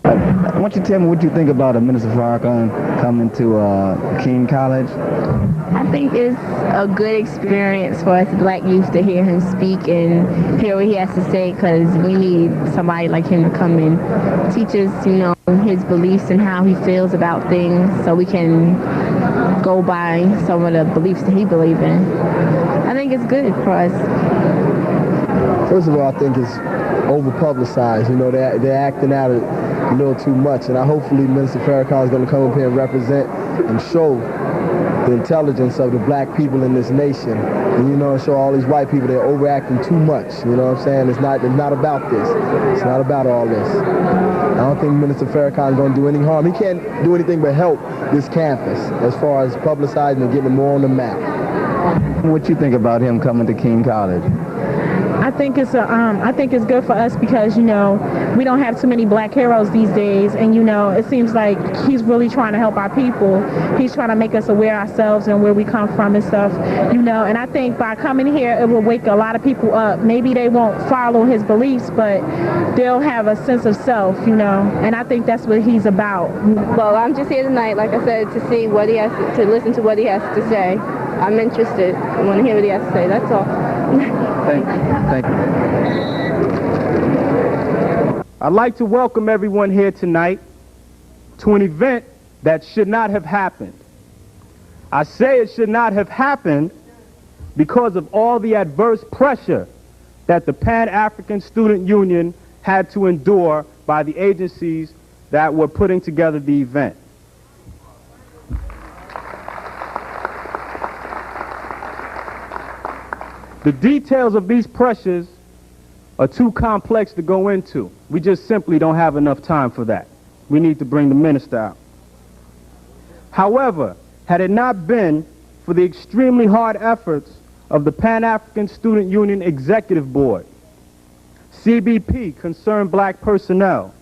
I want you to tell me what you think about Minister Farrakhan coming to Kean College. I think it's a good experience for us black youth to hear him speak and hear what he has to say, because we need somebody like him to come and teach us, his beliefs and how he feels about things, so we can go by some of the beliefs that he believes in. I think it's good for us. First of all, I think it's over-publicized. They're acting out a little too much, and hopefully Minister Farrakhan is going to come up here and represent and show the intelligence of the black people in this nation, and show all these white people they're overacting too much. You know what I'm saying? It's not about this. It's not about all this. I don't think Minister Farrakhan is going to do any harm. He can't do anything but help this campus as far as publicizing and getting it more on the map. What you think about him coming to Kean College? I think it's good for us because, we don't have too many black heroes these days, and, it seems like he's really trying to help our people. He's trying to make us aware ourselves and where we come from and stuff, and I think by coming here, it will wake a lot of people up. Maybe they won't follow his beliefs, but they'll have a sense of self, and I think that's what he's about. Well, I'm just here tonight, like I said, to see what he has to listen to what he has to say. I'm interested. I want to hear what he has to say. That's all. Thank you. I'd like to welcome everyone here tonight to an event that should not have happened. I say it should not have happened because of all the adverse pressure that the Pan-African Student Union had to endure by the agencies that were putting together the event. The details of these pressures are too complex to go into. We just simply don't have enough time for that. We need to bring the minister out. However, had it not been for the extremely hard efforts of the Pan-African Student Union Executive Board, CBP, Concerned Black Personnel,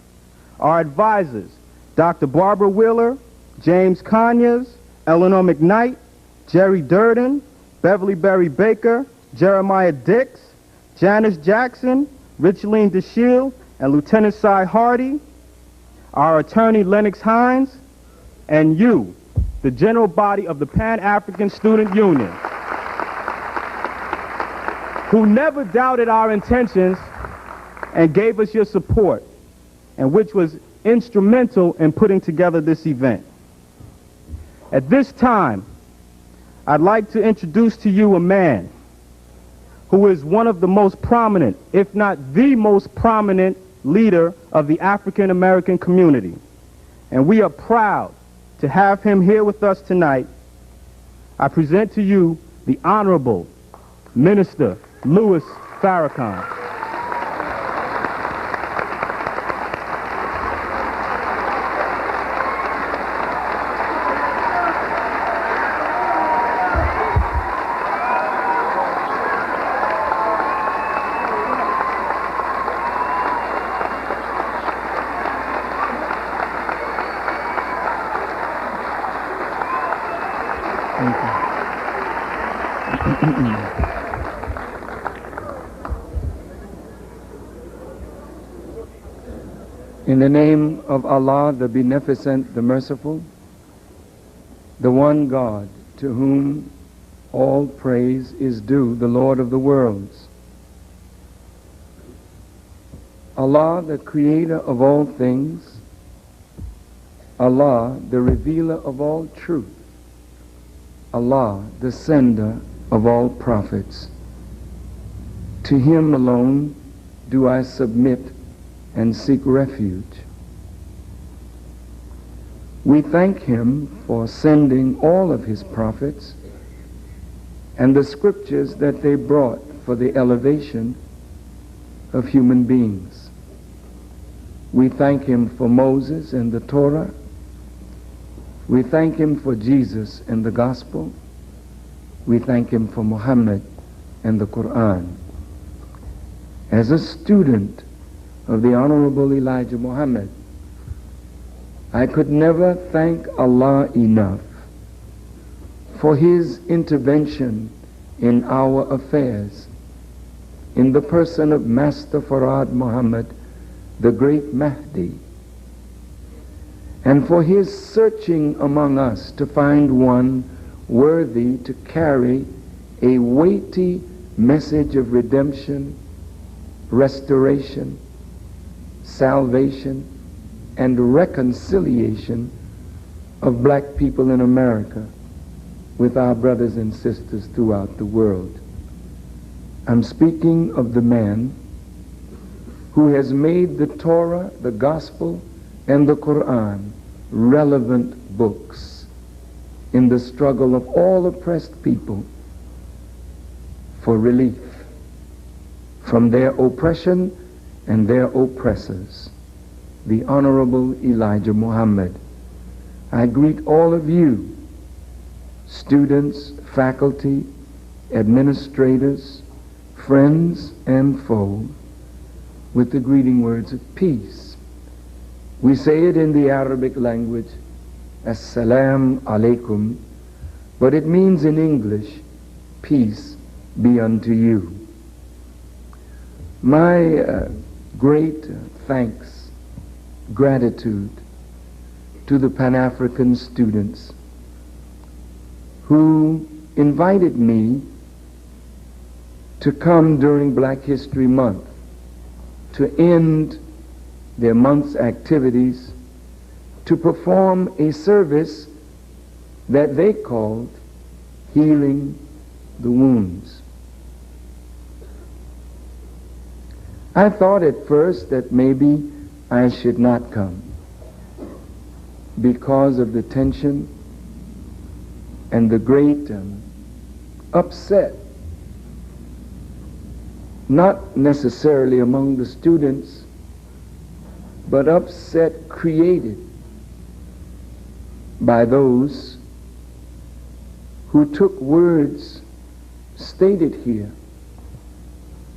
our advisors, Dr. Barbara Wheeler, James Conyers, Eleanor McKnight, Jerry Durden, Beverly Berry Baker, Jeremiah Dix, Janice Jackson, Richeline DeShiel, and Lieutenant Cy Hardy, our attorney Lennox Hines, and you, the general body of the Pan-African Student Union, who never doubted our intentions and gave us your support, and which was instrumental in putting together this event. At this time, I'd like to introduce to you a man who is one of the most prominent, if not the most prominent, leader of the African American community. And we are proud to have him here with us tonight. I present to you the Honorable Minister Louis Farrakhan. In the name of Allah, the Beneficent, the Merciful, the one God to whom all praise is due, the Lord of the worlds. Allah, the Creator of all things, Allah, the Revealer of all truth, Allah, the Sender of all prophets. To Him alone do I submit and seek refuge. We thank Him for sending all of His prophets and the scriptures that they brought for the elevation of human beings. We thank Him for Moses and the Torah. We thank Him for Jesus and the Gospel. We thank Him for Muhammad and the Quran. As a student of the Honorable Elijah Muhammad, I could never thank Allah enough for His intervention in our affairs in the person of Master Farad Muhammad, the great Mahdi, and for his searching among us to find one worthy to carry a weighty message of redemption, restoration, salvation, and reconciliation of black people in America with our brothers and sisters throughout the world. I'm speaking of the man who has made the Torah, the Gospel, and the Quran relevant books in the struggle of all oppressed people for relief from their oppression and their oppressors, the Honorable Elijah Muhammad. I greet all of you, students, faculty, administrators, friends, and foe, with the greeting words of peace. We say it in the Arabic language, Assalamu alaikum, but it means in English, peace be unto you. My great thanks, gratitude to the Pan-African students who invited me to come during Black History Month to end their month's activities to perform a service that they called Healing the Wounds. I thought at first that maybe I should not come because of the tension and the great upset, not necessarily among the students, but upset created by those who took words stated here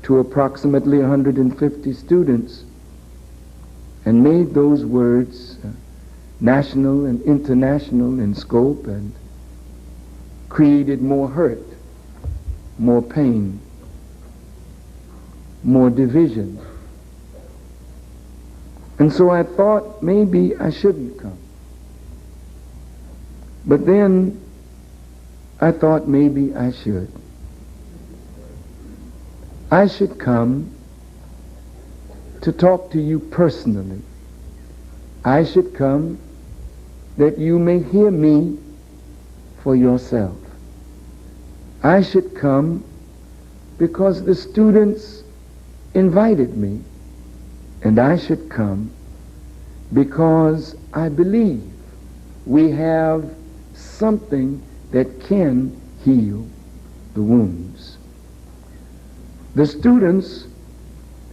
to approximately 150 students and made those words national and international in scope and created more hurt, more pain, more division. And so I thought maybe I shouldn't come. But then I thought maybe I should. I should come to talk to you personally. I should come that you may hear me for yourself. I should come because the students invited me, and I should come because I believe we have something that can heal the wounds. The students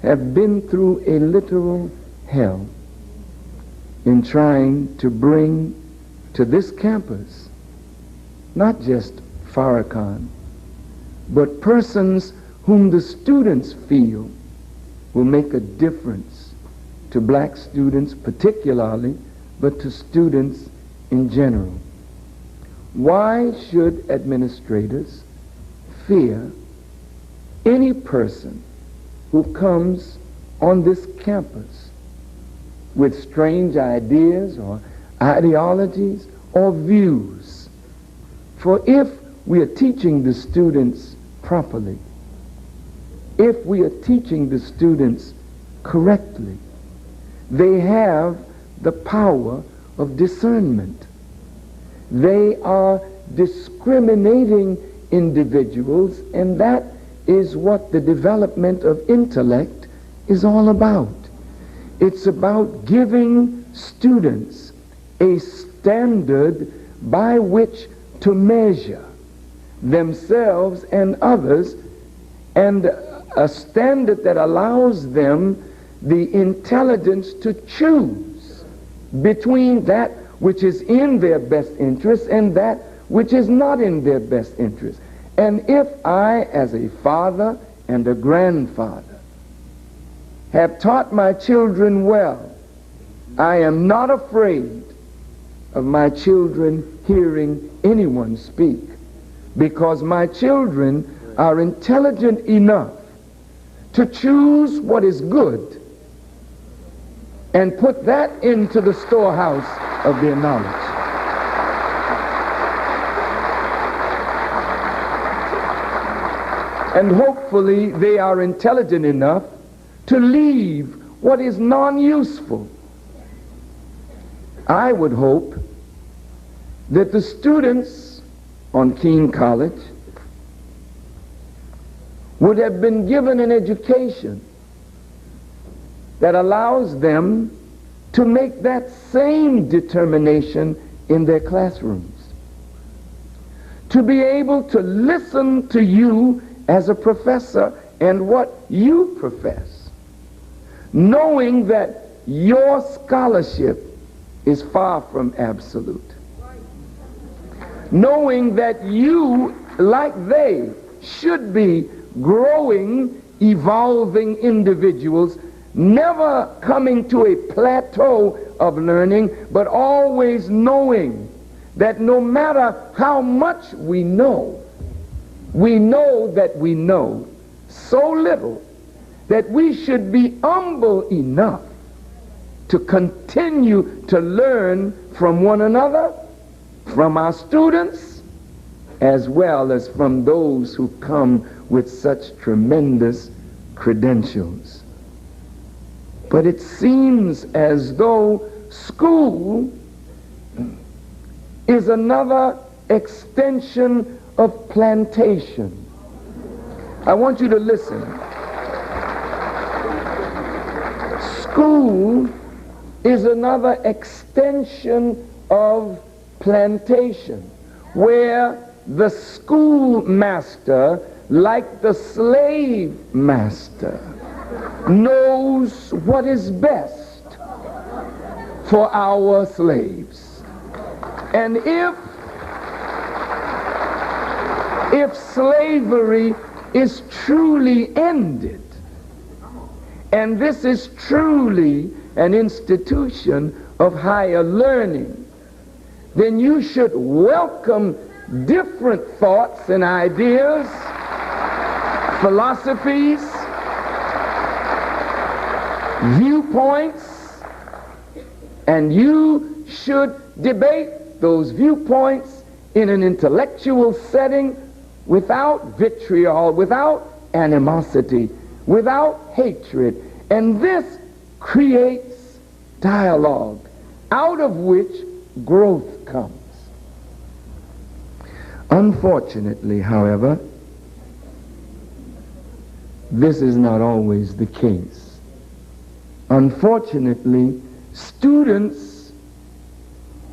have been through a literal hell in trying to bring to this campus not just Farrakhan, but persons whom the students feel will make a difference to black students particularly, but to students in general. Why should administrators fear any person who comes on this campus with strange ideas or ideologies or views? For if we are teaching the students properly, if we are teaching the students correctly, they have the power of discernment. They are discriminating individuals, and that is what the development of intellect is all about. It's about giving students a standard by which to measure themselves and others, and a standard that allows them the intelligence to choose between that which is in their best interest and that which is not in their best interest. And if I, as a father and a grandfather, have taught my children well, I am not afraid of my children hearing anyone speak, because my children are intelligent enough to choose what is good and put that into the storehouse of their knowledge. And hopefully they are intelligent enough to leave what is non-useful. I would hope that the students on Kean College would have been given an education that allows them to make that same determination in their classrooms. To be able to listen to you as a professor and what you profess, knowing that your scholarship is far from absolute. Knowing that you, like they, should be growing, evolving individuals, never coming to a plateau of learning, but always knowing that no matter how much we know that we know so little that we should be humble enough to continue to learn from one another, from our students, as well as from those who come with such tremendous credentials. But it seems as though school is another extension of plantation. I want you to listen. School is another extension of plantation, where the schoolmaster, like the slave master, knows what is best for our slaves. And if slavery is truly ended, and this is truly an institution of higher learning, then you should welcome different thoughts and ideas, philosophies, viewpoints, and you should debate those viewpoints in an intellectual setting without vitriol, without animosity, without hatred. And this creates dialogue, out of which growth comes. Unfortunately, however, this is not always the case. Unfortunately, students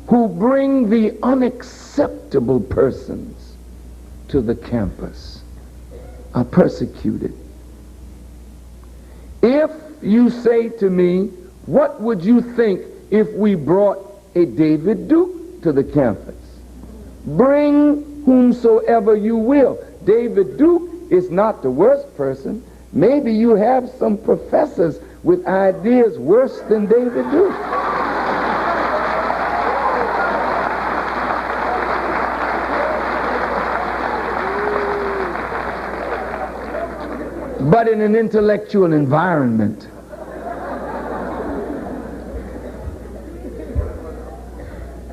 who bring the unacceptable persons to the campus are persecuted. If you say to me, what would you think if we brought a David Duke to the campus? Bring whomsoever you will. David Duke is not the worst person. Maybe you have some professors with ideas worse than David Duke. But in an intellectual environment,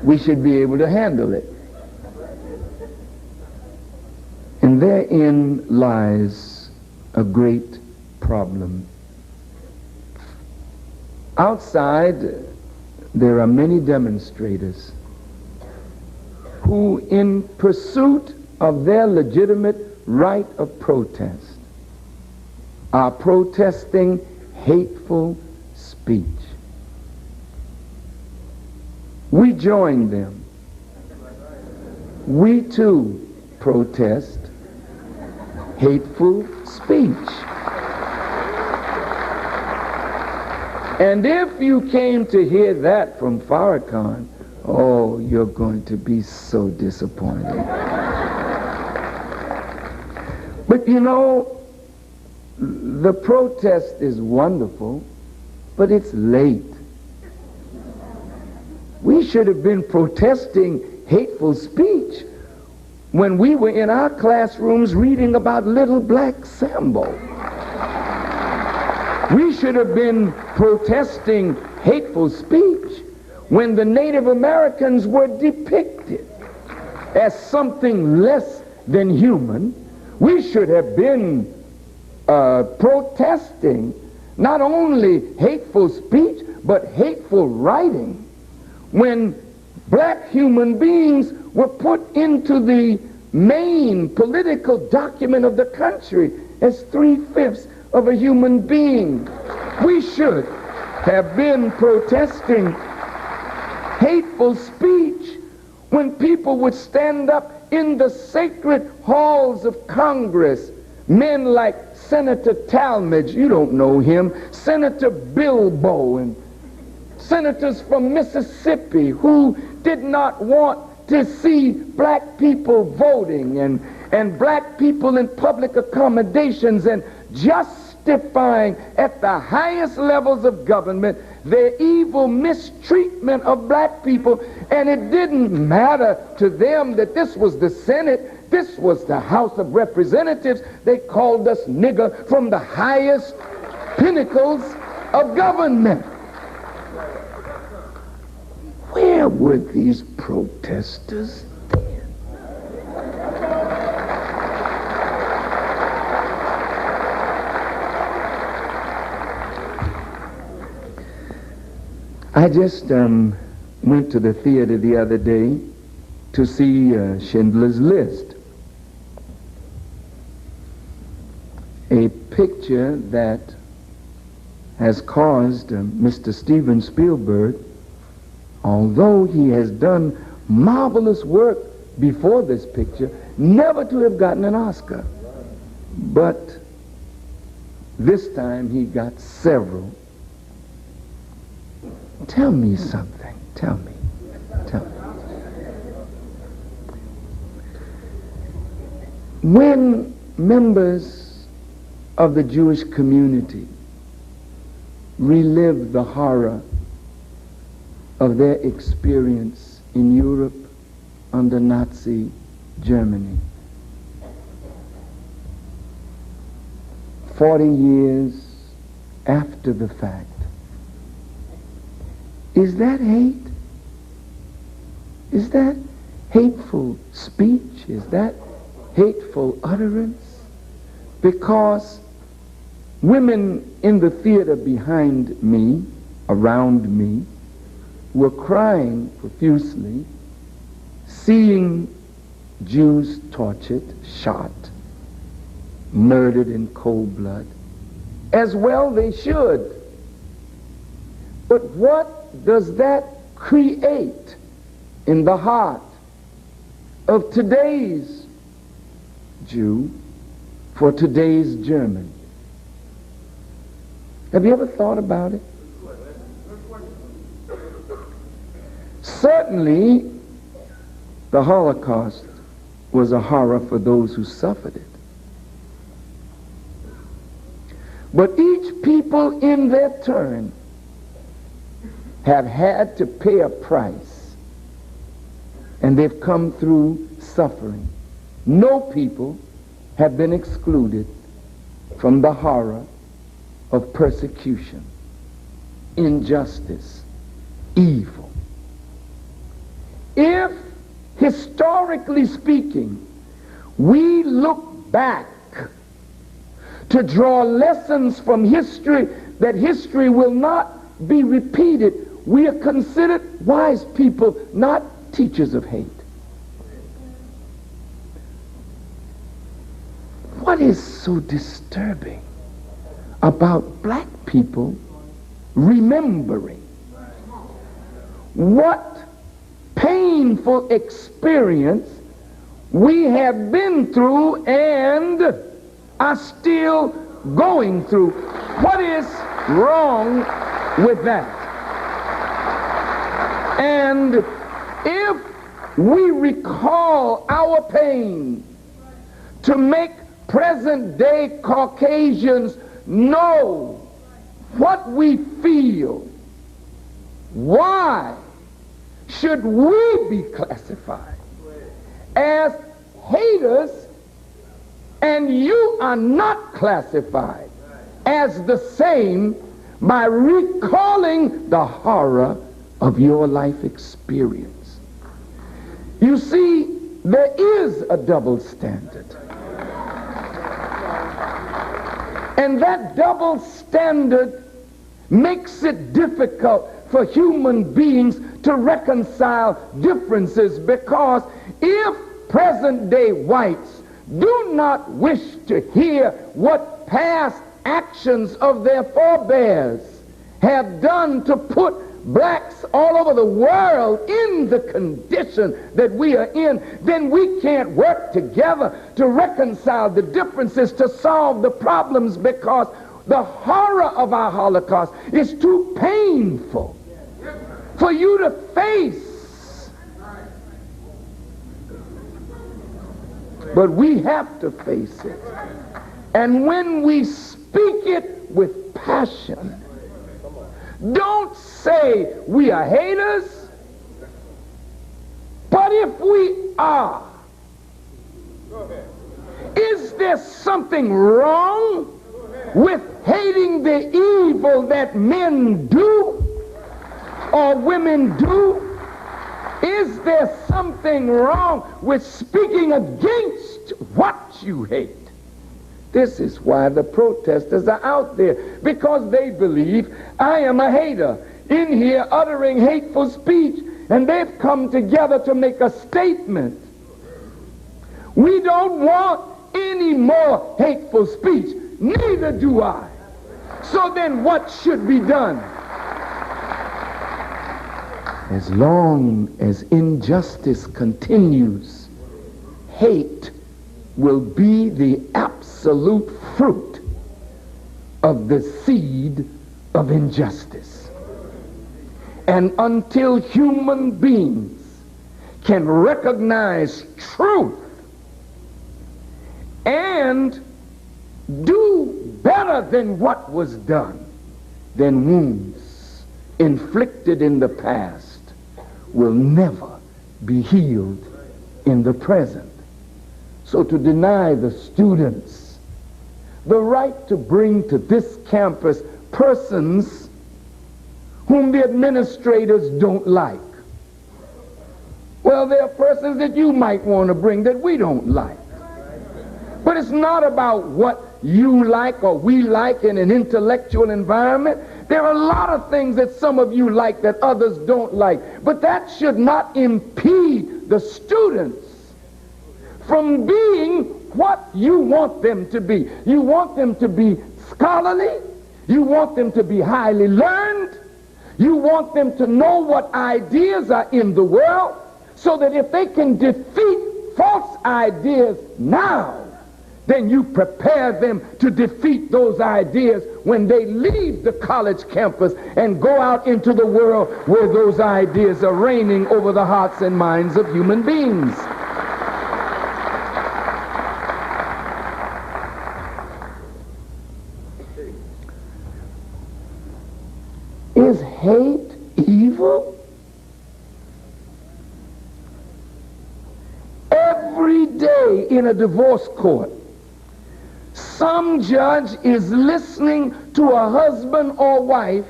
we should be able to handle it. And therein lies a great problem. Outside, there are many demonstrators who, in pursuit of their legitimate right of protest, are protesting hateful speech. We join them. We too protest hateful speech. And if you came to hear that from Farrakhan, oh, you're going to be so disappointed. But you know, the protest is wonderful, but it's late. We should have been protesting hateful speech when we were in our classrooms reading about little black Sambo. We should have been protesting hateful speech when the Native Americans were depicted as something less than human, we should have been protesting not only hateful speech, but hateful writing. When black human beings were put into the main political document of the country as 3/5 of a human being, we should have been protesting hateful speech when people would stand up in the sacred halls of Congress. Men like Senator Talmadge, you don't know him, Senator Bilbo, and senators from Mississippi who did not want to see black people voting and black people in public accommodations, and justifying at the highest levels of government their evil mistreatment of black people. And it didn't matter to them that this was the Senate, this was the House of Representatives. They called us nigger from the highest pinnacles of government. Where were these protesters then? I just went to the theater the other day to see Schindler's List, a picture that has caused Mr. Steven Spielberg, although he has done marvelous work before this picture, never to have gotten an Oscar. But this time he got several. Tell me something. Tell me. When members of the Jewish community relive the horror of their experience in Europe under Nazi Germany, 40 years after the fact, is that hate? Is that hateful speech? Is that hateful utterance? Because women in the theater behind me, around me, were crying profusely, seeing Jews tortured, shot, murdered in cold blood. As well they should. But what does that create in the heart of today's Jew for today's German? Have you ever thought about it? Certainly, the Holocaust was a horror for those who suffered it. But each people in their turn have had to pay a price, and they've come through suffering. No people have been excluded from the horror of persecution, injustice, evil. If, historically speaking, we look back to draw lessons from history, that history will not be repeated, we are considered wise people, not teachers of hate. What is so disturbing about black people remembering what painful experience we have been through and are still going through? What is wrong with that? And if we recall our pain to make present-day Caucasians know what we feel, why should we be classified as haters and you are not classified as the same by recalling the horror of your life experience. You see, there is a double standard. And that double standard makes it difficult for human beings to reconcile differences, because if present-day whites do not wish to hear what past actions of their forebears have done to put blacks all over the world in the condition that we are in, then we can't work together to reconcile the differences, to solve the problems, because the horror of our Holocaust is too painful for you to face. But we have to face it. And when we speak it with passion, don't say we are haters, but if we are, is there something wrong with hating the evil that men do or women do? Is there something wrong with speaking against what you hate? This is why the protesters are out there, because they believe I am a hater in here uttering hateful speech, and they've come together to make a statement. We don't want any more hateful speech. Neither do I. So then what should be done? As long as injustice continues, hate will be the absolute fruit of the seed of injustice. And until human beings can recognize truth and do better than what was done, then wounds inflicted in the past will never be healed in the present. So to deny the students the right to bring to this campus persons whom the administrators don't like. Well, there are persons that you might want to bring that we don't like. But it's not about what you like or we like in an intellectual environment. There are a lot of things that some of you like that others don't like. But that should not impede the students from being what you want them to be. You want them to be scholarly. You want them to be highly learned. You want them to know what ideas are in the world, so that if they can defeat false ideas now, then you prepare them to defeat those ideas when they leave the college campus and go out into the world where those ideas are reigning over the hearts and minds of human beings. Is hate evil? Every day in a divorce court, some judge is listening to a husband or wife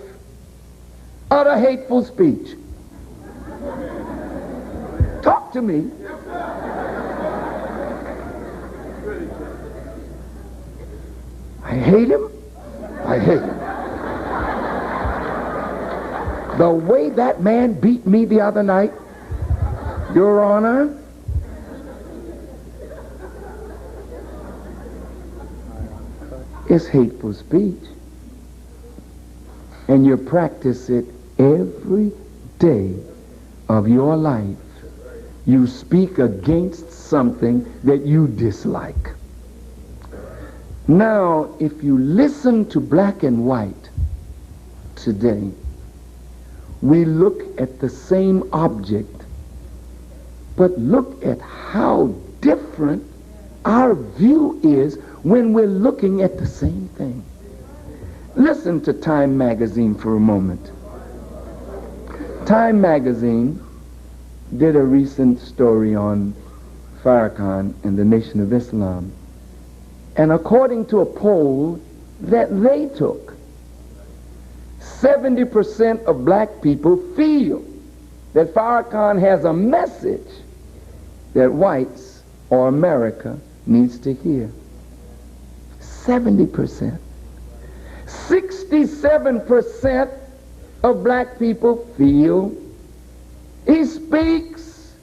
utter hateful speech. Talk to me. I hate him. I hate him. The way that man beat me the other night, Your Honor, is hateful speech. And you practice it every day of your life. You speak against something that you dislike. Now, if you listen to black and white today, we look at the same object, but look at how different our view is when we're looking at the same thing. Listen to Time magazine for a moment. Time magazine did a recent story on Farrakhan and the Nation of Islam. And according to a poll that they took, 70% of black people feel that Farrakhan has a message that whites or America needs to hear. 70%. 67% of black people feel he speaks,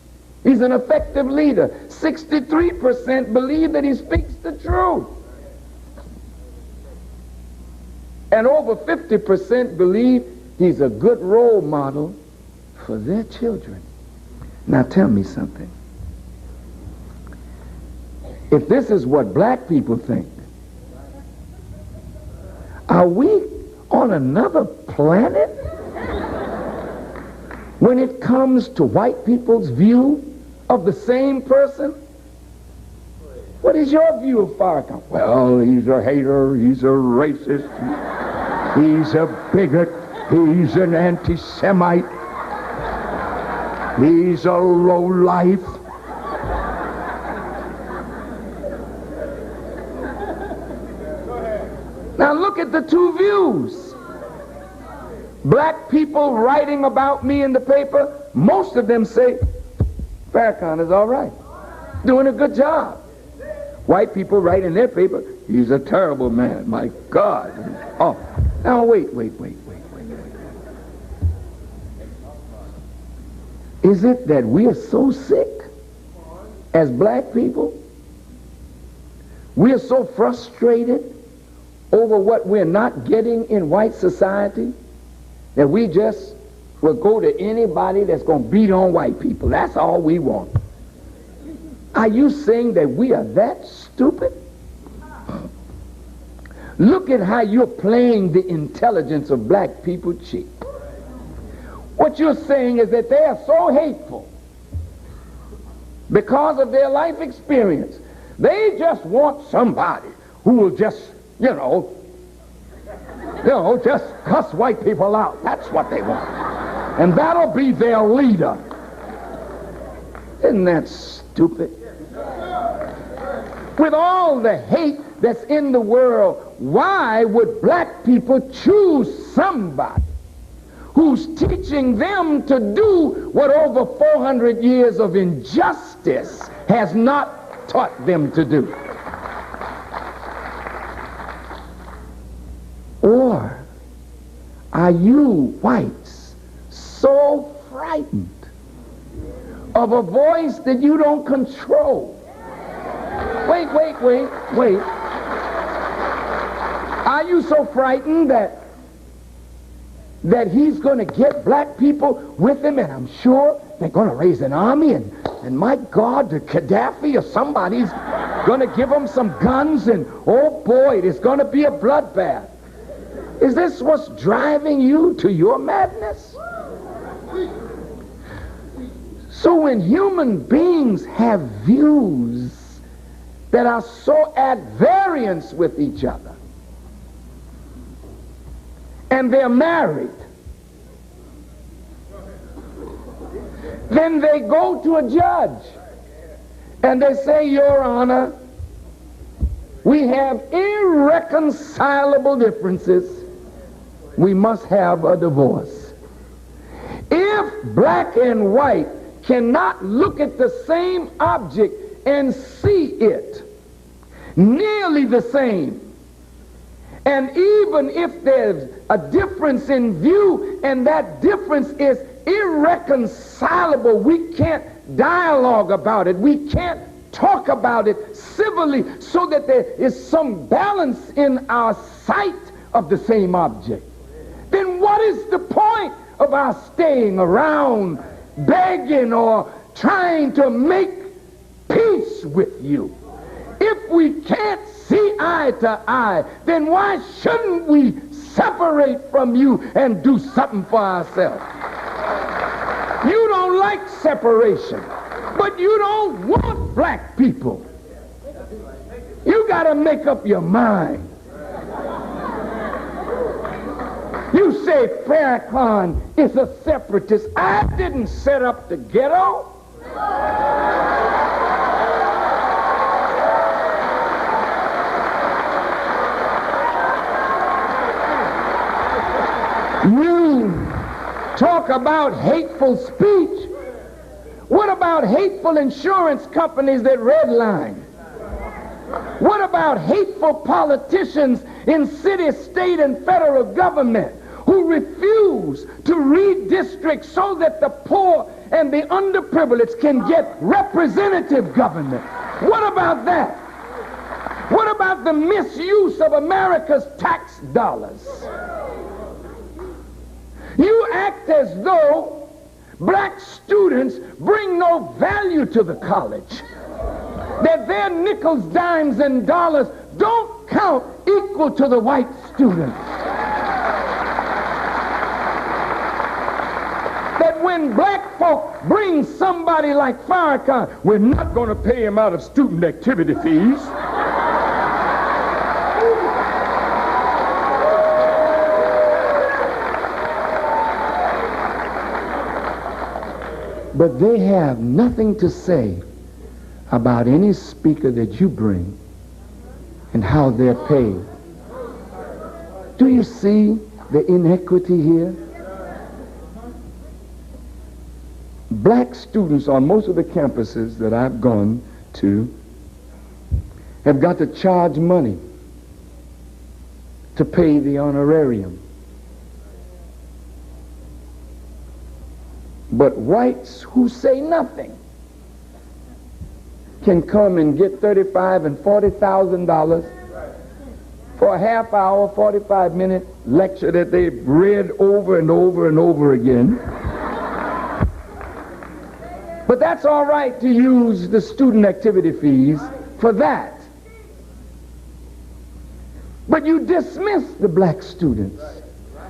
he's an effective leader. 63% believe that he speaks the truth. And over 50% believe he's a good role model for their children. Now tell me something. If this is what black people think, are we on another planet when it comes to white people's view of the same person? What is your view of Farrakhan? Well, he's a hater, he's a racist, he's a bigot, he's an anti-Semite, he's a lowlife. Now look at the two views. Black people writing about me in the paper, most of them say, Farrakhan is all right, doing a good job. White people write in their paper, he's a terrible man, my God. Oh, now wait. Is it that we are so sick as black people? We are so frustrated over what we're not getting in white society that we just will go to anybody that's going to beat on white people. That's all we want. Are you saying that we are that stupid? Look at how you're playing the intelligence of black people cheap. What you're saying is that they are so hateful because of their life experience. They just want somebody who will just, just cuss white people out. That's what they want. And that'll be their leader. Isn't that stupid? With all the hate that's in the world, why would black people choose somebody who's teaching them to do what over 400 years of injustice has not taught them to do? Or are you whites so frightened of a voice that you don't control? Wait. Are you so frightened that he's going to get black people with him, and I'm sure they're going to raise an army, and my God, the Gaddafi or somebody's going to give them some guns, and oh boy, there's going to be a bloodbath. Is this what's driving you to your madness? So when human beings have views that are so at variance with each other, and they're married, then they go to a judge and they say, Your Honor, we have irreconcilable differences. We must have a divorce. If black and white cannot look at the same object and see it nearly the same, and even if there's a difference in view and that difference is irreconcilable, we can't dialogue about it, we can't talk about it civilly so that there is some balance in our sight of the same object, then what is the point of our staying around begging or trying to make peace with you? If we can't see eye to eye, then why shouldn't we separate from you and do something for ourselves? You don't like separation, but you don't want black people. You got to make up your mind. You say Farrakhan is a separatist. I didn't set up the ghetto. You talk about hateful speech. What about hateful insurance companies that redline? What about hateful politicians in city, state, and federal government who refuse to redistrict so that the poor and the underprivileged can get representative government? What about that? What about the misuse of America's tax dollars? You act as though black students bring no value to the college, that their nickels, dimes, and dollars don't count equal to the white student. That when black folk bring somebody like Farrakhan, we're not going to pay him out of student activity fees. But they have nothing to say about any speaker that you bring and how they're paid. Do you see the inequity here? Black students on most of the campuses that I've gone to have got to charge money to pay the honorarium. But whites who say nothing can come and get $35,000 and $40,000 for a half-hour, 45-minute lecture that they've read over and over and over again. But that's all right to use the student activity fees for that. But you dismiss the black students.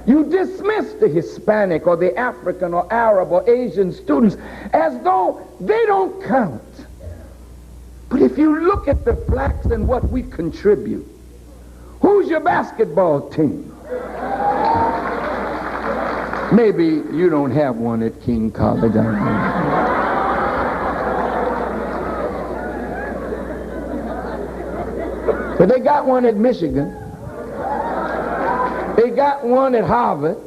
You dismiss the Hispanic or the African or Arab or Asian students as though they don't count. But if you look at the blacks and what we contribute, who's your basketball team? Maybe you don't have one at Kean College. I don't know. But they got one at Michigan. They got one at Harvard.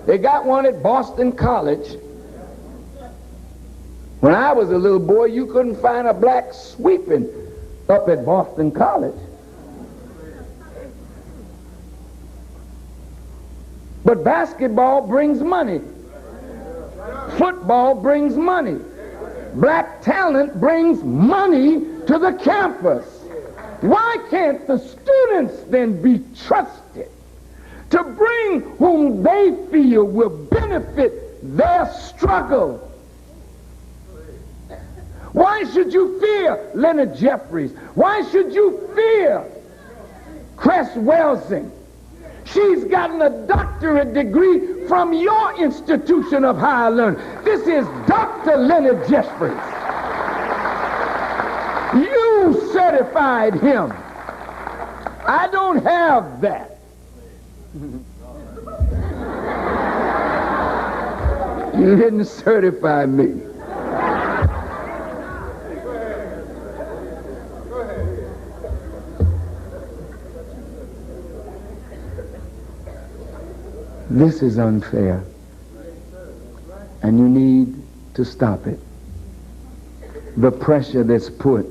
They got one at Boston College. When I was a little boy, you couldn't find a black sweeping up at Boston College. But basketball brings money. Football brings money. Black talent brings money to the campus. Why can't the students then be trusted to bring whom they feel will benefit their struggle? Why should you fear Leonard Jeffries? Why should you fear Cress Welsing? She's gotten a doctorate degree from your institution of higher learning. This is Dr. Leonard Jeffries. You certified him. I don't have that. You didn't certify me. This is unfair, and you need to stop it. The pressure that's put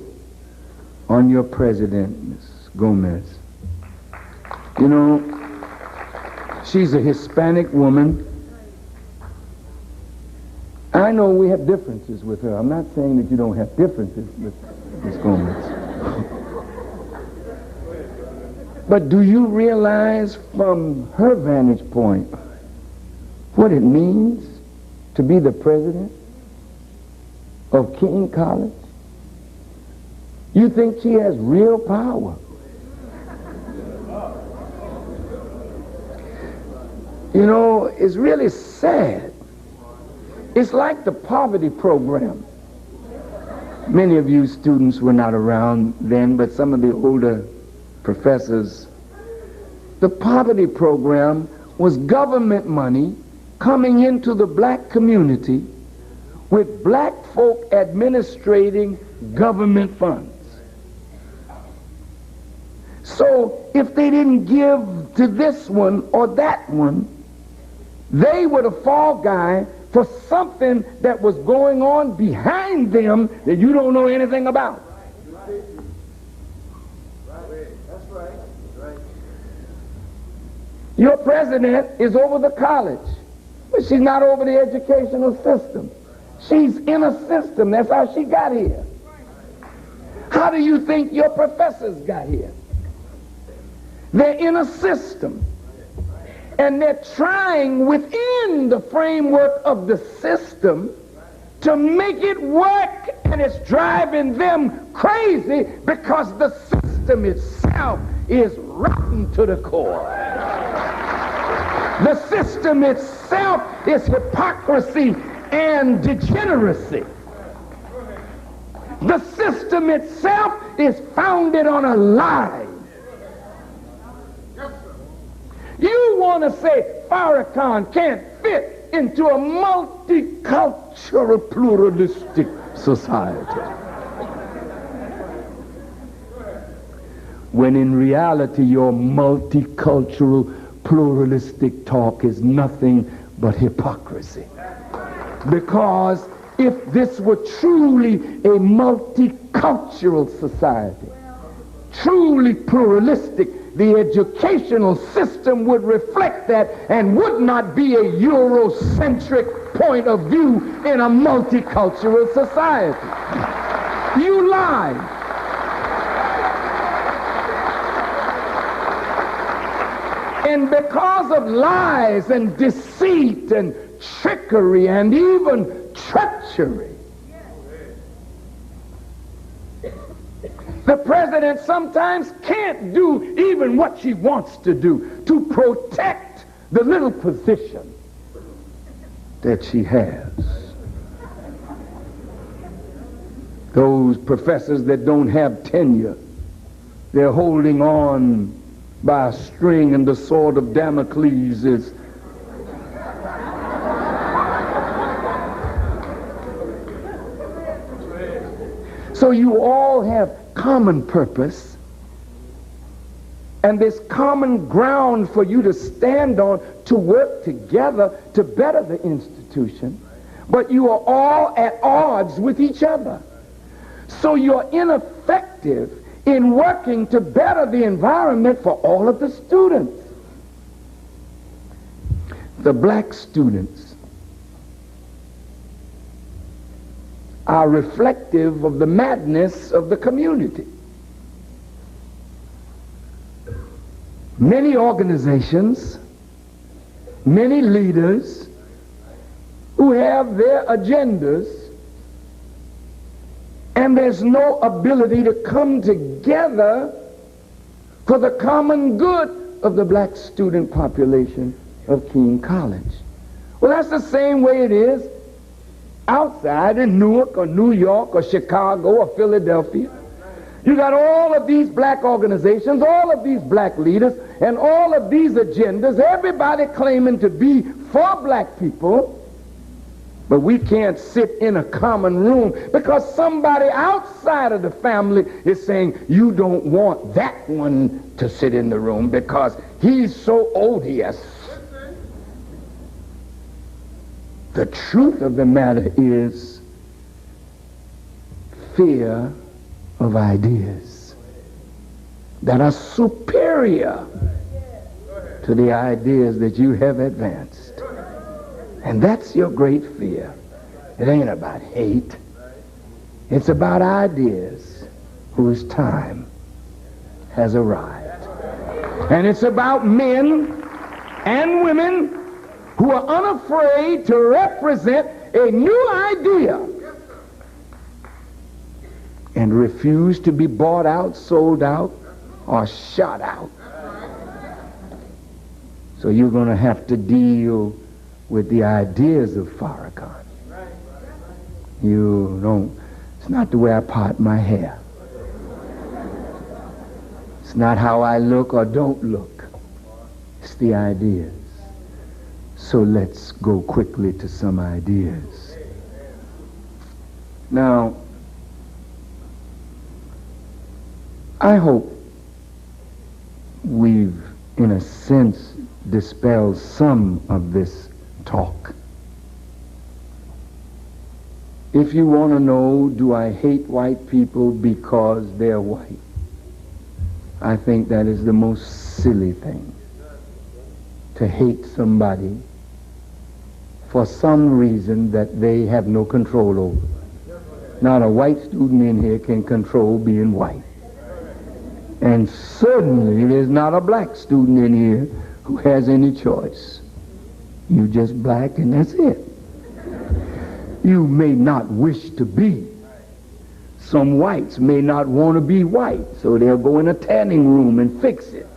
on your president, Ms. Gomez. You know, she's a Hispanic woman. I know we have differences with her. I'm not saying that you don't have differences with Ms. Gomez. But do you realize from her vantage point what it means to be the president of Kean College? You think she has real power? You know, it's really sad. It's like the poverty program. Many of you students were not around then, but some of the older professors. The poverty program was government money coming into the black community with black folk administrating government funds. So if they didn't give to this one or that one, They were the fall guy for something that was going on behind them that you don't know anything about. Your president is over the college, but she's not over the educational system. She's in a system. That's how she got here. How do you think your professors got here? They're in a system. And they're trying within the framework of the system to make it work, and it's driving them crazy because the system itself is rotten to the core. The system itself is hypocrisy and degeneracy. The system itself is founded on a lie. You want to say Farrakhan can't fit into a multicultural, pluralistic society, when in reality your multicultural, pluralistic talk is nothing but hypocrisy. Because if this were truly a multicultural society, truly pluralistic, the educational system would reflect that and would not be a Eurocentric point of view in a multicultural society. You lie. And because of lies and deceit and trickery and even treachery, the president sometimes can't do even what she wants to do to protect the little position that she has. Those professors that don't have tenure, they're holding on by a string, and the sword of Damocles is so you all have common purpose, and there's common ground for you to stand on to work together to better the institution, but you are all at odds with each other. So you're ineffective in working to better the environment for all of the students. The black students are reflective of the madness of the community. Many organizations, many leaders who have their agendas, and there's no ability to come together for the common good of the black student population of Kean College. Well, that's the same way it is outside in Newark or New York or Chicago or Philadelphia. You got all of these black organizations, all of these black leaders, and all of these agendas, everybody claiming to be for black people, but we can't sit in a common room because somebody outside of the family is saying, you don't want that one to sit in the room because he's so odious. The truth of the matter is fear of ideas that are superior to the ideas that you have advanced. And that's your great fear. It ain't about hate. It's about ideas whose time has arrived. And it's about men and women who are unafraid to represent a new idea and refuse to be bought out, sold out, or shot out. So you're going to have to deal with the ideas of Farrakhan. You don't, it's not the way I part my hair. It's not how I look or don't look. It's the ideas. So let's go quickly to some ideas. Now, I hope we've, in a sense, dispelled some of this talk. If you want to know, do I hate white people because they're white? I think that is the most silly thing. To hate somebody for some reason that they have no control over. Not a white student in here can control being white. And certainly there's not a black student in here who has any choice. You just black and that's it. You may not wish to be. Some whites may not want to be white, so they'll go in a tanning room and fix it.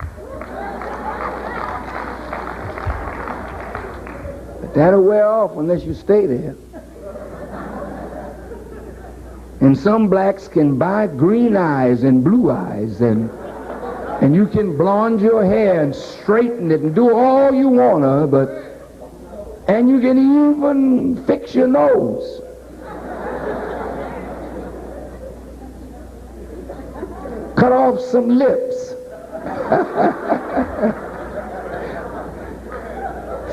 But that'll wear off unless you stay there. And some blacks can buy green eyes and blue eyes, and you can blonde your hair and straighten it and do all you wanna, and you can even fix your nose. Cut off some lips.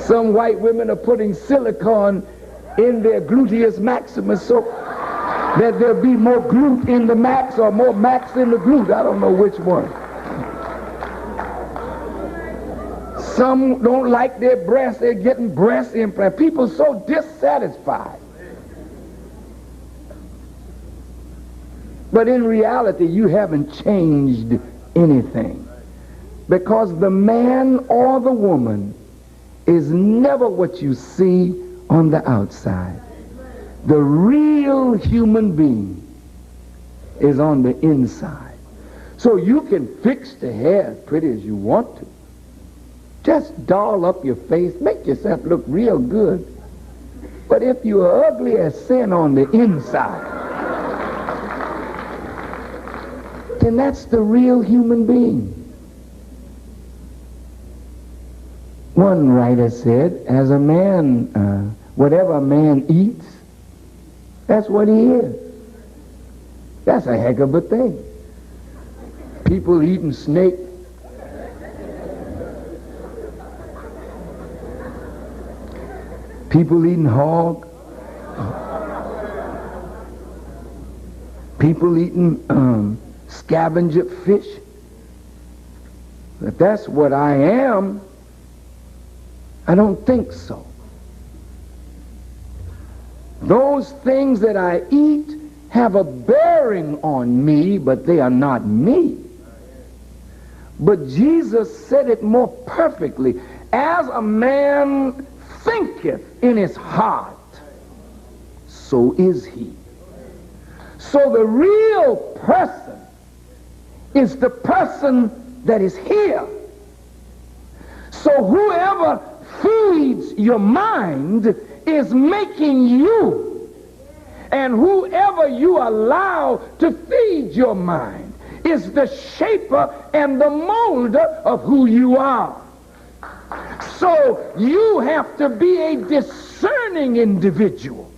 Some white women are putting silicone in their gluteus maximus so that there'll be more glute in the max or more max in the glute. I don't know which one. Some don't like their breasts. They're getting breast implants. People so dissatisfied. But in reality, you haven't changed anything. Because the man or the woman is never what you see on the outside. The real human being is on the inside. So you can fix the hair as pretty as you want to. Just doll up your face, make yourself look real good. But if you are ugly as sin on the inside, then that's the real human being. One writer said, as a man, whatever a man eats, that's what he is. That's a heck of a thing. People eating snake. People eating hog. People eating scavenger fish. If that's what I am, I don't think so. Those things that I eat have a bearing on me, but they are not me. But Jesus said it more perfectly. As a man thinketh in his heart, so is he. So the real person is the person that is here. So whoever feeds your mind is making you. And whoever you allow to feed your mind is the shaper and the molder of who you are. So you have to be a discerning individual,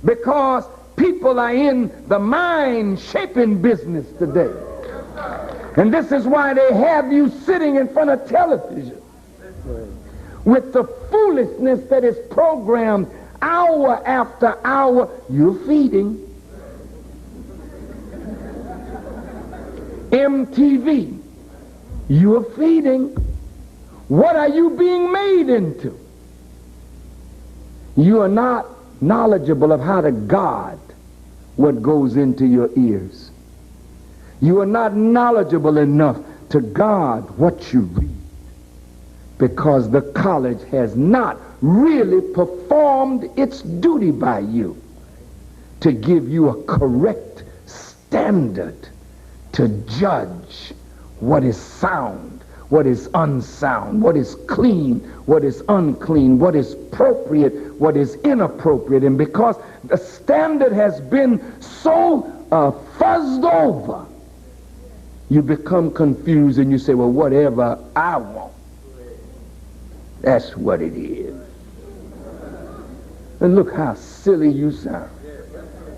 because people are in the mind shaping business today. And this is why they have you sitting in front of television with the foolishness that is programmed hour after hour. You're feeding. MTV, you're feeding. What are you being made into? You are not knowledgeable of how to guard what goes into your ears. You are not knowledgeable enough to guard what you read, because the college has not really performed its duty by you to give you a correct standard to judge what is sound, what is unsound, what is clean, what is unclean, what is appropriate, what is inappropriate. And because the standard has been so fuzzed over, you become confused and you say, well, whatever I want, that's what it is. And look how silly you sound.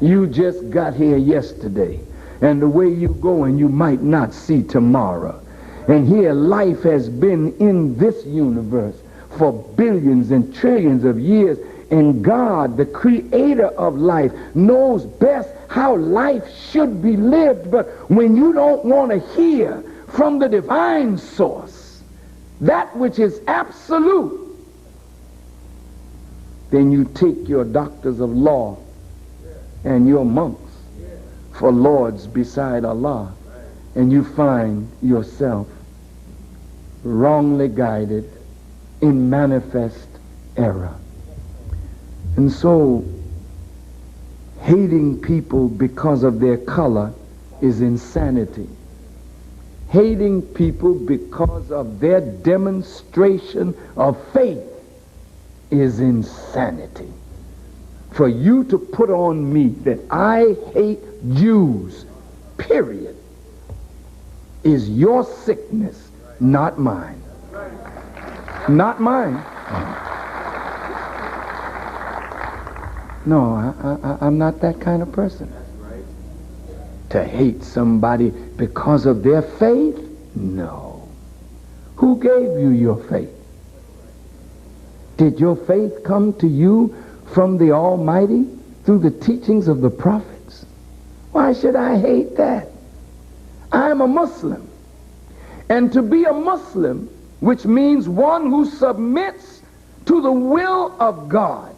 You just got here yesterday, and the way you're going, you might not see tomorrow. And here life has been in this universe for billions and trillions of years. And God, the creator of life, knows best how life should be lived. But when you don't want to hear from the divine source, that which is absolute, then you take your doctors of law and your monks for lords beside Allah, and you find yourself wrongly guided in manifest error. And so, hating people because of their color is insanity. Hating people because of their demonstration of faith is insanity. For you to put on me that I hate Jews, period, is your sickness, not mine. Not mine. No, I'm not that kind of person. To hate somebody because of their faith? No. Who gave you your faith? Did your faith come to you from the Almighty through the teachings of the prophets? Why should I hate that? I'm a Muslim. And to be a Muslim, which means one who submits to the will of God,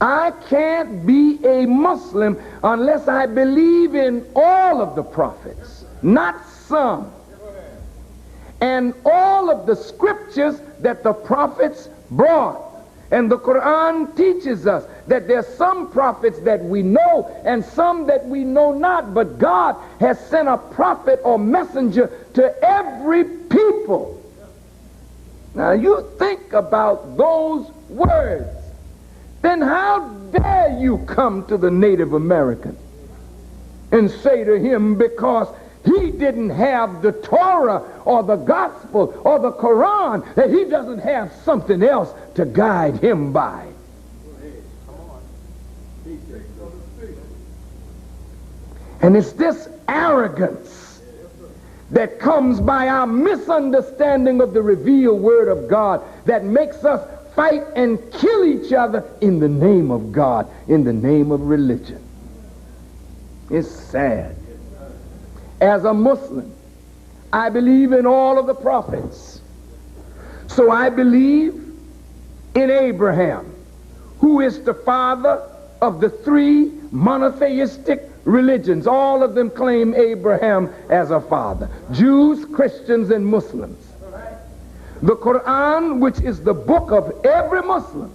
I can't be a Muslim unless I believe in all of the prophets, not some. And all of the scriptures that the prophets brought. And the Quran teaches us that there's some prophets that we know and some that we know not. But God has sent a prophet or messenger to every people. Now you think about those words. Then how dare you come to the Native American and say to him, because he didn't have the Torah or the gospel or the Quran, that he doesn't have something else to guide him by. And it's this arrogance that comes by our misunderstanding of the revealed word of God that makes us fight and kill each other in the name of God, in the name of religion. It's sad. As a Muslim, I believe in all of the prophets. So I believe in Abraham, who is the father of the three monotheistic religions. All of them claim Abraham as a father. Jews, Christians, and Muslims. The Quran, which is the book of every Muslim,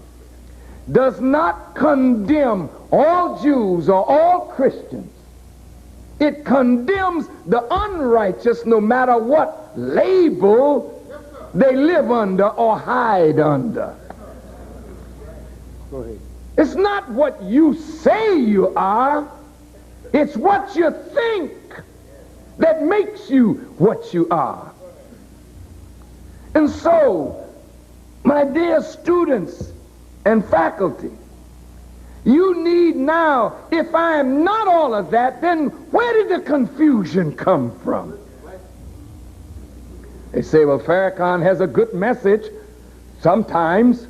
does not condemn all Jews or all Christians. It condemns the unrighteous no matter what label they live under or hide under. Go ahead. It's not what you say you are. It's what you think that makes you what you are. And so, my dear students and faculty, you need now, if I am not all of that, then where did the confusion come from? They say, well, Farrakhan has a good message. Sometimes.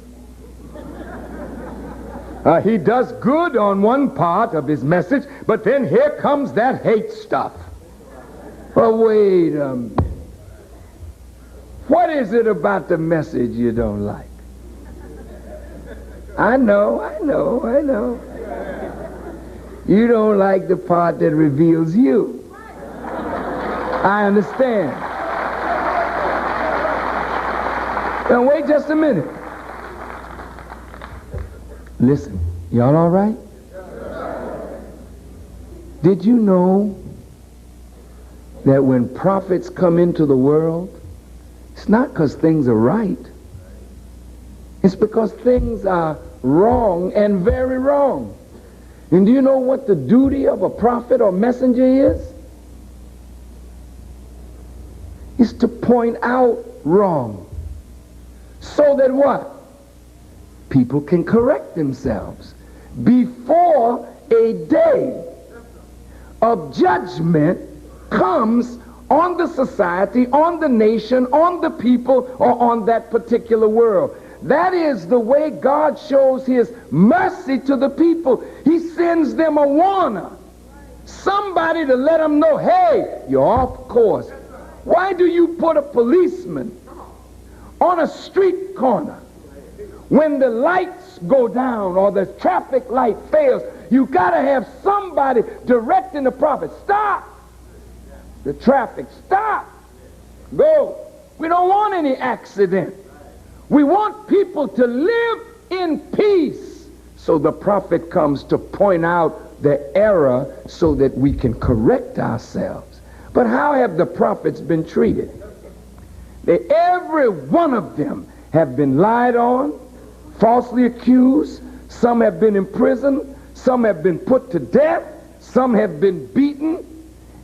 He does good on one part of his message, but then here comes that hate stuff. Well, wait a minute. What is it about the message you don't like? I know. You don't like the part that reveals you. I understand. Now wait just a minute. Listen, y'all all right? Did you know that when prophets come into the world, it's not because things are right. It's because things are wrong and very wrong. And do you know what the duty of a prophet or messenger is? It's to point out wrong. So that what? People can correct themselves before a day of judgment comes on the society, on the nation, on the people, or on that particular world. That is the way God shows his mercy to the people. He sends them a warner. Somebody to let them know, hey, you're off course. Why do you put a policeman on a street corner when the lights go down or the traffic light fails? You got to have somebody directing the prophet. Stop the traffic. Stop. Go. We don't want any accident. We want people to live in peace. So the prophet comes to point out the error so that we can correct ourselves. But how have the prophets been treated? Every one of them have been lied on, falsely accused. Some have been imprisoned. Some have been put to death. Some have been beaten.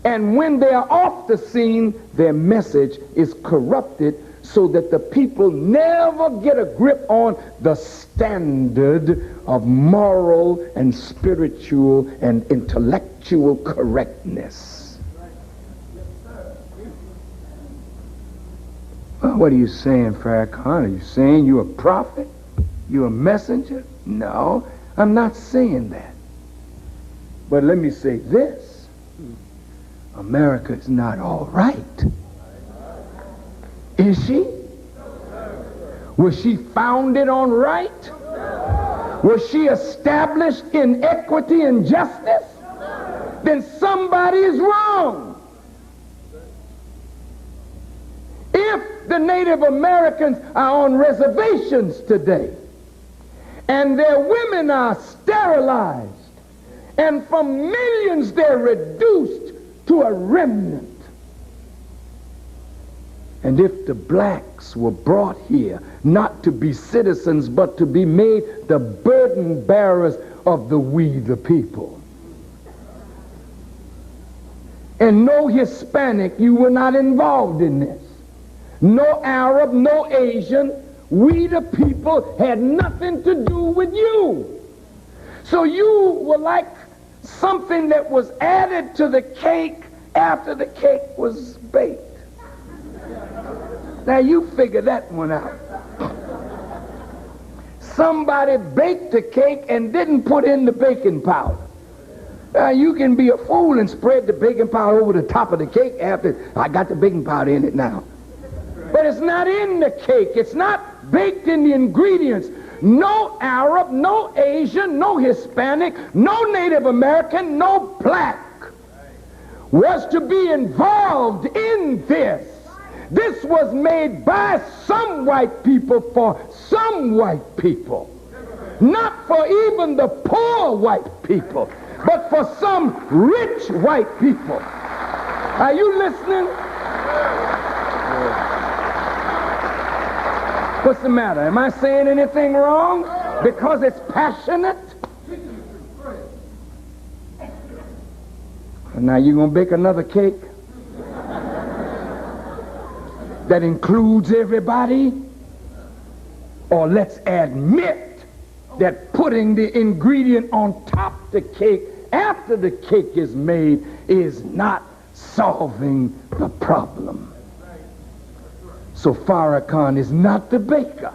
And when they are off the scene, their message is corrupted so that the people never get a grip on the standard of moral and spiritual and intellectual correctness. Well, what are you saying, Farrakhan? Are you saying you're a prophet? You're a messenger? No, I'm not saying that. But let me say this. America is not all right. Is she? Was she founded on right? Was she established in equity and justice? Then somebody is wrong. If the Native Americans are on reservations today, and their women are sterilized, and from millions they're reduced to a remnant, and if the blacks were brought here not to be citizens but to be made the burden bearers of the we the people, and no Hispanic, you were not involved in this, no Arab, no Asian, we the people had nothing to do with you. So you were like something that was added to the cake after the cake was baked. Now you figure that one out. Somebody baked the cake and didn't put in the baking powder. Now you can be a fool and spread the baking powder over the top of the cake after I got the baking powder in it now. But it's not in the cake. It's not baked in the ingredients. No Arab, no Asian, no Hispanic, no Native American, no black was to be involved in this. This was made by some white people for some white people. Not for even the poor white people, but for some rich white people. Are you listening? What's the matter? Am I saying anything wrong? Because it's passionate? Now you're going to bake another cake that includes everybody? Or let's admit that putting the ingredient on top of the cake after the cake is made is not solving the problem. So Farrakhan is not the baker.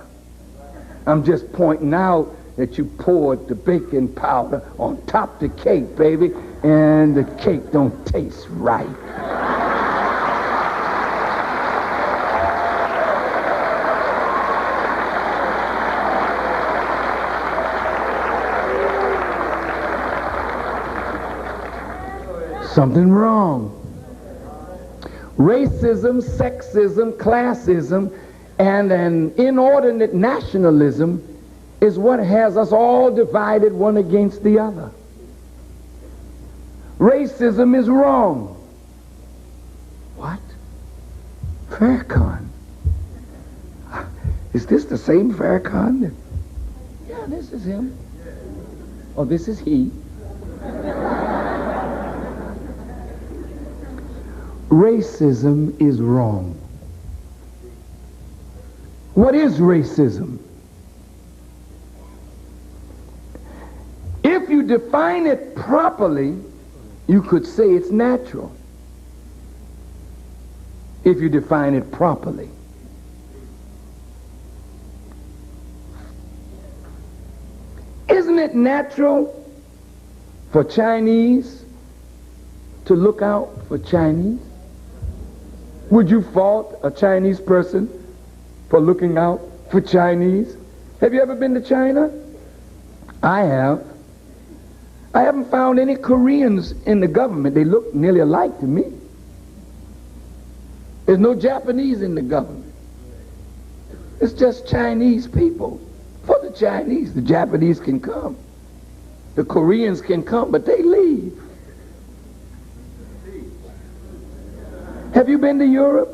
I'm just pointing out that you poured the baking powder on top of the cake, baby, and the cake don't taste right. Something wrong. Racism, sexism, classism, and an inordinate nationalism is what has us all divided one against the other. Racism is wrong. What? Farrakhan? Is this the same Farrakhan? Yeah, this is him. Oh, this is he. Racism is wrong. What is racism? If you define it properly, you could say it's natural. if you define it properly. Isn't it natural for Chinese to look out for Chinese? Would you fault a Chinese person for looking out for Chinese? Have you ever been to China? I have. I haven't found any Koreans in the government. They look nearly alike to me. There's no Japanese in the government. It's just Chinese people. For the Chinese, the Japanese can come. The Koreans can come, but they leave. Have you been to Europe?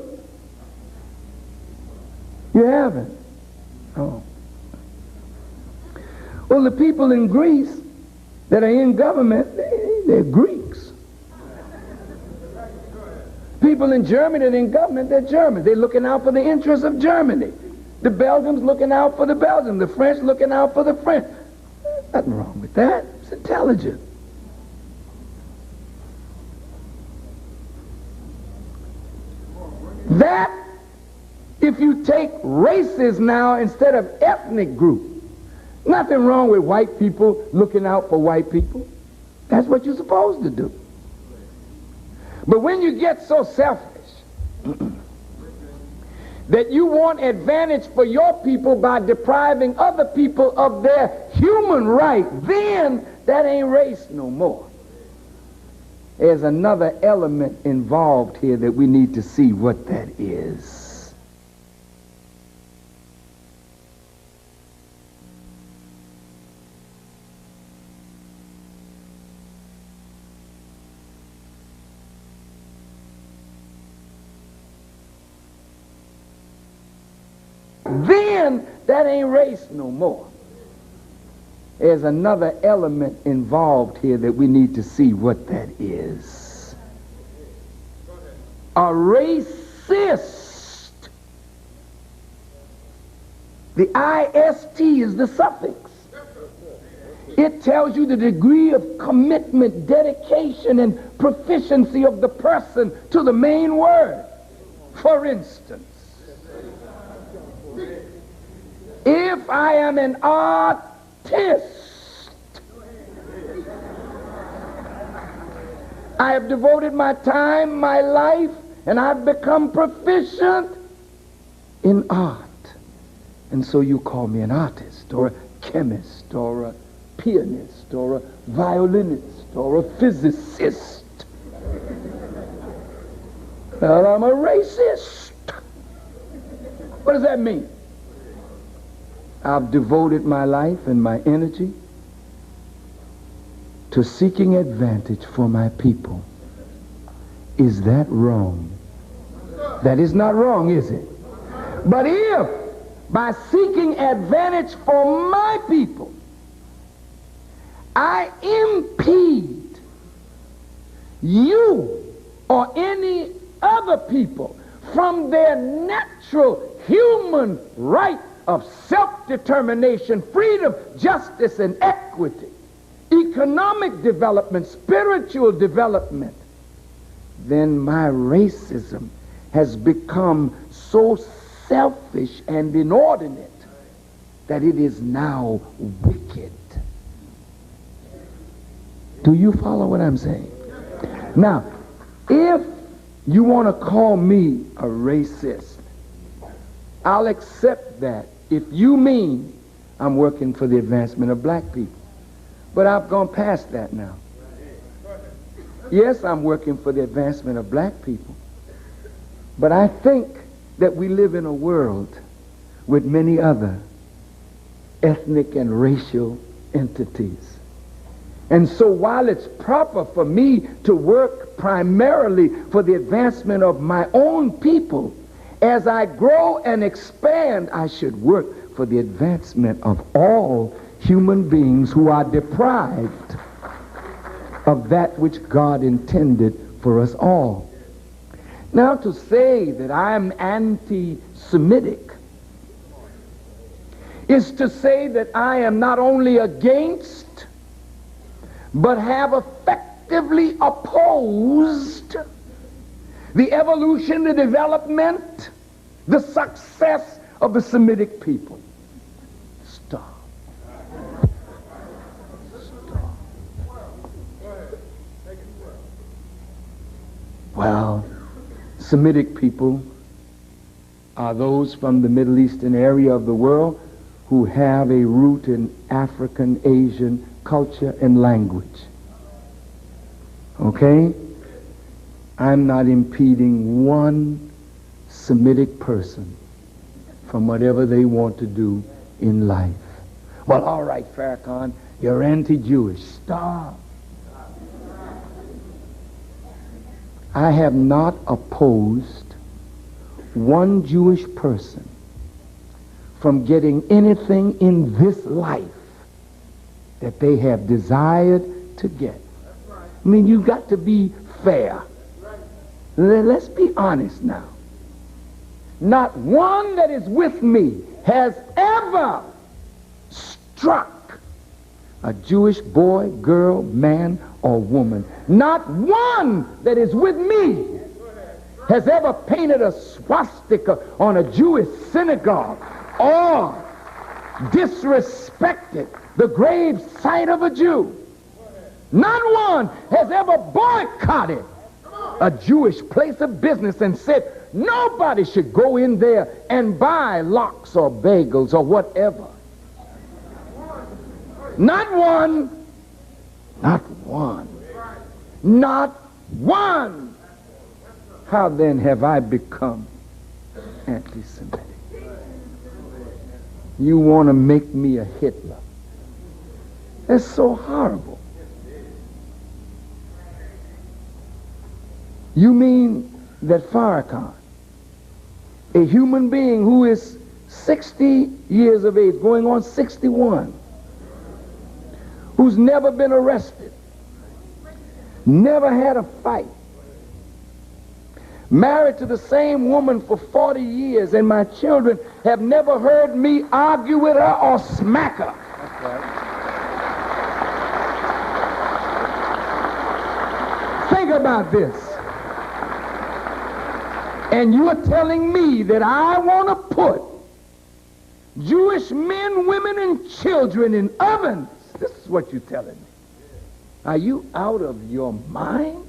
You haven't? Oh. Well, the people in Greece that are in government, they're Greeks. People in Germany that are in government, they're Germans. They're looking out for the interests of Germany. The Belgians looking out for the Belgians. The French looking out for the French. Nothing wrong with that. It's intelligent. That, if you take races now instead of ethnic group, nothing wrong with white people looking out for white people. That's what you're supposed to do. But when you get so selfish that you want advantage for your people by depriving other people of their human right, then that ain't race no more. There's another element involved here that we need to see what that is. Then that ain't race no more. There's another element involved here that we need to see what that is. A racist. The IST is the suffix. It tells you the degree of commitment, dedication, and proficiency of the person to the main word. For instance, if I am an artist, I have devoted my time, my life, and I've become proficient in art. And so you call me an artist, or a chemist, or a pianist, or a violinist, or a physicist. Well, I'm a racist. What does that mean? I've devoted my life and my energy to seeking advantage for my people. Is that wrong? That is not wrong, is it? But if by seeking advantage for my people, I impede you or any other people from their natural human right of self-determination, freedom, justice, and equity, economic development, spiritual development, then my racism has become so selfish and inordinate that it is now wicked. Do you follow what I'm saying? Now, if you want to call me a racist, I'll accept that if you mean I'm working for the advancement of black people. But I've gone past that now. Yes, I'm working for the advancement of black people. But I think that we live in a world with many other ethnic and racial entities. And so while it's proper for me to work primarily for the advancement of my own people, as I grow and expand, I should work for the advancement of all human beings who are deprived of that which God intended for us all. Now, to say that I'm anti-Semitic is to say that I am not only against, but have effectively opposed the evolution, the development, the success of the Semitic people. Stop. Well, Semitic people are those from the Middle Eastern area of the world who have a root in African, Asian culture and language. Okay? I'm not impeding one Semitic person from whatever they want to do in life. Well, all right, Farrakhan, you're anti-Jewish. Stop. I have not opposed one Jewish person from getting anything in this life that they have desired to get. I mean, you've got to be fair. Let's be honest now. Not one that is with me has ever struck a Jewish boy, girl, man, or woman. Not one that is with me has ever painted a swastika on a Jewish synagogue or disrespected the grave site of a Jew. Not one has ever boycotted a Jewish place of business and said nobody should go in there and buy lox or bagels or whatever. Not one. Not one. Not one. How then have I become anti-Semitic? You want to make me a Hitler. That's so horrible. You mean that Farrakhan, a human being who is 60 years of age, going on 61, who's never been arrested, never had a fight, married to the same woman for 40 years, and my children have never heard me argue with her or smack her. That's right. Think about this. And you're telling me that I want to put Jewish men, women, and children in ovens? This is what you're telling me. Are you out of your mind?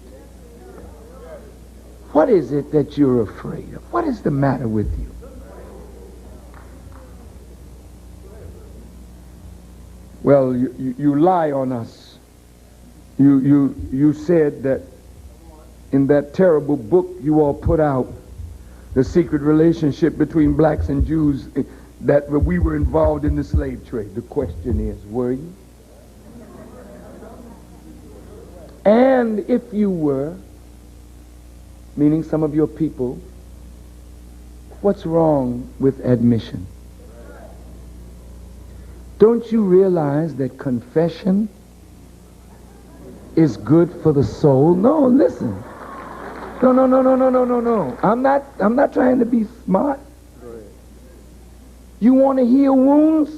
What is it that you're afraid of? What is the matter with you? Well, you lie on us. You said that in that terrible book you all put out, the secret relationship between blacks and Jews, that we were involved in the slave trade. The question is, were you? And if you were, meaning some of your people, what's wrong with admission? Don't you realize that confession is good for the soul? No, listen. No. I'm not trying to be smart. You want to heal wounds?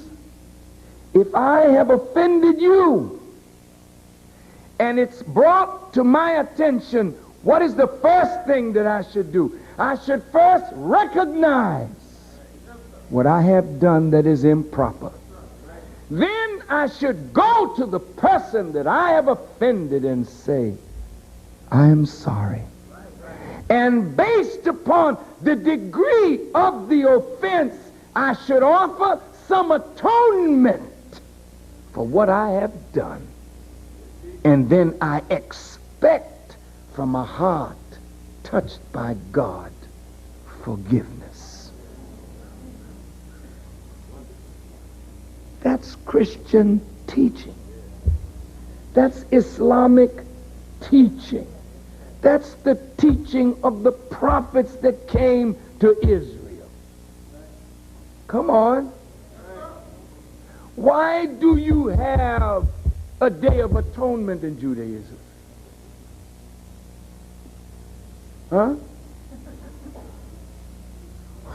If I have offended you and it's brought to my attention, what is the first thing that I should do? I should first recognize what I have done that is improper. Then I should go to the person that I have offended and say, I am sorry. And based upon the degree of the offense, I should offer some atonement for what I have done. And then I expect from a heart touched by God forgiveness. That's Christian teaching. That's Islamic teaching. That's the teaching of the prophets that came to Israel. Come on. Why do you have a Day of Atonement in Judaism? Huh?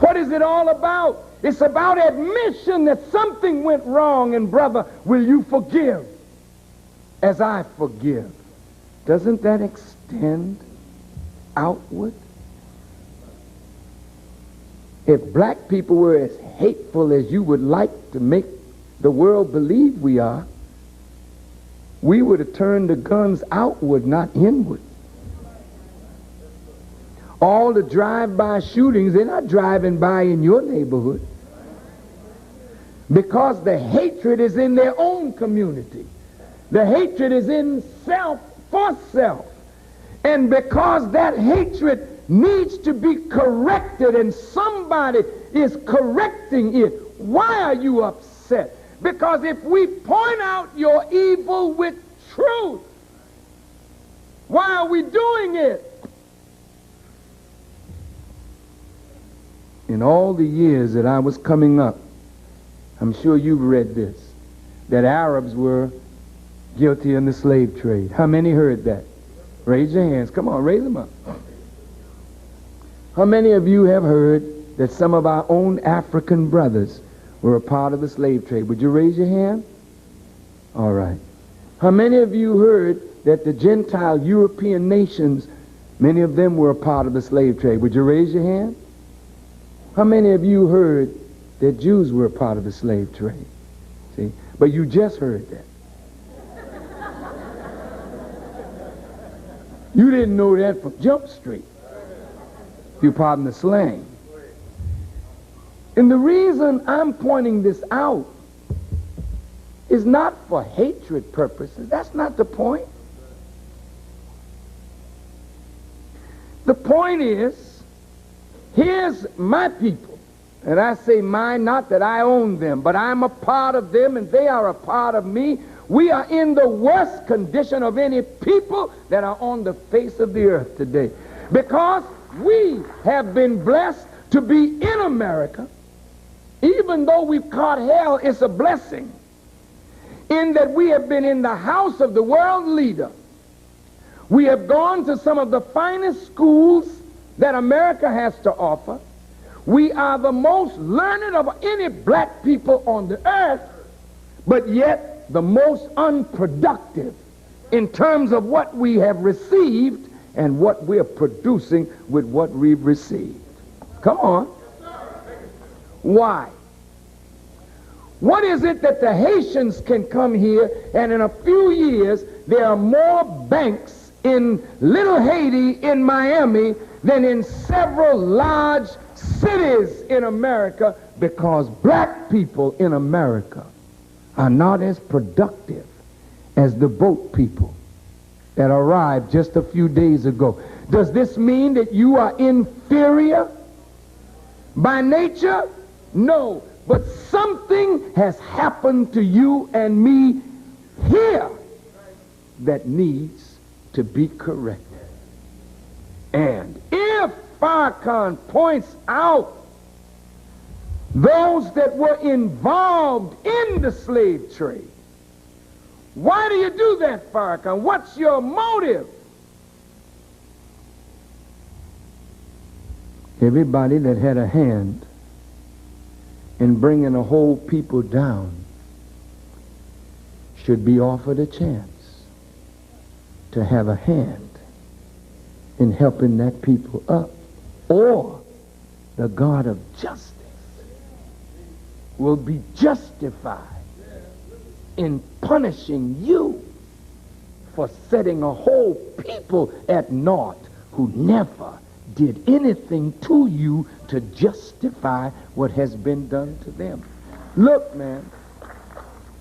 What is it all about? It's about admission that something went wrong, and brother, will you forgive as I forgive? Doesn't that extend outward? If black people were as hateful as you would like to make the world believe we are, we would have turned the guns outward, not inward. All the drive-by shootings, they're not driving by in your neighborhood, because the hatred is in their own community. The hatred is in self for self. And because that hatred needs to be corrected and somebody is correcting it, why are you upset? Because if we point out your evil with truth, why are we doing it? In all the years that I was coming up, I'm sure you've read this, that Arabs were guilty in the slave trade. How many heard that? Raise your hands. Come on, raise them up. How many of you have heard that some of our own African brothers were a part of the slave trade? Would you raise your hand? All right. How many of you heard that the Gentile European nations, many of them were a part of the slave trade? Would you raise your hand? How many of you heard that Jews were a part of the slave trade? See? But you just heard that. You didn't know that from Jump Street, if you pardon the slang. And the reason I'm pointing this out is not for hatred purposes. That's not the point. The point is, here's my people. And I say mine, not that I own them, but I'm a part of them and they are a part of me. We are in the worst condition of any people that are on the face of the earth today. Because we have been blessed to be in America. Even though we've caught hell, it's a blessing. In that we have been in the house of the world leader. We have gone to some of the finest schools that America has to offer. We are the most learned of any black people on the earth, but yet the most unproductive in terms of what we have received and what we're producing with what we've received. Come on. Why? What is it that the Haitians can come here and in a few years there are more banks in Little Haiti in Miami than in several large cities in America, because black people in America are not as productive as the boat people that arrived just a few days ago. Does this mean that you are inferior by nature? No, but something has happened to you and me here that needs to be corrected. And if Farrakhan points out those that were involved in the slave trade, why do you do that, Farrakhan? What's your motive? Everybody that had a hand in bringing a whole people down should be offered a chance to have a hand in helping that people up, or the God of justice will be justified in punishing you for setting a whole people at naught who never did anything to you to justify what has been done to them. Look, man,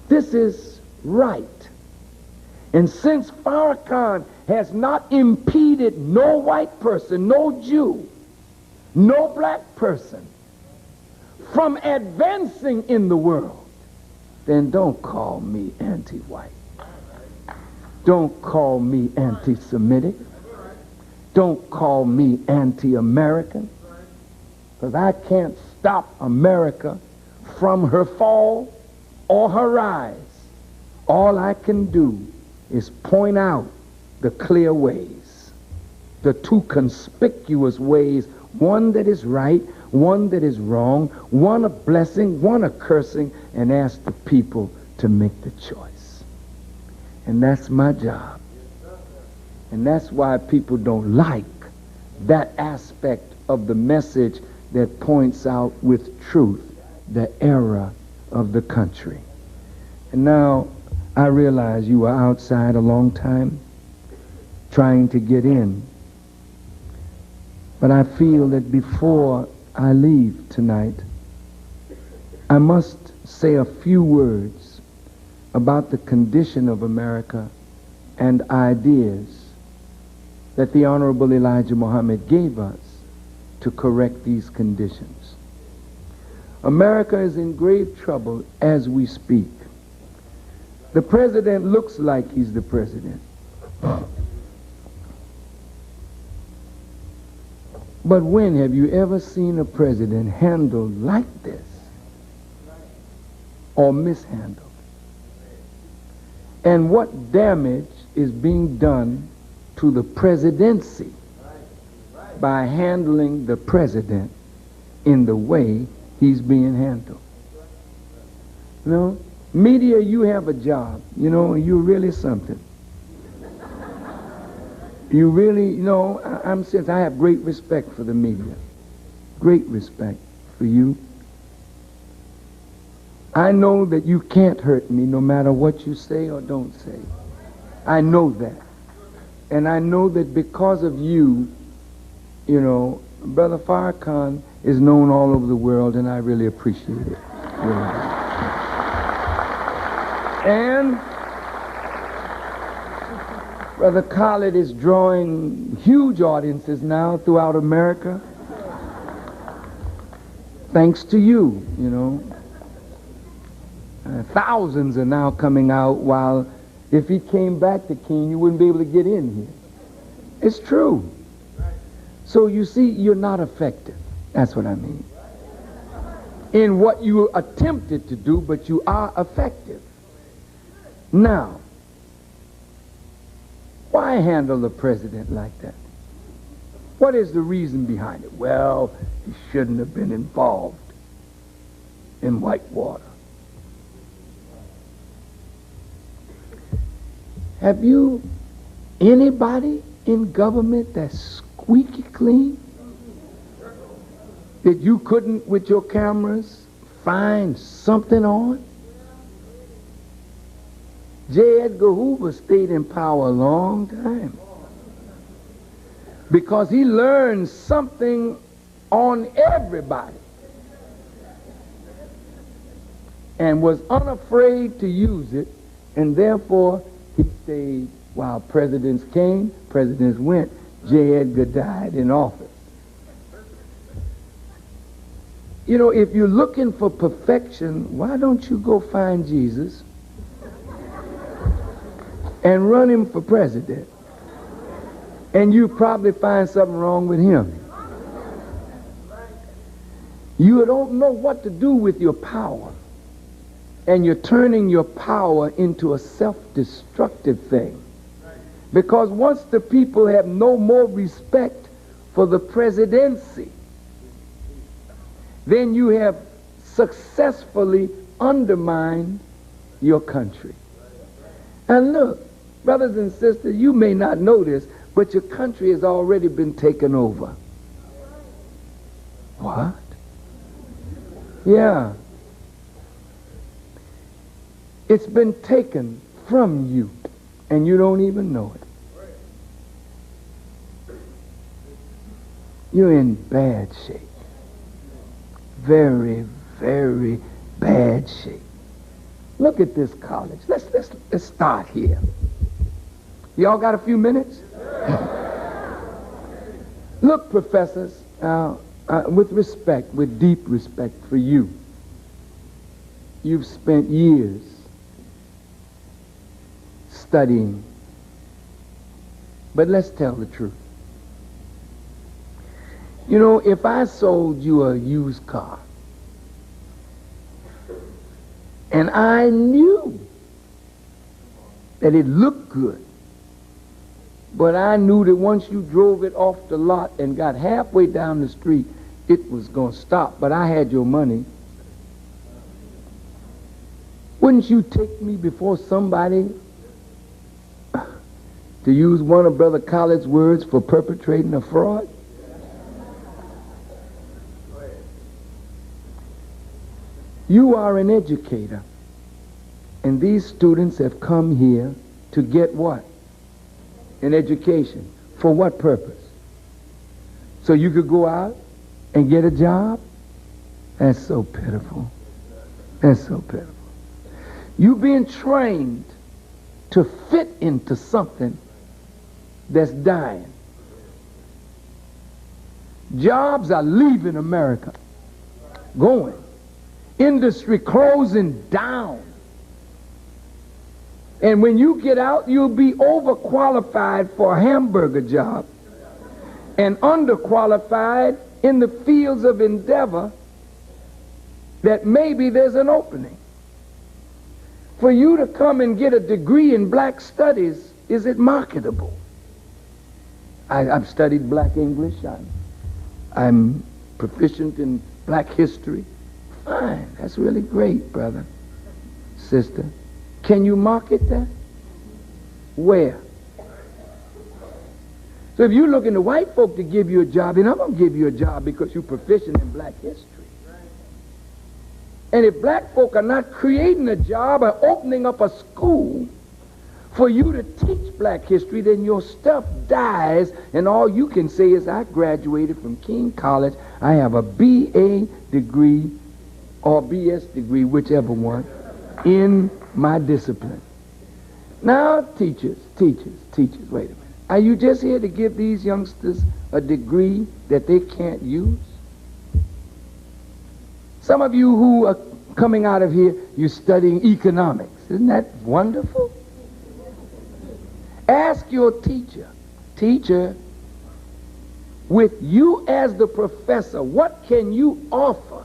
this is right. And since Farrakhan has not impeded no white person, no Jew, no black person from advancing in the world, then don't call me anti-white. Don't call me anti-Semitic. Don't call me anti-American. Because I can't stop America from her fall or her rise. All I can do is point out the clear ways, the two conspicuous ways, one that is right, one that is wrong, one a blessing, one a cursing, and ask the people to make the choice. And that's my job. And that's why people don't like that aspect of the message that points out with truth the error of the country. And now I realize you were outside a long time trying to get in. But I feel that before I leave tonight, I must say a few words about the condition of America and ideas that the Honorable Elijah Muhammad gave us to correct these conditions. America is in grave trouble as we speak. The president looks like he's the president. But when have you ever seen a president handled like this or mishandled? And what damage is being done to the presidency by handling the president in the way he's being handled? You know, media, you have a job. You know, you're really something. You really, you know, I'm serious. I have great respect for the media. Great respect for you. I know that you can't hurt me no matter what you say or don't say. I know that. And I know that because of you, you know, Brother Farrakhan is known all over the world, and I really appreciate it. Really. And Brother Khalid is drawing huge audiences now throughout America. Thanks to you, you know. Thousands are now coming out, while if he came back to Kean, you wouldn't be able to get in here. It's true. So you see, you're not effective. That's what I mean. In what you attempted to do, but you are effective. Now, why handle the president like that? What is the reason behind it? Well, he shouldn't have been involved in Whitewater. Have you anybody in government that's squeaky clean that you couldn't, with your cameras, find something on? J. Edgar Hoover stayed in power a long time because he learned something on everybody and was unafraid to use it, and therefore he stayed while presidents came, presidents went. J. Edgar died in office. You know, if you're looking for perfection, why don't you go find Jesus and run him for president? And you probably find something wrong with him. You don't know what to do with your power. And you're turning your power into a self-destructive thing. Because once the people have no more respect for the presidency, then you have successfully undermined your country. And look, brothers and sisters, you may not know this, but your country has already been taken over. What? Yeah. It's been taken from you, and you don't even know it. You're in bad shape. Very, very bad shape. Look at this college. Let's start here. Y'all got a few minutes? Look, professors, with respect, with deep respect for you, you've spent years studying. But let's tell the truth. You know, if I sold you a used car, and I knew that it looked good, but I knew that once you drove it off the lot and got halfway down the street, it was going to stop, but I had your money, wouldn't you take me before somebody, to use one of Brother Khaled's words, for perpetrating a fraud? You are an educator, and these students have come here to get what? An education. For what purpose? So you could go out and get a job? That's so pitiful. That's so pitiful. You've been trained to fit into something that's dying. Jobs are leaving America, going. Industry closing down. And when you get out, you'll be overqualified for a hamburger job and underqualified in the fields of endeavor that maybe there's an opening. For you to come and get a degree in black studies, is it marketable? I've studied black English. I'm proficient in black history. Fine, that's really great, brother, sister. Can you market that? Where? So if you're looking to white folk to give you a job, then I'm going to give you a job because you're proficient in black history. And if black folk are not creating a job or opening up a school for you to teach black history, then your stuff dies, and all you can say is, I graduated from Kean College, I have a BA degree or BS degree, whichever one, in my discipline. Now, teachers, wait a minute. Are you just here to give these youngsters a degree that they can't use? Some of you who are coming out of here, you're studying economics. Isn't that wonderful? Ask your teacher, with you as the professor, what can you offer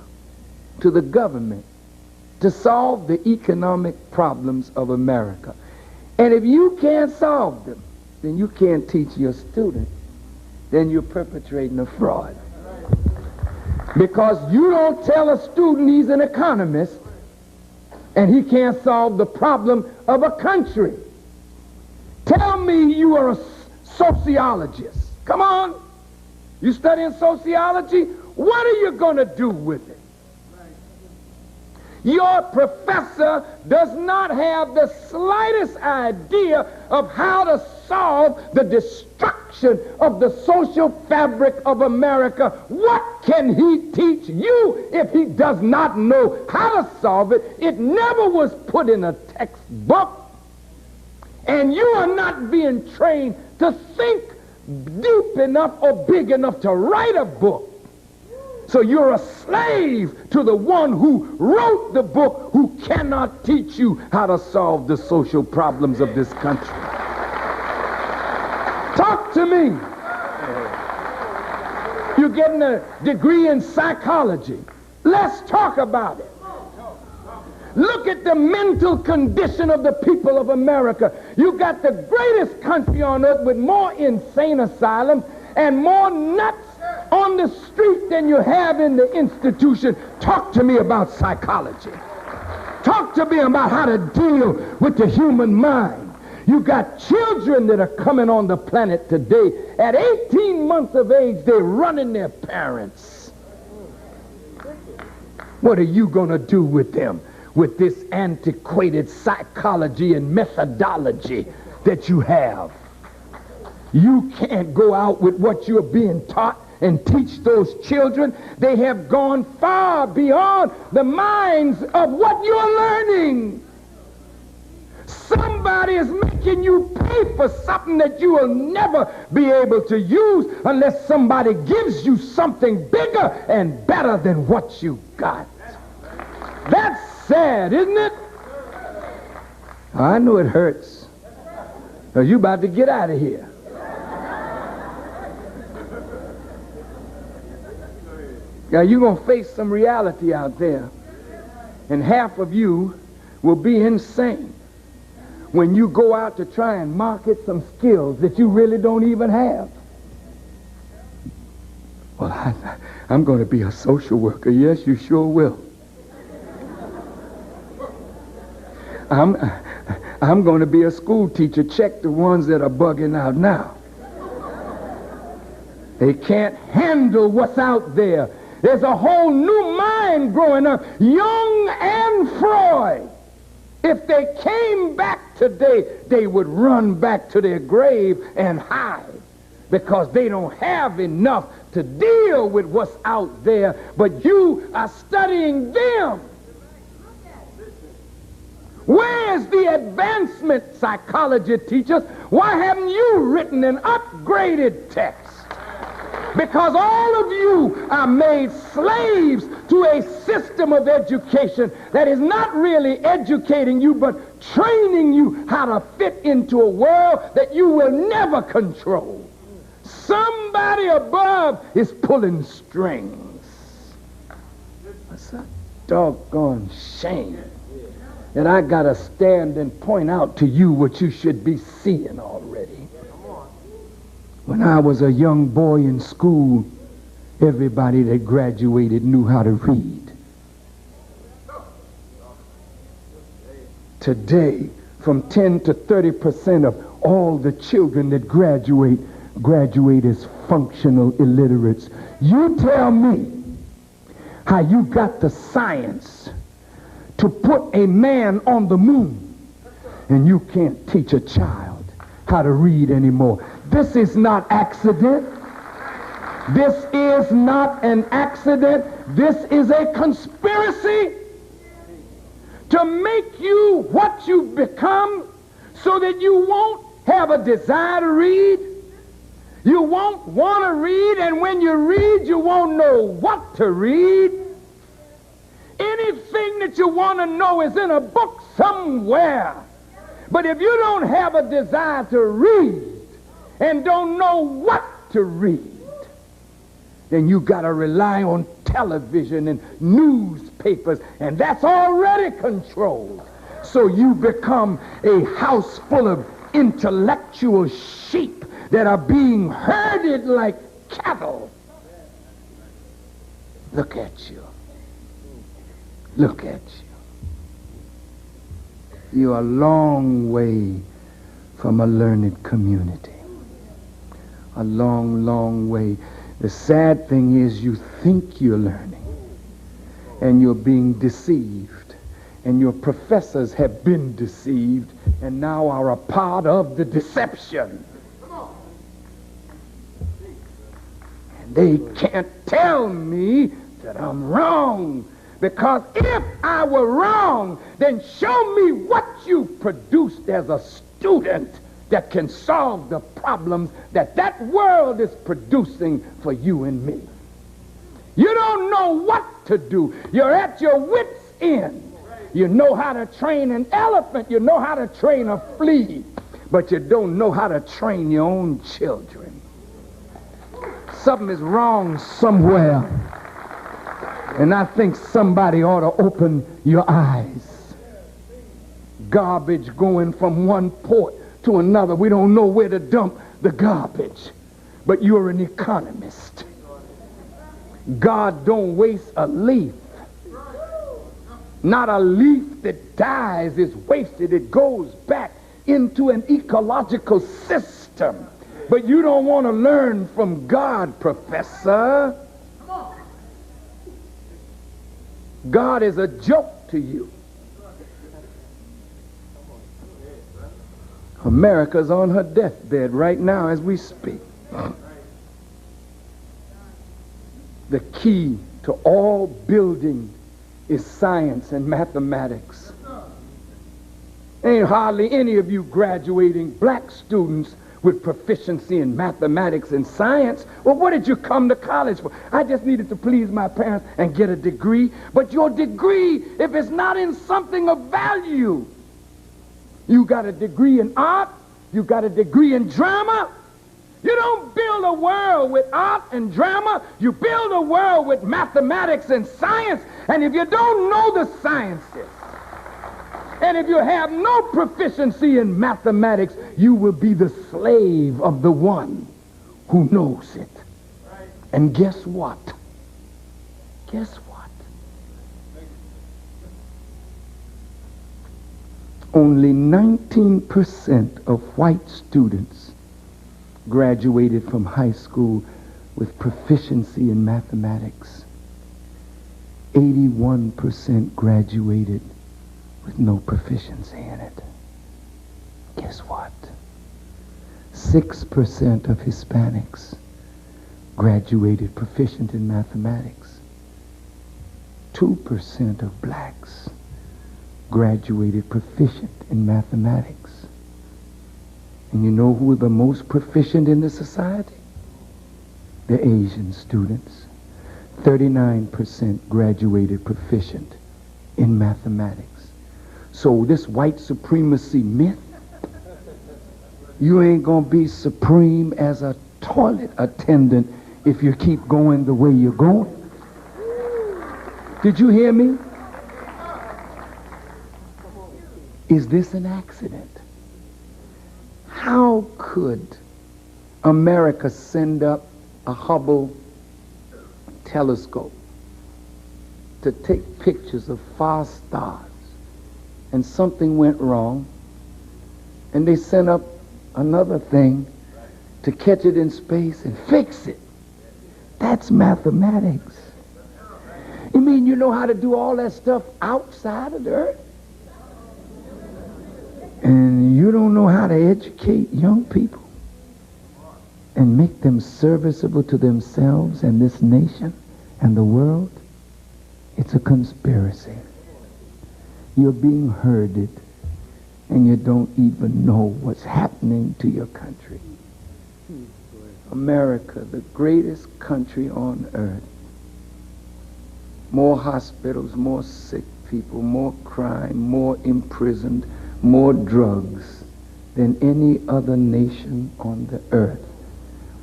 to the government to solve the economic problems of America? And if you can't solve them, then you can't teach your student. Then you're perpetrating a fraud. Because you don't tell a student he's an economist and he can't solve the problem of a country. Tell me you are a sociologist. Come on. You studying sociology? What are you going to do with it? Your professor does not have the slightest idea of how to solve the destruction of the social fabric of America. What can he teach you if he does not know how to solve it? It never was put in a textbook. And you are not being trained to think deep enough or big enough to write a book. So you're a slave to the one who wrote the book, who cannot teach you how to solve the social problems of this country. Talk to me. You're getting a degree in psychology. Let's talk about it. Look at the mental condition of the people of America. You got the greatest country on earth with more insane asylums and more nuts on the street than you have in the institution. Talk to me about psychology. Talk to me about how to deal with the human mind. You got children that are coming on the planet today. At 18 months of age, they're running their parents. What are you going to do with them? With this antiquated psychology and methodology that you have. You can't go out with what you're being taught and teach those children. They have gone far beyond the minds of what you're learning. Somebody is making you pay for something that you will never be able to use unless somebody gives you something bigger and better than what you got. That's sad, isn't it? I know it hurts, because you're about to get out of here. Now you're going to face some reality out there, and half of you will be insane when you go out to try and market some skills that you really don't even have. Well, I'm going to be a social worker. Yes, you sure will. I'm going to be a school teacher. Check the ones that are bugging out now. They can't handle what's out there. There's a whole new mind time growing up, Jung and Freud, if they came back today, they would run back to their grave and hide because they don't have enough to deal with what's out there, but you are studying them. Where's the advancement, psychology teachers? Why haven't you written an upgraded text? Because all of you are made slaves to a system of education that is not really educating you, but training you how to fit into a world that you will never control. Somebody above is pulling strings. It's a doggone shame that I got to stand and point out to you what you should be seeing already. When I was a young boy in school, everybody that graduated knew how to read. Today, from 10 to 30% of all the children that graduate as functional illiterates. You tell me how you got the science to put a man on the moon and you can't teach a child how to read anymore. This is not accident. This is not an accident. This is a conspiracy to make you what you've become so that you won't have a desire to read. You won't want to read, and when you read, you won't know what to read. Anything that you want to know is in a book somewhere. But if you don't have a desire to read and don't know what to read, then you got to rely on television and newspapers, and that's already controlled. So you become a house full of intellectual sheep that are being herded like cattle. Look at you. Look at you. You're a long way from a learned community. A long, long way. The sad thing is you think you're learning and you're being deceived, and your professors have been deceived and now are a part of the deception. And they can't tell me that I'm wrong, because if I were wrong, then show me what you produced as a student that can solve the problems that world is producing for you and me. You don't know what to do. You're at your wit's end. You know how to train an elephant. You know how to train a flea. But you don't know how to train your own children. Something is wrong somewhere. And I think somebody ought to open your eyes. Garbage going from one port to another. We don't know where to dump the garbage. But you're an economist. God don't waste a leaf. Not a leaf that dies is wasted. It goes back into an ecological system. But you don't want to learn from God, professor. God is a joke to you. America's on her deathbed right now as we speak. The key to all building is science and mathematics. Ain't hardly any of you graduating black students with proficiency in mathematics and science. Well, what did you come to college for? I just needed to please my parents and get a degree. But your degree, if it's not in something of value, you got a degree in art, you got a degree in drama. You don't build a world with art and drama. You build a world with mathematics and science. And if you don't know the sciences, and if you have no proficiency in mathematics, you will be the slave of the one who knows it. And guess what? Guess what? Only 19% of white students graduated from high school with proficiency in mathematics. 81% graduated with no proficiency in it. Guess what? 6% of Hispanics graduated proficient in mathematics. 2% of blacks graduated proficient in mathematics. And you know who are the most proficient in the society? The Asian students. 39% graduated proficient in mathematics. So this white supremacy myth, you ain't gonna be supreme as a toilet attendant if you keep going the way you're going. Did you hear me? Is this an accident? How could America send up a Hubble telescope to take pictures of far stars, and something went wrong, and they sent up another thing to catch it in space and fix it? That's mathematics. You mean you know how to do all that stuff outside of the earth? And you don't know how to educate young people and make them serviceable to themselves and this nation and the world? It's a conspiracy. You're being herded, and you don't even know what's happening to your country. America, the greatest country on earth. More hospitals, more sick people, more crime, more imprisoned, more drugs than any other nation on the earth.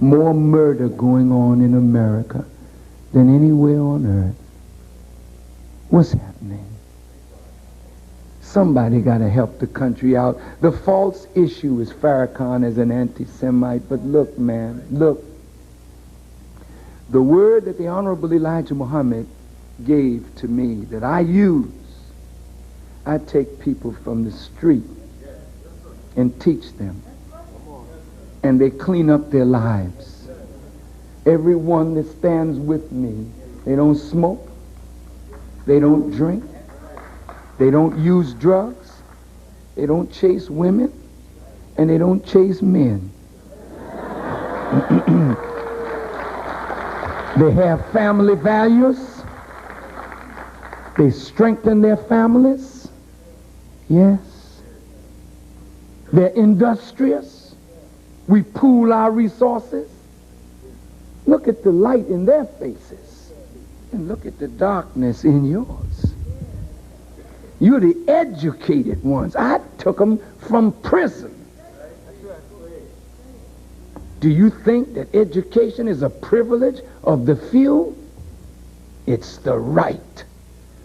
More murder going on in America than anywhere on earth. What's happening? Somebody got to help the country out. The false issue is Farrakhan as an anti-Semite, but look, man, look. The word that the Honorable Elijah Muhammad gave to me that I use, I take people from the street and teach them, and they clean up their lives. Everyone that stands with me, they don't smoke, they don't drink, they don't use drugs, they don't chase women, and they don't chase men. They have family values. They strengthen their families. Yes. They're industrious. We pool our resources. Look at the light in their faces, and look at the darkness in yours. You're the educated ones. I took them from prison. Do you think that education is a privilege of the few? It's the right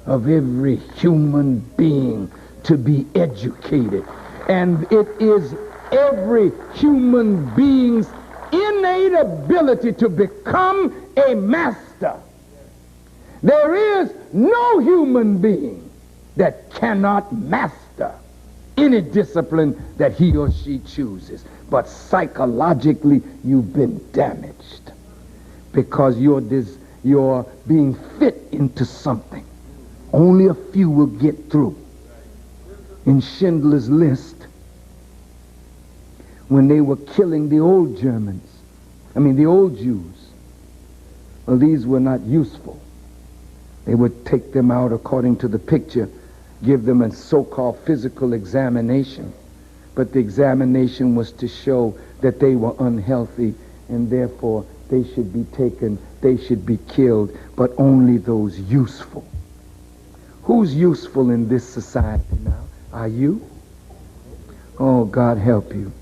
of every human being to be educated. And it is every human being's innate ability to become a master. There is no human being that cannot master any discipline that he or she chooses. But psychologically, you've been damaged because you're being fit into something. Only a few will get through. In Schindler's List, when they were killing the old Germans, the old Jews, well, these were not useful. They would take them out according to the picture, give them a so-called physical examination. But the examination was to show that they were unhealthy, and therefore they should be taken, they should be killed, but only those useful. Who's useful in this society now? Are you? Oh, God help you.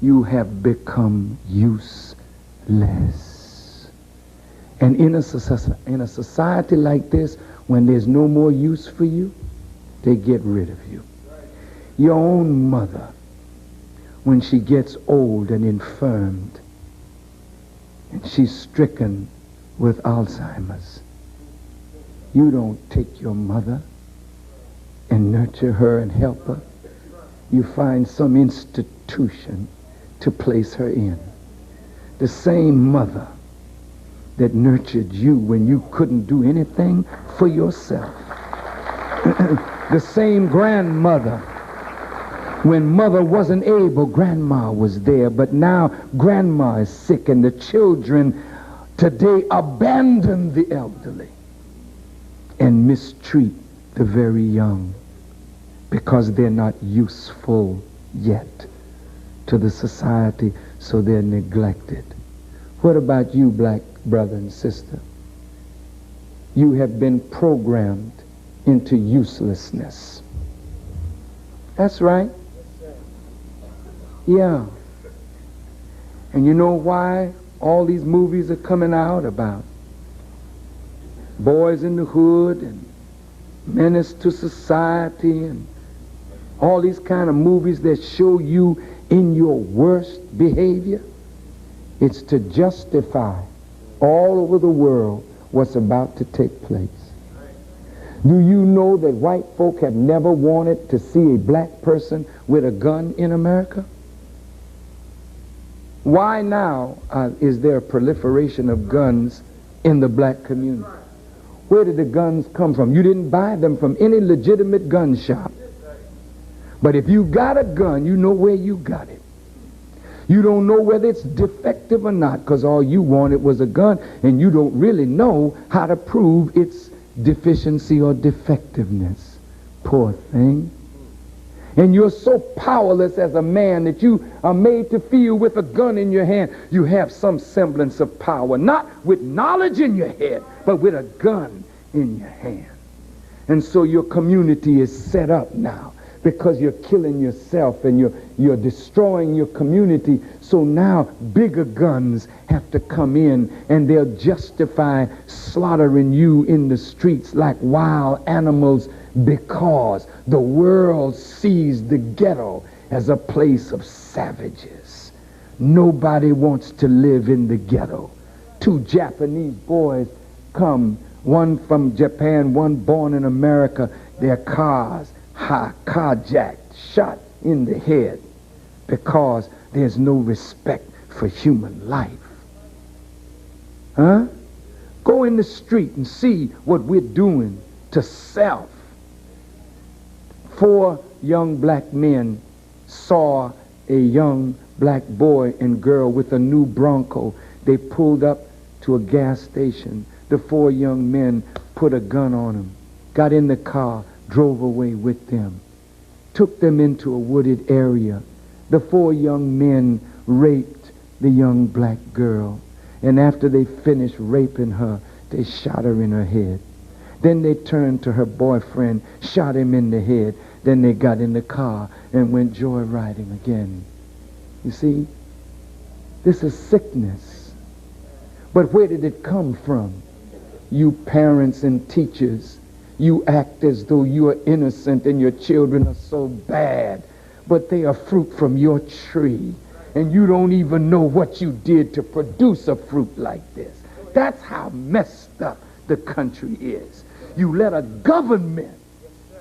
You have become useless. And in a society like this, when there's no more use for you, they get rid of you. Your own mother, when she gets old and infirmed, and she's stricken with Alzheimer's, you don't take your mother and nurture her and help her. You find some institution to place her in. The same mother that nurtured you when you couldn't do anything for yourself. The same grandmother, when mother wasn't able, grandma was there, but now grandma is sick, and the children today abandon the elderly and mistreat the very young because they're not useful yet to the society, so they're neglected. What about you, black brother and sister? You have been programmed into uselessness. That's right. Yeah. And you know why all these movies are coming out about boys in the hood and menace to society and all these kind of movies that show you in your worst behavior? It's to justify all over the world what's about to take place. Do you know that white folk have never wanted to see a black person with a gun in America? Why now is there a proliferation of guns in the black community? Where did the guns come from? You didn't buy them from any legitimate gun shop. But if you got a gun, you know where you got it. You don't know whether it's defective or not, because all you wanted was a gun, and you don't really know how to prove its deficiency or defectiveness. Poor thing. And you're so powerless as a man that you are made to feel with a gun in your hand you have some semblance of power, not with knowledge in your head, but with a gun in your hand. And so your community is set up now because you're killing yourself and you're destroying your community. So now bigger guns have to come in, and they'll justify slaughtering you in the streets like wild animals, because the world sees the ghetto as a place of savages. Nobody wants to live in the ghetto. 2 Japanese boys come, one from Japan, one born in America. Their cars carjacked, shot in the head, because there's no respect for human life. Huh? Go in the street and see what we're doing to self. 4 young black men saw a young black boy and girl with a new Bronco. They pulled up to a gas station. The 4 young men put a gun on them, got in the car, drove away with them, took them into a wooded area. The 4 young men raped the young black girl, and after they finished raping her, they shot her in her head. Then they turned to her boyfriend, shot him in the head. Then they got in the car and went joyriding again. You see, this is sickness. But where did it come from? You parents and teachers, you act as though you are innocent and your children are so bad, but they are fruit from your tree, and you don't even know what you did to produce a fruit like this. That's how messed up the country is. You let a government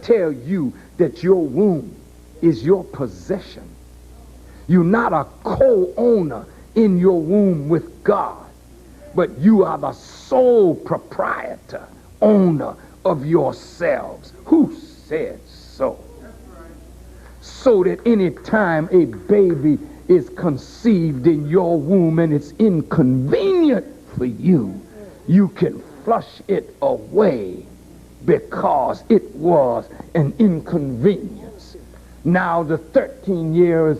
tell you that your womb is your possession. You're not a co-owner in your womb with God, but you are the sole proprietor, owner of yourselves. Who said so? So that any time a baby is conceived in your womb and it's inconvenient for you, you can flush it away because it was an inconvenience. Now the 13 years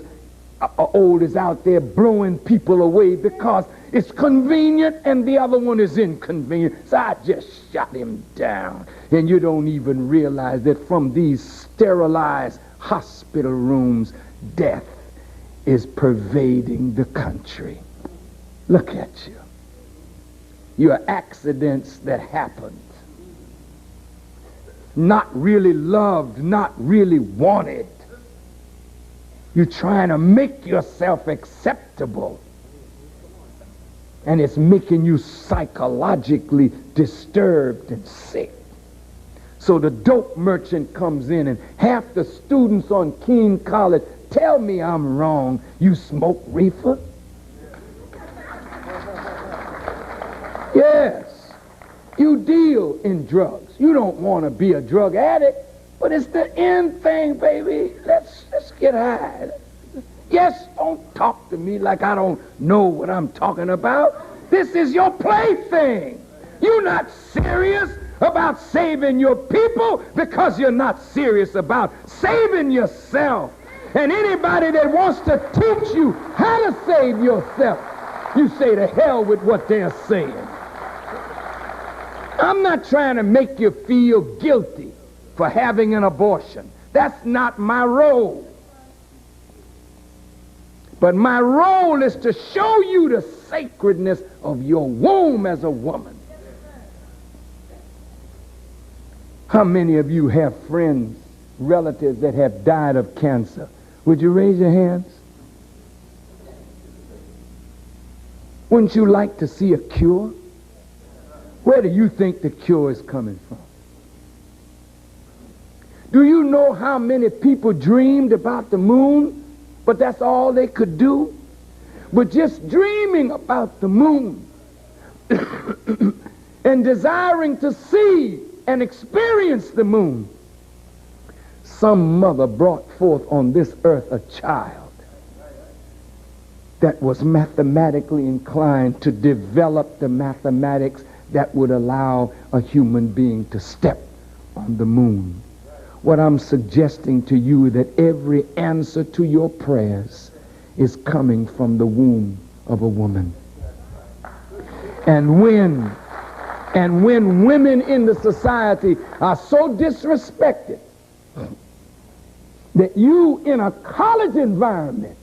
old is out there blowing people away because it's convenient and the other one is inconvenient. So I just shot him down. And you don't even realize that from these sterilized hospital rooms, death is pervading the country. Look at you. Your accidents that happened, not really loved, not really wanted. You're trying to make yourself acceptable, and it's making you psychologically disturbed and sick. So the dope merchant comes in, and half the students on Kean College tell me I'm wrong. You smoke reefer? Yes, you deal in drugs. You don't want to be a drug addict, but it's the end thing, baby. Let's get high. Yes, don't talk to me like I don't know what I'm talking about. This is your plaything. You're not serious about saving your people because you're not serious about saving yourself. And anybody that wants to teach you how to save yourself, you say to hell with what they're saying. I'm not trying to make you feel guilty for having an abortion. That's not my role. But my role is to show you the sacredness of your womb as a woman. How many of you have friends, relatives that have died of cancer? Would you raise your hands? Wouldn't you like to see a cure? Where do you think the cure is coming from? Do you know how many people dreamed about the moon, but that's all they could do? But just dreaming about the moon and desiring to see and experience the moon, some mother brought forth on this earth a child that was mathematically inclined to develop the mathematics that would allow a human being to step on the moon. What I'm suggesting to you is that every answer to your prayers is coming from the womb of a woman. And when women in the society are so disrespected that you in a college environment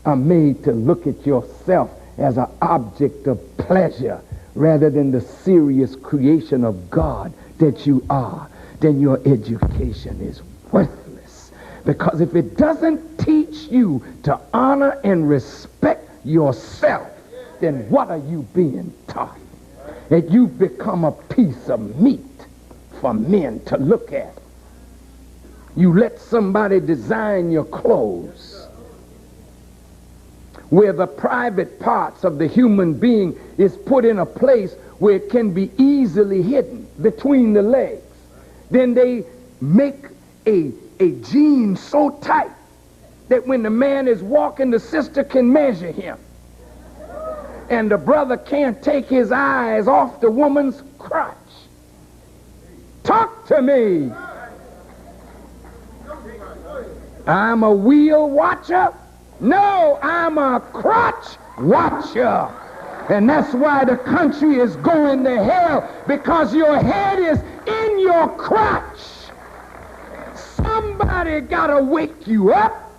are made to look at yourself as an object of pleasure rather than the serious creation of God that you are, then your education is worthless. Because if it doesn't teach you to honor and respect yourself, then what are you being taught? That you've become a piece of meat for men to look at. You let somebody design your clothes, where the private parts of the human being is put in a place where it can be easily hidden between the legs. Then they make a jean so tight that when the man is walking, the sister can measure him. And the brother can't take his eyes off the woman's crotch. Talk to me. I'm a wheel watcher? No, I'm a crotch watcher. And that's why the country is going to hell, because your head is in your crotch. Somebody got to wake you up.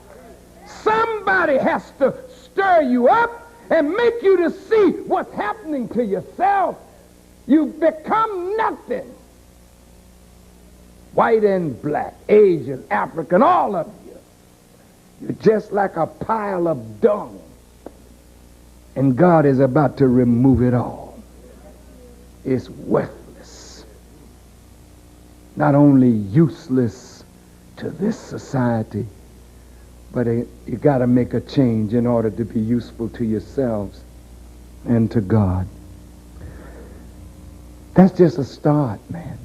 Somebody has to stir you up and make you to see what's happening to yourself. You've become nothing. White and black, Asian, African, all of you. You're just like a pile of dung. And God is about to remove it all. It's worthless. Not only useless to this society, but you got to make a change in order to be useful to yourselves and to God. That's just a start, man.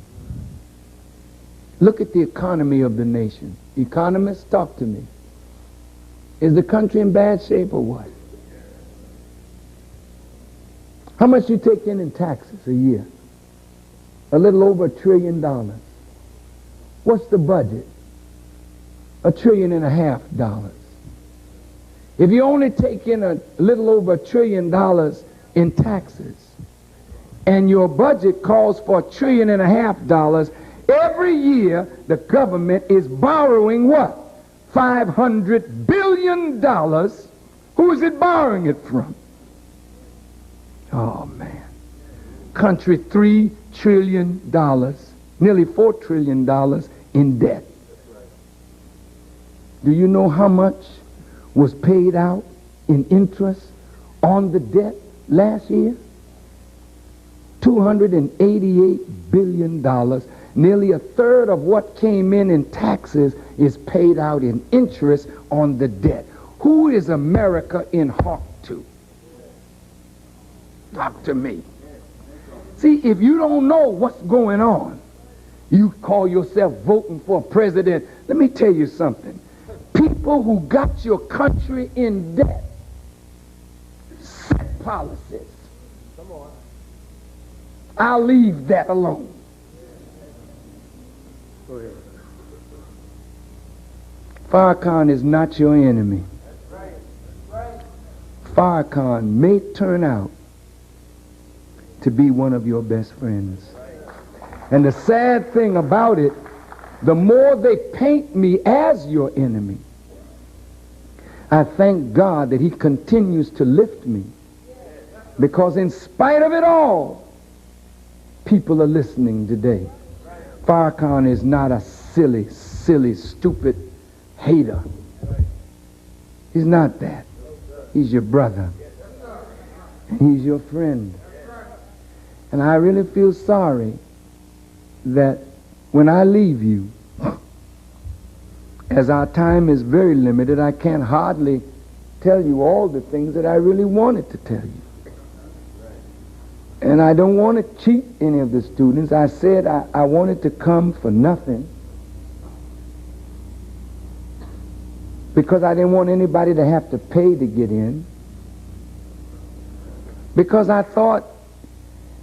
Look at the economy of the nation. Economists, talk to me. Is the country in bad shape or what? How much you take in taxes a year? A little over $1 trillion. What's the budget? $1.5 trillion. If you only take in a little over $1 trillion in taxes, and your budget calls for $1.5 trillion, every year the government is borrowing what? $500 billion. Who is it borrowing it from? Oh, man. Country $3 trillion, nearly $4 trillion in debt. Do you know how much was paid out in interest on the debt last year? $288 billion. Nearly a third of what came in taxes is paid out in interest on the debt. Who is America in hock to? Talk to me. See, if you don't know what's going on, you call yourself voting for a president. Let me tell you something. People who got your country in debt set policies. Come on. I'll leave that alone. Go ahead. Farrakhan is not your enemy. Farrakhan may turn out to be one of your best friends. And the sad thing about it, the more they paint me as your enemy, I thank God that he continues to lift me. Because in spite of it all, people are listening today. Farrakhan is not a silly, stupid hater. He's not that. He's your brother. And he's your friend. And I really feel sorry that when I leave you, as our time is very limited, I can't hardly tell you all the things that I really wanted to tell you. And I don't want to cheat any of the students. I said I wanted to come for nothing because I didn't want anybody to have to pay to get in. Because I thought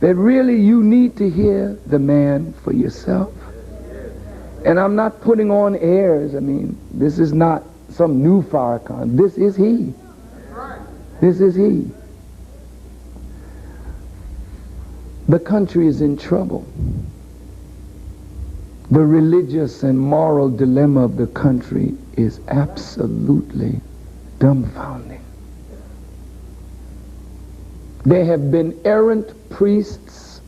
that really you need to hear the man for yourself. And I'm not putting on airs. I mean, this is not some new Farrakhan. This is he. This is he. The country is in trouble. The religious and moral dilemma of the country is absolutely dumbfounding. There have been errant priests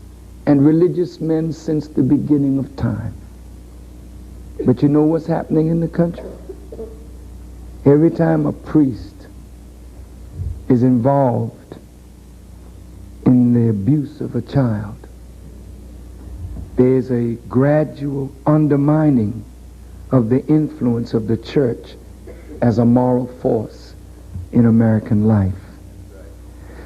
and religious men since the beginning of time. But you know what's happening in the country? Every time a priest is involved in the abuse of a child, there's a gradual undermining of the influence of the church as a moral force in American life.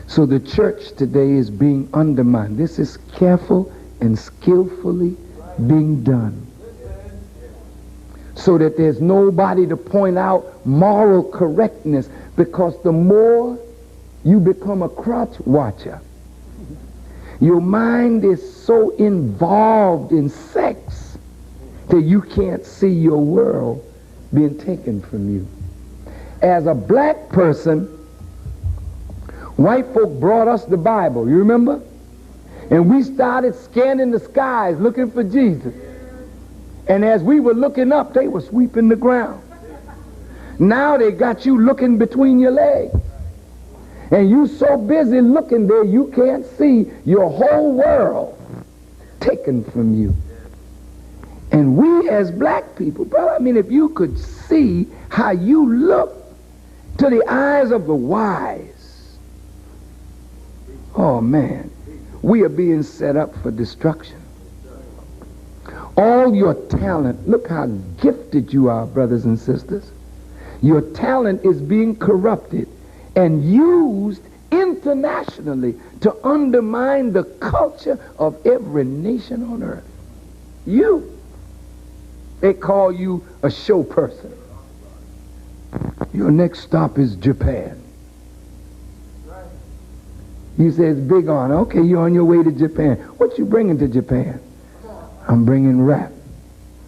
So the church today is being undermined. This is careful and skillfully being done so that there's nobody to point out moral correctness, because the more you become a crotch watcher, your mind is so involved in sex that you can't see your world being taken from you. As a black person, white folk brought us the Bible, you remember? And we started scanning the skies looking for Jesus. And as we were looking up, they were sweeping the ground. Now they got you looking between your legs. And you so busy looking there, you can't see your whole world taken from you. And we as black people, brother, I mean, if you could see how you look to the eyes of the wise, oh man, we are being set up for destruction. All your talent, look how gifted you are, brothers and sisters. Your talent is being corrupted and used internationally to undermine the culture of every nation on earth. You. They call you a show person. Your next stop is Japan. You say it's big honor. Okay, you're on your way to Japan. What you bringing to Japan? I'm bringing rap.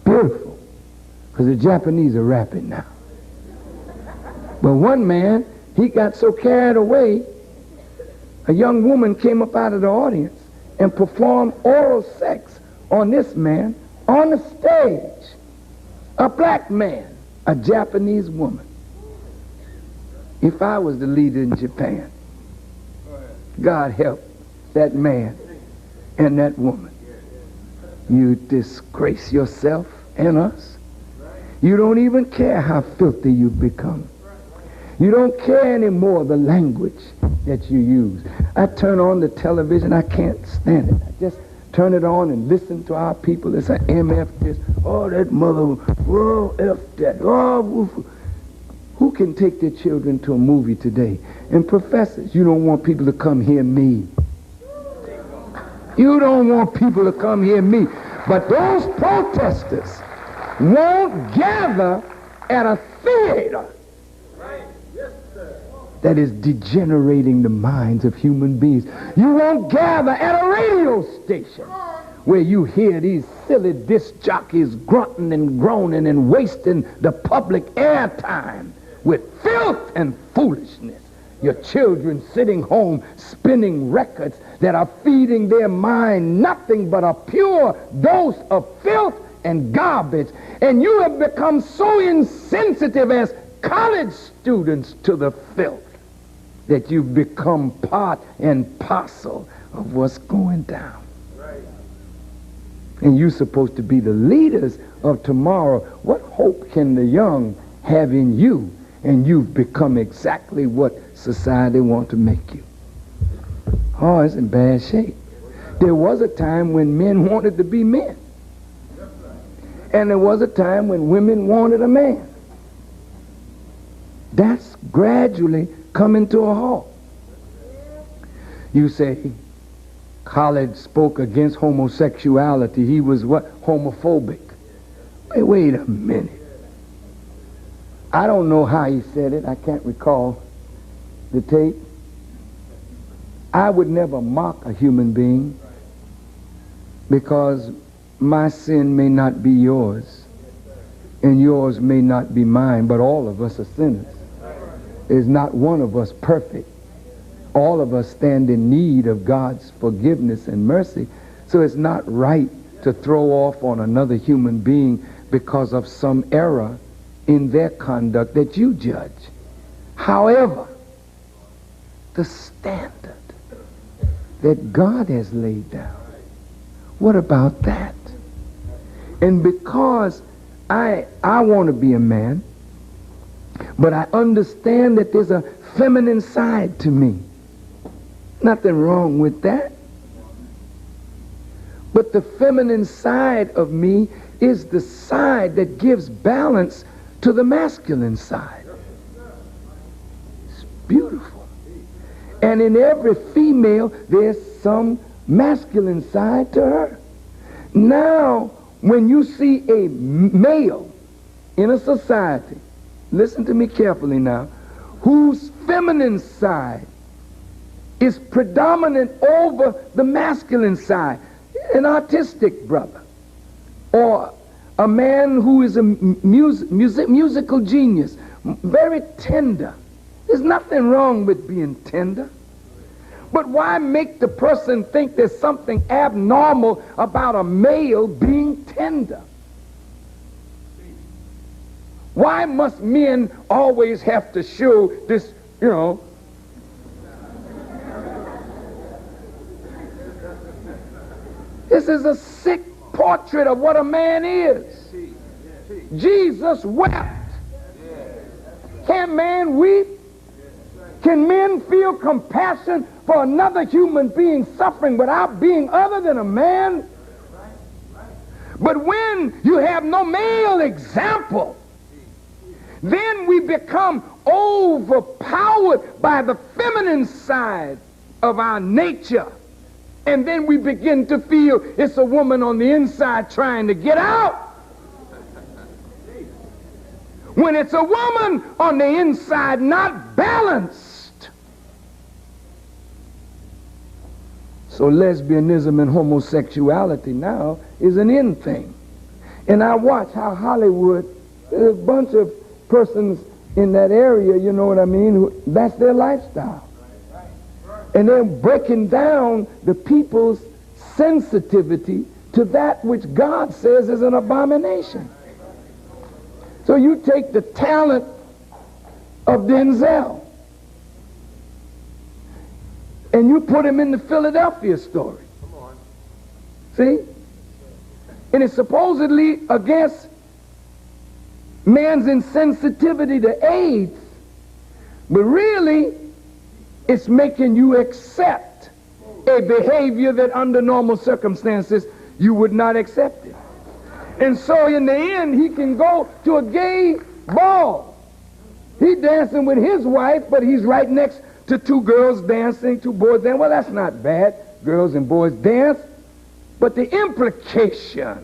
Beautiful. Because the Japanese are rapping now. But one man, he got so carried away, a young woman came up out of the audience and performed oral sex on this man on the stage. A black man, a Japanese woman. If I was the leader in Japan, God help that man and that woman. You disgrace yourself and us. You don't even care how filthy you've become. You don't care anymore the language that you use. I turn on the television, I can't stand it. I just turn it on and listen to our people. It's an MF this, oh that mother, oh F that, oh woof. Who can take their children to a movie today? And professors, you don't want people to come hear me. You don't want people to come hear me. But those protesters won't gather at a theater that is degenerating the minds of human beings. You won't gather at a radio station where you hear these silly disc jockeys grunting and groaning and wasting the public airtime with filth and foolishness. Your children sitting home spinning records that are feeding their mind nothing but a pure dose of filth and garbage. And you have become so insensitive as college students to the filth that you've become part and parcel of what's going down. Right. And you're supposed to be the leaders of tomorrow. What hope can the young have in you? And you've become exactly what society wants to make you. Oh, it's in bad shape. There was a time when men wanted to be men. And there was a time when women wanted a man. That's gradually coming to a halt. You say, College spoke against homosexuality. He was what? Homophobic. Wait a minute. I don't know how he said it. I can't recall the tape. I would never mock a human being because my sin may not be yours and yours may not be mine, but all of us are sinners. There's not one of us perfect. All of us stand in need of God's forgiveness and mercy. So it's not right to throw off on another human being because of some error in their conduct that you judge. However, the standard that God has laid down, what about that? And because I want to be a man, but I understand that there's a feminine side to me. Nothing wrong with that. But the feminine side of me is the side that gives balance to the masculine side. It's beautiful. And in every female, there's some masculine side to her. Now, when you see a male in a society, listen to me carefully now, whose feminine side is predominant over the masculine side, an artistic brother, or a man who is a musical genius, very tender. There's nothing wrong with being tender. But why make the person think there's something abnormal about a male being tender? Why must men always have to show this, this is a sick portrait of what a man is. Jesus wept. Can man weep? Can men feel compassion for another human being suffering without being other than a man? But when you have no male example, then we become overpowered by the feminine side of our nature. And then we begin to feel it's a woman on the inside trying to get out. When it's a woman on the inside not balanced. So lesbianism and homosexuality now is an in thing. And I watch how Hollywood, there's a bunch of persons in that area, you know what I mean, that's their lifestyle. And they're breaking down the people's sensitivity to that which God says is an abomination. So you take the talent of Denzel and you put him in the Philadelphia story. See? And it's supposedly against man's insensitivity to AIDS, but really it's making you accept a behavior that under normal circumstances you would not accept it. And so in the end, he can go to a gay ball. He's dancing with his wife, but he's right next to two girls dancing, two boys dancing. Well, that's not bad. girls and boys dance, but the implication.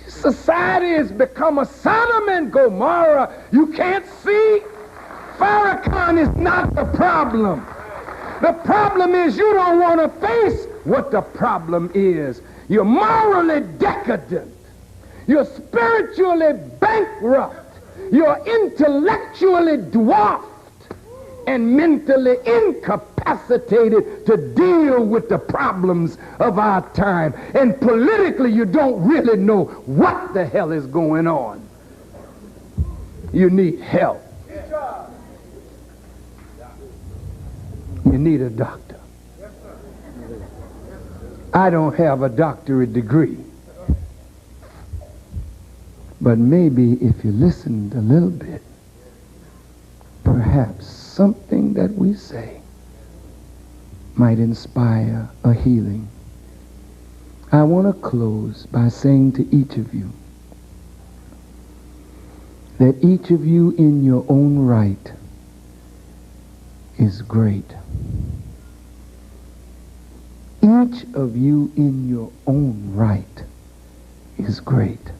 Society has become a Sodom and Gomorrah. You can't see. Farrakhan is not the problem. The problem is you don't want to face what the problem is. You're morally decadent. You're spiritually bankrupt. You're intellectually dwarfed and mentally incapacitated to deal with the problems of our time. And politically, you don't really know what the hell is going on. You need help. You need a doctor. I don't have a doctorate degree. But maybe if you listened a little bit, perhaps something that we say might inspire a healing. I want to close by saying to each of you that each of you in your own right is great. Each of you in your own right is great.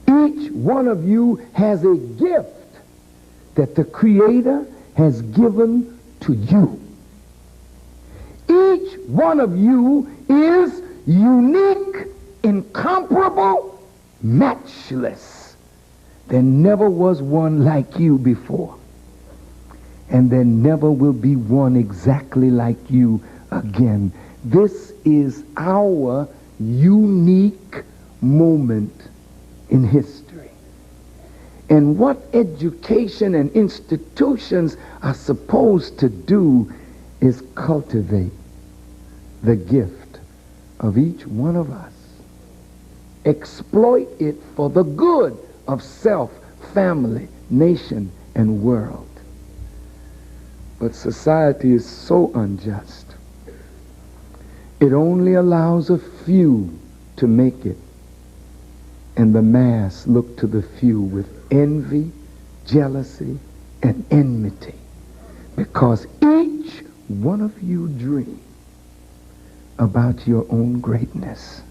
Each one of you has a gift that the Creator has given to you. Each one of you is unique, incomparable, matchless. There never was one like you before. And there never will be one exactly like you again. This is our unique moment in history. And what education and institutions are supposed to do is cultivate the gift of each one of us. Exploit it for the good of self, family, nation, and world. But society is so unjust. It only allows a few to make it. And the mass look to the few with envy, jealousy, and enmity. Because each one of you dream about your own greatness.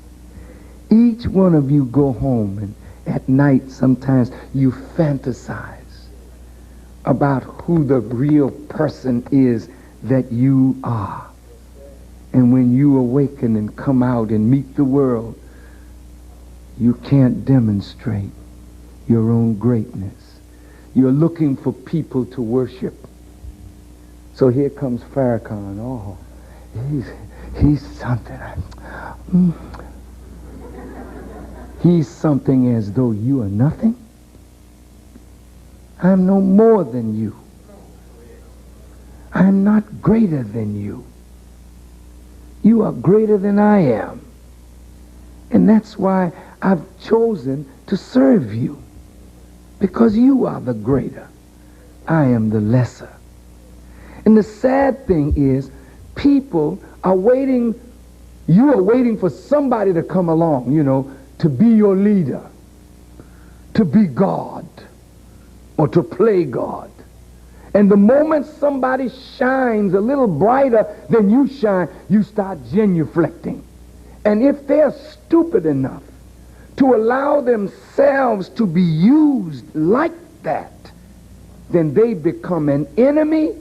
Each one of you go home and at night sometimes you fantasize about who the real person is that you are. And when you awaken and come out and meet the world, you can't demonstrate your own greatness. You're looking for people to worship. So here comes Farrakhan. Oh, he's something. He's something as though you are nothing. I'm no more than you. I'm not greater than you. You are greater than I am. And that's why I've chosen to serve you. Because you are the greater. I am the lesser. And the sad thing is, people are waiting, you are waiting for somebody to come along, to be your leader, to be God, or to play God. And the moment somebody shines a little brighter than you shine, you start genuflecting. And if they're stupid enough to allow themselves to be used like that, then they become an enemy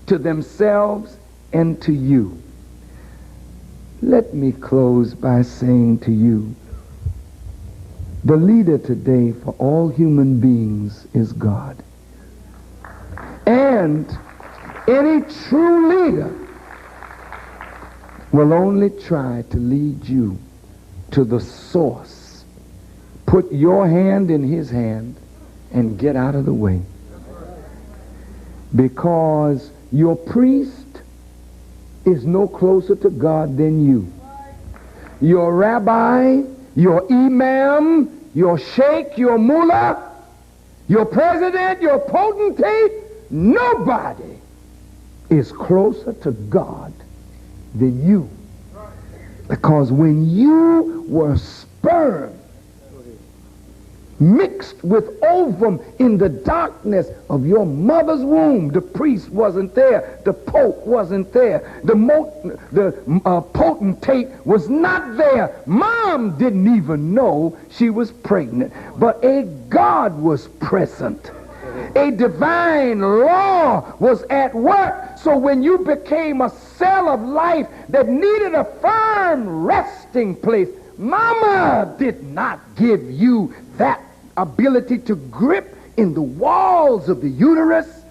to themselves and to you. Let me close by saying to you, the leader today for all human beings is God. And any true leader will only try to lead you to the source. Put your hand in his hand and get out of the way. Because your priest is no closer to God than you. Your rabbi, your imam, your sheikh, your mullah, your president, your potentate, nobody is closer to God than you. Because when you were sperm, mixed with ovum in the darkness of your mother's womb. The priest wasn't there. The pope wasn't there. The potentate was not there. Mom didn't even know she was pregnant. But a God was present. A divine law was at work. So when you became a cell of life that needed a firm resting place, Mama did not give you that ability to grip in the walls of the uterus.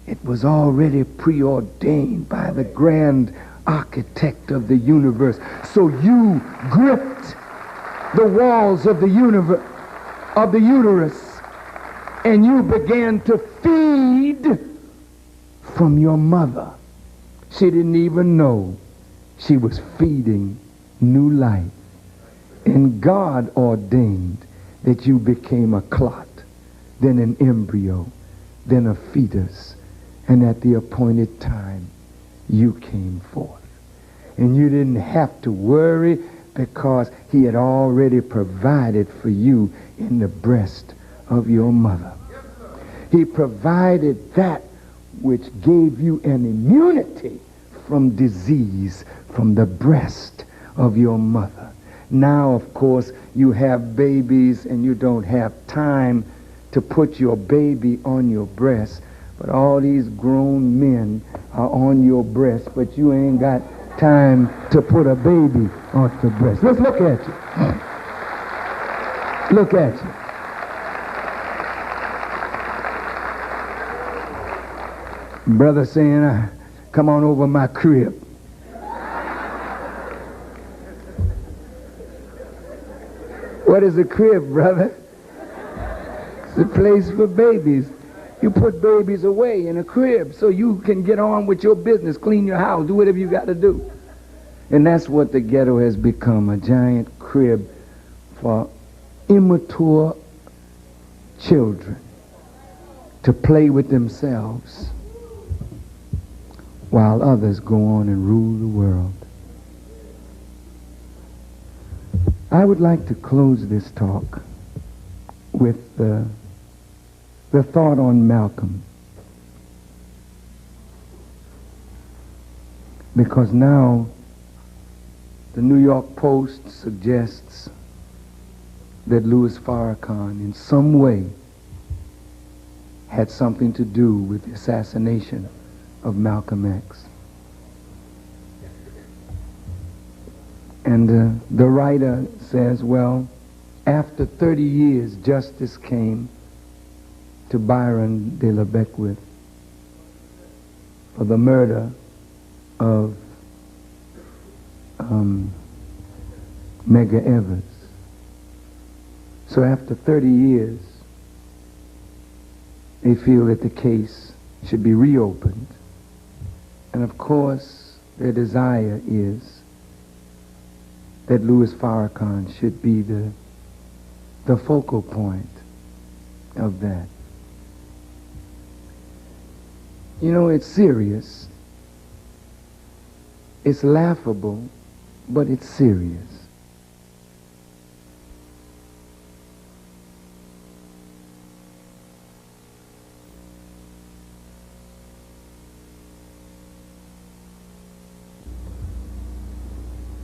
It was already preordained by the grand architect of the universe. So you gripped the walls of the universe, of the uterus, and you began to feed from your mother. She didn't even know she was feeding new life. And God ordained that you became a clot, then an embryo, then a fetus, and at the appointed time, you came forth. And you didn't have to worry because he had already provided for you in the breast of your mother. He provided that which gave you an immunity from disease from the breast of your mother. Now, of course, you have babies and you don't have time to put your baby on your breast, but all these grown men are on your breast, but you ain't got time to put a baby on the breast. Let's look at you. Look at you. Brother saying, come on over my crib. What is a crib, brother? It's a place for babies. You put babies away in a crib so you can get on with your business, clean your house, do whatever you got to do. And that's what the ghetto has become, a giant crib for immature children to play with themselves while others go on and rule the world. I would like to close this talk with the thought on Malcolm. Because now the New York Post suggests that Louis Farrakhan in some way had something to do with the assassination of Malcolm X. And the writer says, well, after 30 years, justice came to Byron de la Beckwith for the murder of Medgar Evers. So after 30 years, they feel that the case should be reopened. And of course, their desire is that Louis Farrakhan should be the focal point of that. You know, it's serious. It's laughable, but it's serious.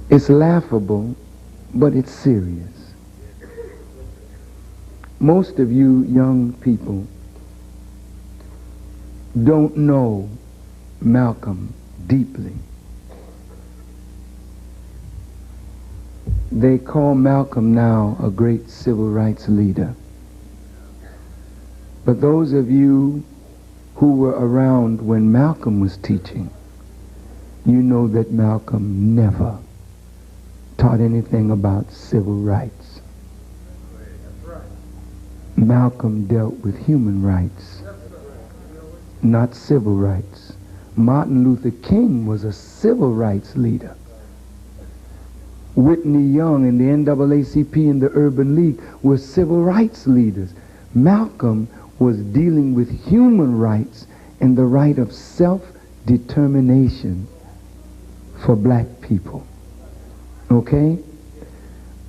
It's laughable, but it's serious. Most of you young people don't know Malcolm deeply. They call Malcolm now a great civil rights leader. But those of you who were around when Malcolm was teaching, you know that Malcolm never taught anything about civil rights. Malcolm dealt with human rights, not civil rights. Martin Luther King was a civil rights leader. Whitney Young and the NAACP and the Urban League were civil rights leaders. Malcolm was dealing with human rights and the right of self-determination for black people. Okay?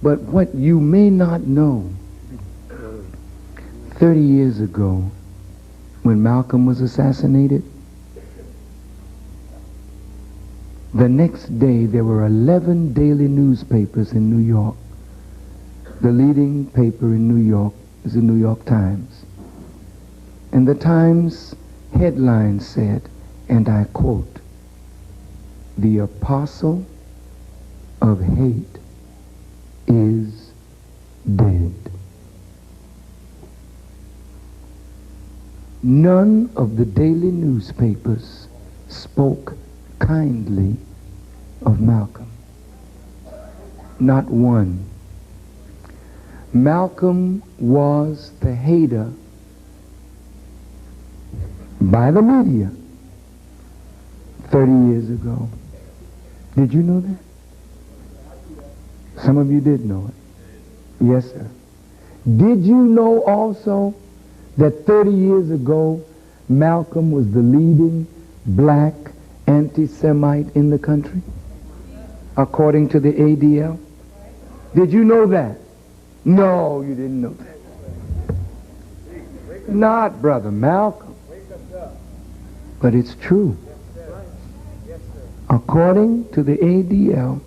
But what you may not know 30 years ago, when Malcolm was assassinated, the next day there were 11 daily newspapers in New York. The leading paper in New York is the New York Times. And the Times headline said, and I quote, "The apostle of hate is dead." None of the daily newspapers spoke kindly of Malcolm. Not one. Malcolm was the hater by the media 30 years ago. Did you know that? Some of you did know it. Yes, sir. Did you know also that 30 years ago, Malcolm was the leading black anti-Semite in the country, according to the ADL? Did you know that? No, you didn't know that. Not Brother Malcolm. But it's true. According to the ADL,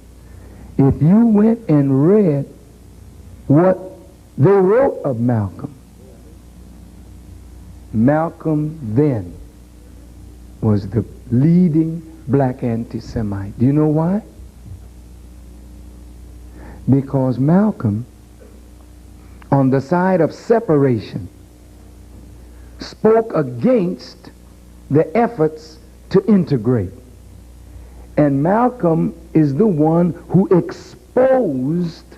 if you went and read what they wrote of Malcolm, Malcolm then was the leading black anti-Semite. Do you know why? Because Malcolm, on the side of separation, spoke against the efforts to integrate. And Malcolm is the one who exposed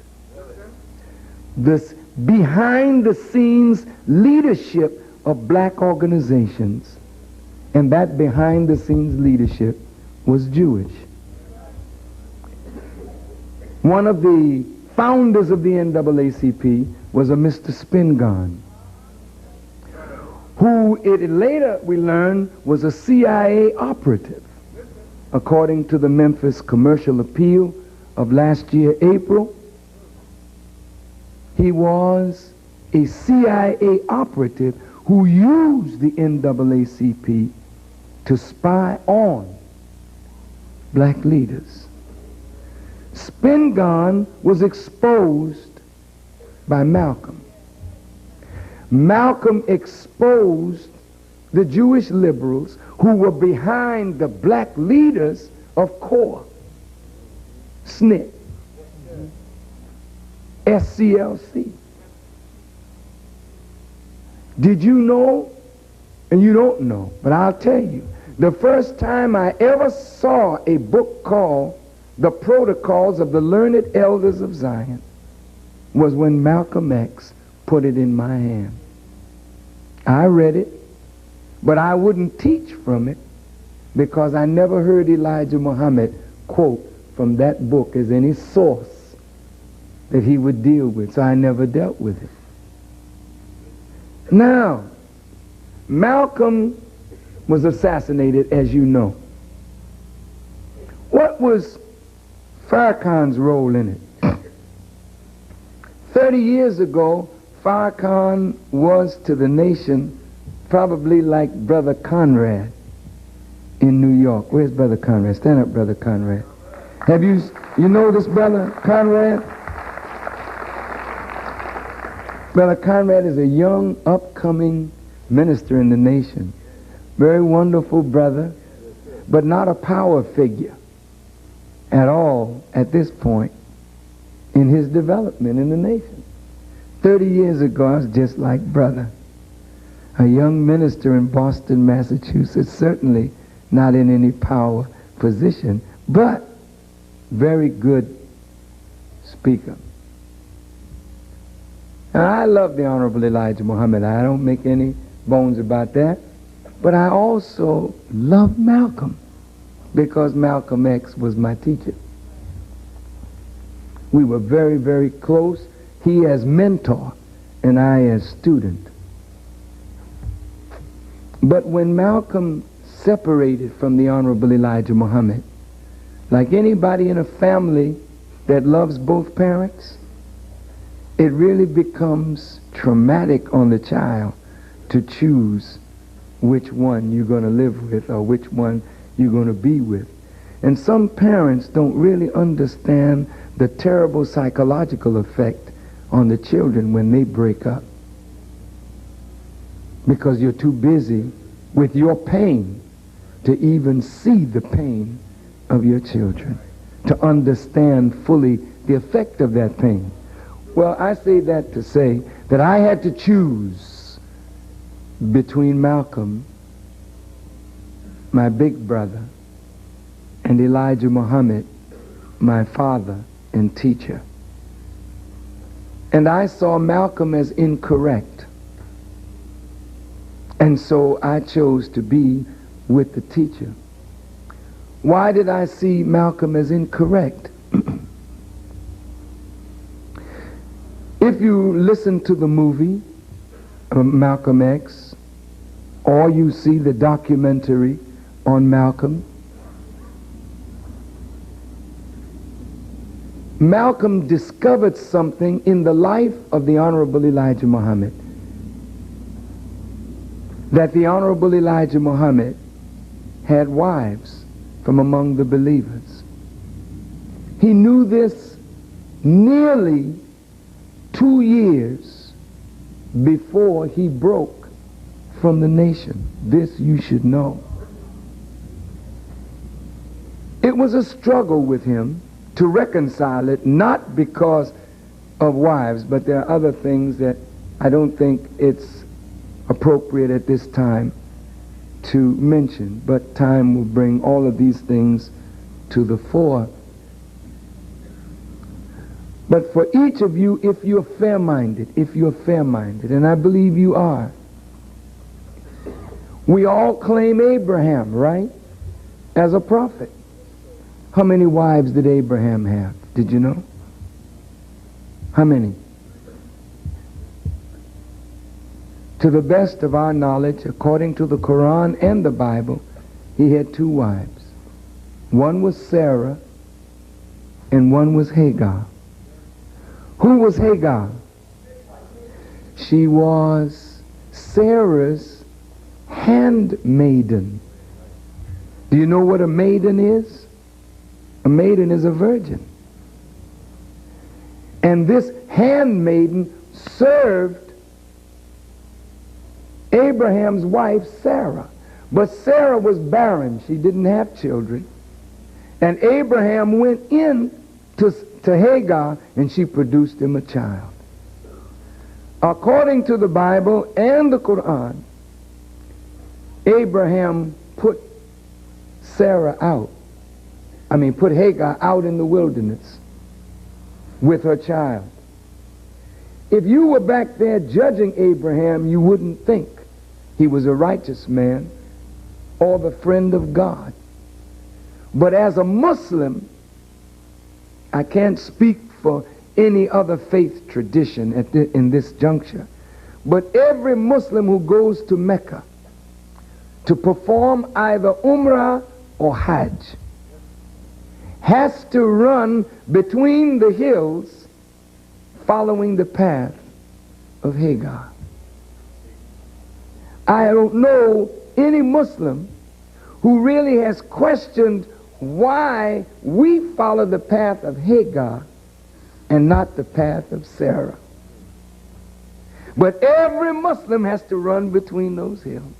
this behind-the-scenes leadership of black organizations. And that behind-the-scenes leadership was Jewish. One of the founders of the NAACP was a Mr. Spingarn, who later we learned was a CIA operative. According to the Memphis Commercial Appeal of last year, April, he was a CIA operative who used the NAACP to spy on black leaders. Spingarn was exposed by Malcolm. Malcolm exposed the Jewish liberals who were behind the black leaders of CORE, SNCC, SCLC. Did you know? And you don't know, but I'll tell you. The first time I ever saw a book called The Protocols of the Learned Elders of Zion was when Malcolm X put it in my hand. I read it, but I wouldn't teach from it because I never heard Elijah Muhammad quote from that book as any source that he would deal with, so I never dealt with it. Now, Malcolm was assassinated, as you know. What was Farrakhan's role in it? 30 years ago, Farrakhan was to the nation probably like Brother Conrad in New York. Where's Brother Conrad? Stand up, Brother Conrad. Have you know this Brother Conrad? Brother Conrad is a young, upcoming minister in the nation. Very wonderful brother, but not a power figure at all at this point in his development in the nation. 30 years ago, I was just like Brother. A young minister in Boston, Massachusetts, certainly not in any power position, but very good speaker. And I love the Honorable Elijah Muhammad. I don't make any bones about that. But I also love Malcolm because Malcolm X was my teacher. We were very, very close. He as mentor and I as student. But when Malcolm separated from the Honorable Elijah Muhammad, like anybody in a family that loves both parents, it really becomes traumatic on the child to choose which one you're going to live with or which one you're going to be with. And some parents don't really understand the terrible psychological effect on the children when they break up, because you're too busy with your pain to even see the pain of your children, to understand fully the effect of that pain. Well, I say that to say that I had to choose between Malcolm, my big brother, and Elijah Muhammad, my father and teacher. And I saw Malcolm as incorrect. And so I chose to be with the teacher. Why did I see Malcolm as incorrect? If you listen to the movie Malcolm X, or you see the documentary on Malcolm, Malcolm discovered something in the life of the Honorable Elijah Muhammad, that the Honorable Elijah Muhammad had wives from among the believers. He knew this nearly 2 years before he broke from the nation. This you should know. It was a struggle with him to reconcile it, not because of wives, but there are other things that I don't think it's appropriate at this time to mention, but time will bring all of these things to the fore. But for each of you, if you're fair-minded, and I believe you are, we all claim Abraham, right, as a prophet. How many wives did Abraham have? Did you know? How many? To the best of our knowledge, according to the Quran and the Bible, he had 2 wives. One was Sarah and one was Hagar. Who was Hagar? She was Sarah's handmaiden. Do you know what a maiden is? A maiden is a virgin. And this handmaiden served Abraham's wife Sarah. But Sarah was barren. She didn't have children. And Abraham went in to Hagar and she produced him a child. According to the Bible and the Quran, Abraham put Hagar out in the wilderness with her child. If you were back there judging Abraham, you wouldn't think he was a righteous man or the friend of God. But as a Muslim, I can't speak for any other faith tradition in this juncture, but every Muslim who goes to Mecca to perform either Umrah or Hajj has to run between the hills following the path of Hagar. I don't know any Muslim who really has questioned why we follow the path of Hagar and not the path of Sarah. But every Muslim has to run between those hills.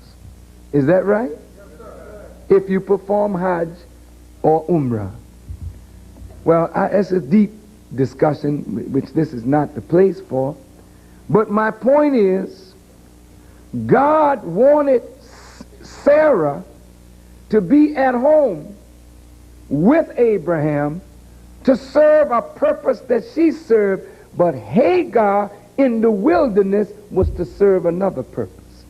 Is that right? If you perform Hajj or Umrah. Well, it's a deep discussion, which this is not the place for. But my point is, God wanted Sarah to be at home with Abraham to serve a purpose that she served, but Hagar in the wilderness was to serve another purpose.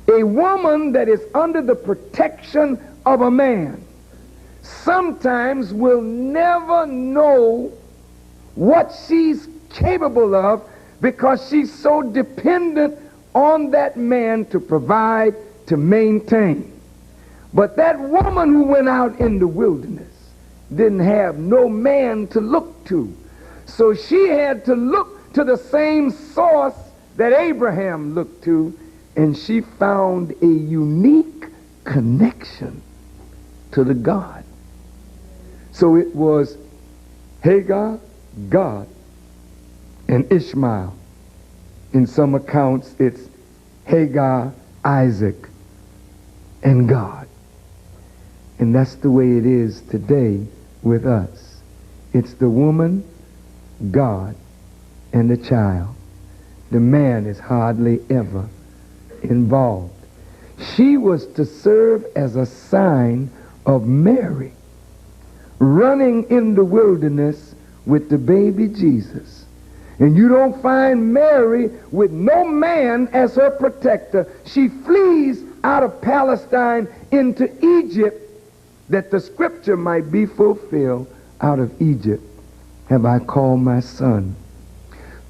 A woman that is under the protection of a man sometimes will never know what she's capable of because she's so dependent on that man to provide, to maintain. But that woman who went out in the wilderness didn't have no man to look to. So she had to look to the same source that Abraham looked to, and she found a unique connection to the God. So it was Hagar, God, and Ishmael. In some accounts, it's Hagar, Isaac, and God. And that's the way it is today with us. It's the woman, God, and the child. The man is hardly ever involved. She was to serve as a sign of Mary running in the wilderness with the baby Jesus. And you don't find Mary with no man as her protector. She flees out of Palestine into Egypt that the scripture might be fulfilled. Out of Egypt have I called my son.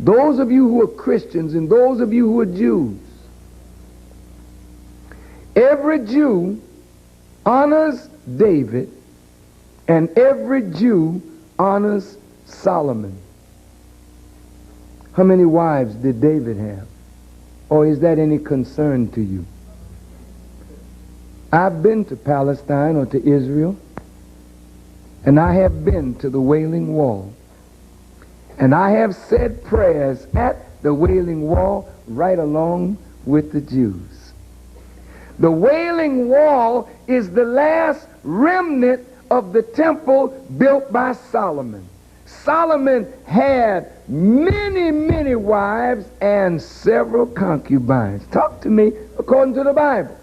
Those of you who are Christians and those of you who are Jews, every Jew honors David and every Jew honors Solomon. How many wives did David have? Or is that any concern to you? I've been to Palestine or to Israel, and I have been to the Wailing Wall. And I have said prayers at the Wailing Wall right along with the Jews. The Wailing Wall is the last remnant of the temple built by Solomon. Solomon had many, many wives and several concubines. Talk to me according to the Bible.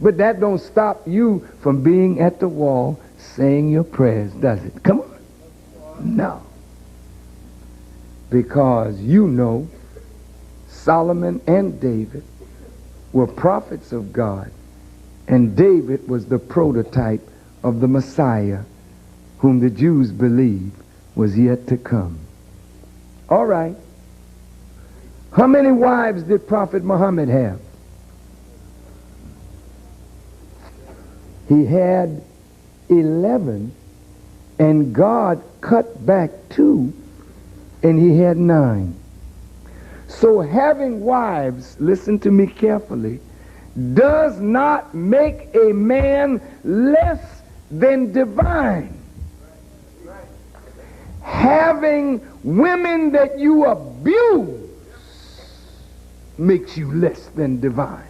But that don't stop you from being at the wall saying your prayers, does it? Come on. No. Because you know Solomon and David were prophets of God, and David was the prototype of the Messiah whom the Jews believed was yet to come. All right. How many wives did Prophet Muhammad have? He had 11, and God cut back 2, and he had 9. So having wives, listen to me carefully, does not make a man less than divine. Having women that you abuse makes you less than divine.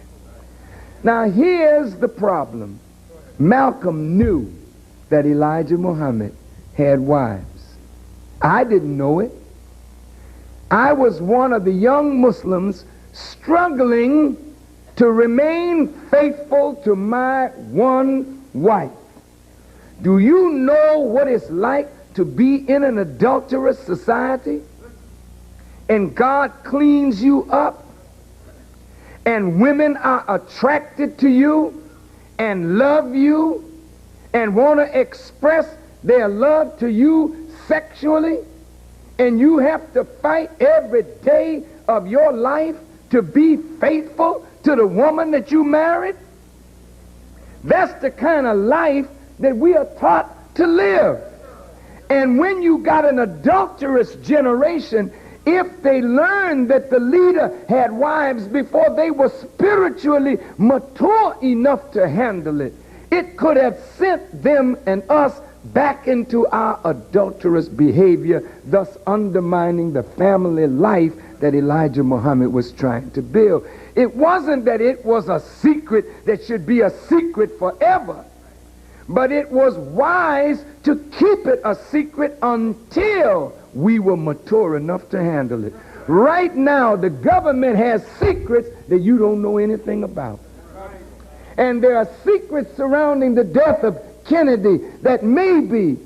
Now here's the problem. Malcolm knew that Elijah Muhammad had wives. I didn't know it. I was one of the young Muslims struggling to remain faithful to my one wife. Do you know what it's like to be in an adulterous society? And God cleans you up, and women are attracted to you and love you and want to express their love to you sexually, and you have to fight every day of your life to be faithful to the woman that you married? That's the kind of life that we are taught to live. And when you got an adulterous generation, if they learned that the leader had wives before they were spiritually mature enough to handle it, it could have sent them and us back into our adulterous behavior, thus undermining the family life that Elijah Muhammad was trying to build. It wasn't that it was a secret that should be a secret forever, but it was wise to keep it a secret until we were mature enough to handle it. Right now, the government has secrets that you don't know anything about. And there are secrets surrounding the death of Kennedy that maybe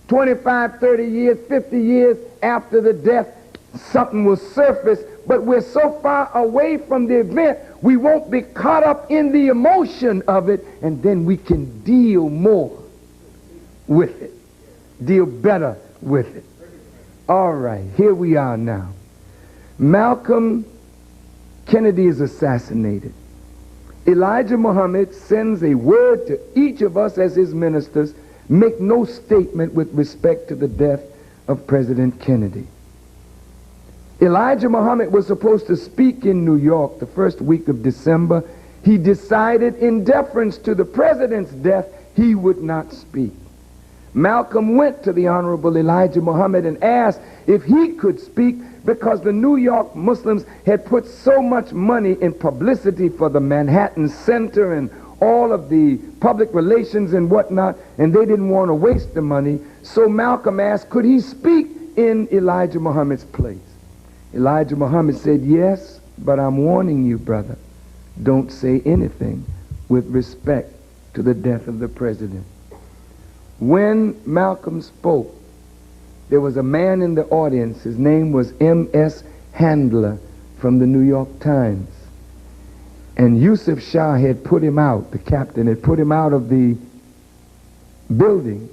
25, 30 years, 50 years after the death, something will surface, but we're so far away from the event, we won't be caught up in the emotion of it, and then we can deal more with it, deal better with it. All right, here we are now. Malcolm Kennedy is assassinated. Elijah Muhammad sends a word to each of us as his ministers: make no statement with respect to the death of President Kennedy. Elijah Muhammad was supposed to speak in New York the first week of December. He decided, in deference to the president's death, he would not speak. Malcolm went to the Honorable Elijah Muhammad and asked if he could speak, because the New York Muslims had put so much money in publicity for the Manhattan Center and all of the public relations and whatnot, and they didn't want to waste the money. So Malcolm asked, could he speak in Elijah Muhammad's place? Elijah Muhammad said, yes, but I'm warning you, brother, don't say anything with respect to the death of the president. When Malcolm spoke, there was a man in the audience. His name was M.S. Handler from the New York Times. And Yusuf Shah had put him out, the captain had put him out of the building.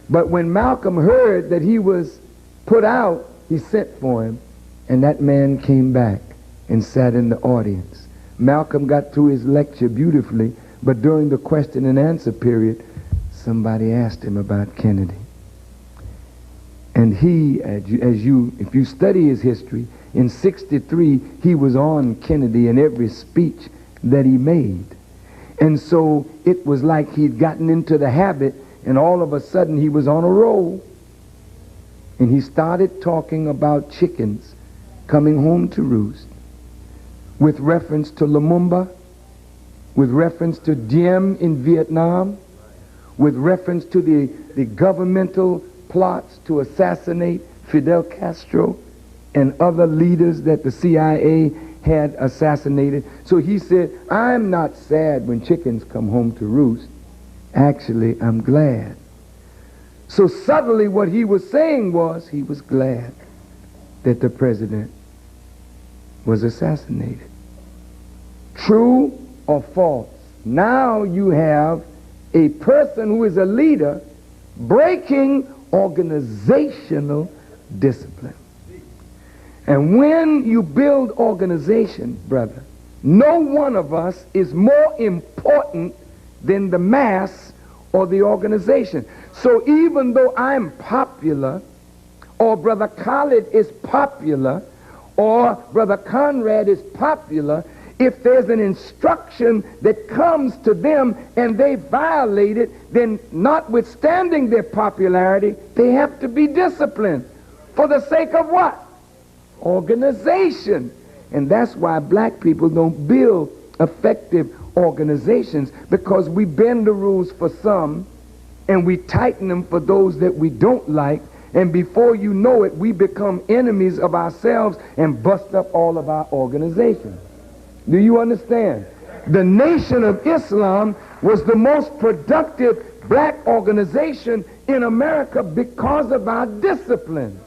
But when Malcolm heard that he was put out, he sent for him, and that man came back and sat in the audience. Malcolm got through his lecture beautifully, but during the question and answer period, somebody asked him about Kennedy. And he, if you study his history, in '63, he was on Kennedy in every speech that he made. And so it was like he'd gotten into the habit, and all of a sudden he was on a roll. And he started talking about chickens coming home to roost, with reference to Lumumba, with reference to Diem in Vietnam, with reference to the governmental plots to assassinate Fidel Castro and other leaders that the CIA had assassinated. So he said, I'm not sad when chickens come home to roost. Actually, I'm glad. So subtly what he was saying was he was glad that the president was assassinated. True or false? Now you have a person who is a leader breaking organizational discipline. And when you build organization, brother, no one of us is more important than the mass or the organization. So even though I'm popular, or Brother Khalid is popular, or Brother Conrad is popular, if there's an instruction that comes to them and they violate it, then notwithstanding their popularity, they have to be disciplined. For the sake of what? Organization. And that's why black people don't build effective organizations, because we bend the rules for some and we tighten them for those that we don't like, and before you know it, we become enemies of ourselves and bust up all of our organizations. Do you understand? The Nation of Islam was the most productive black organization in America because of our discipline.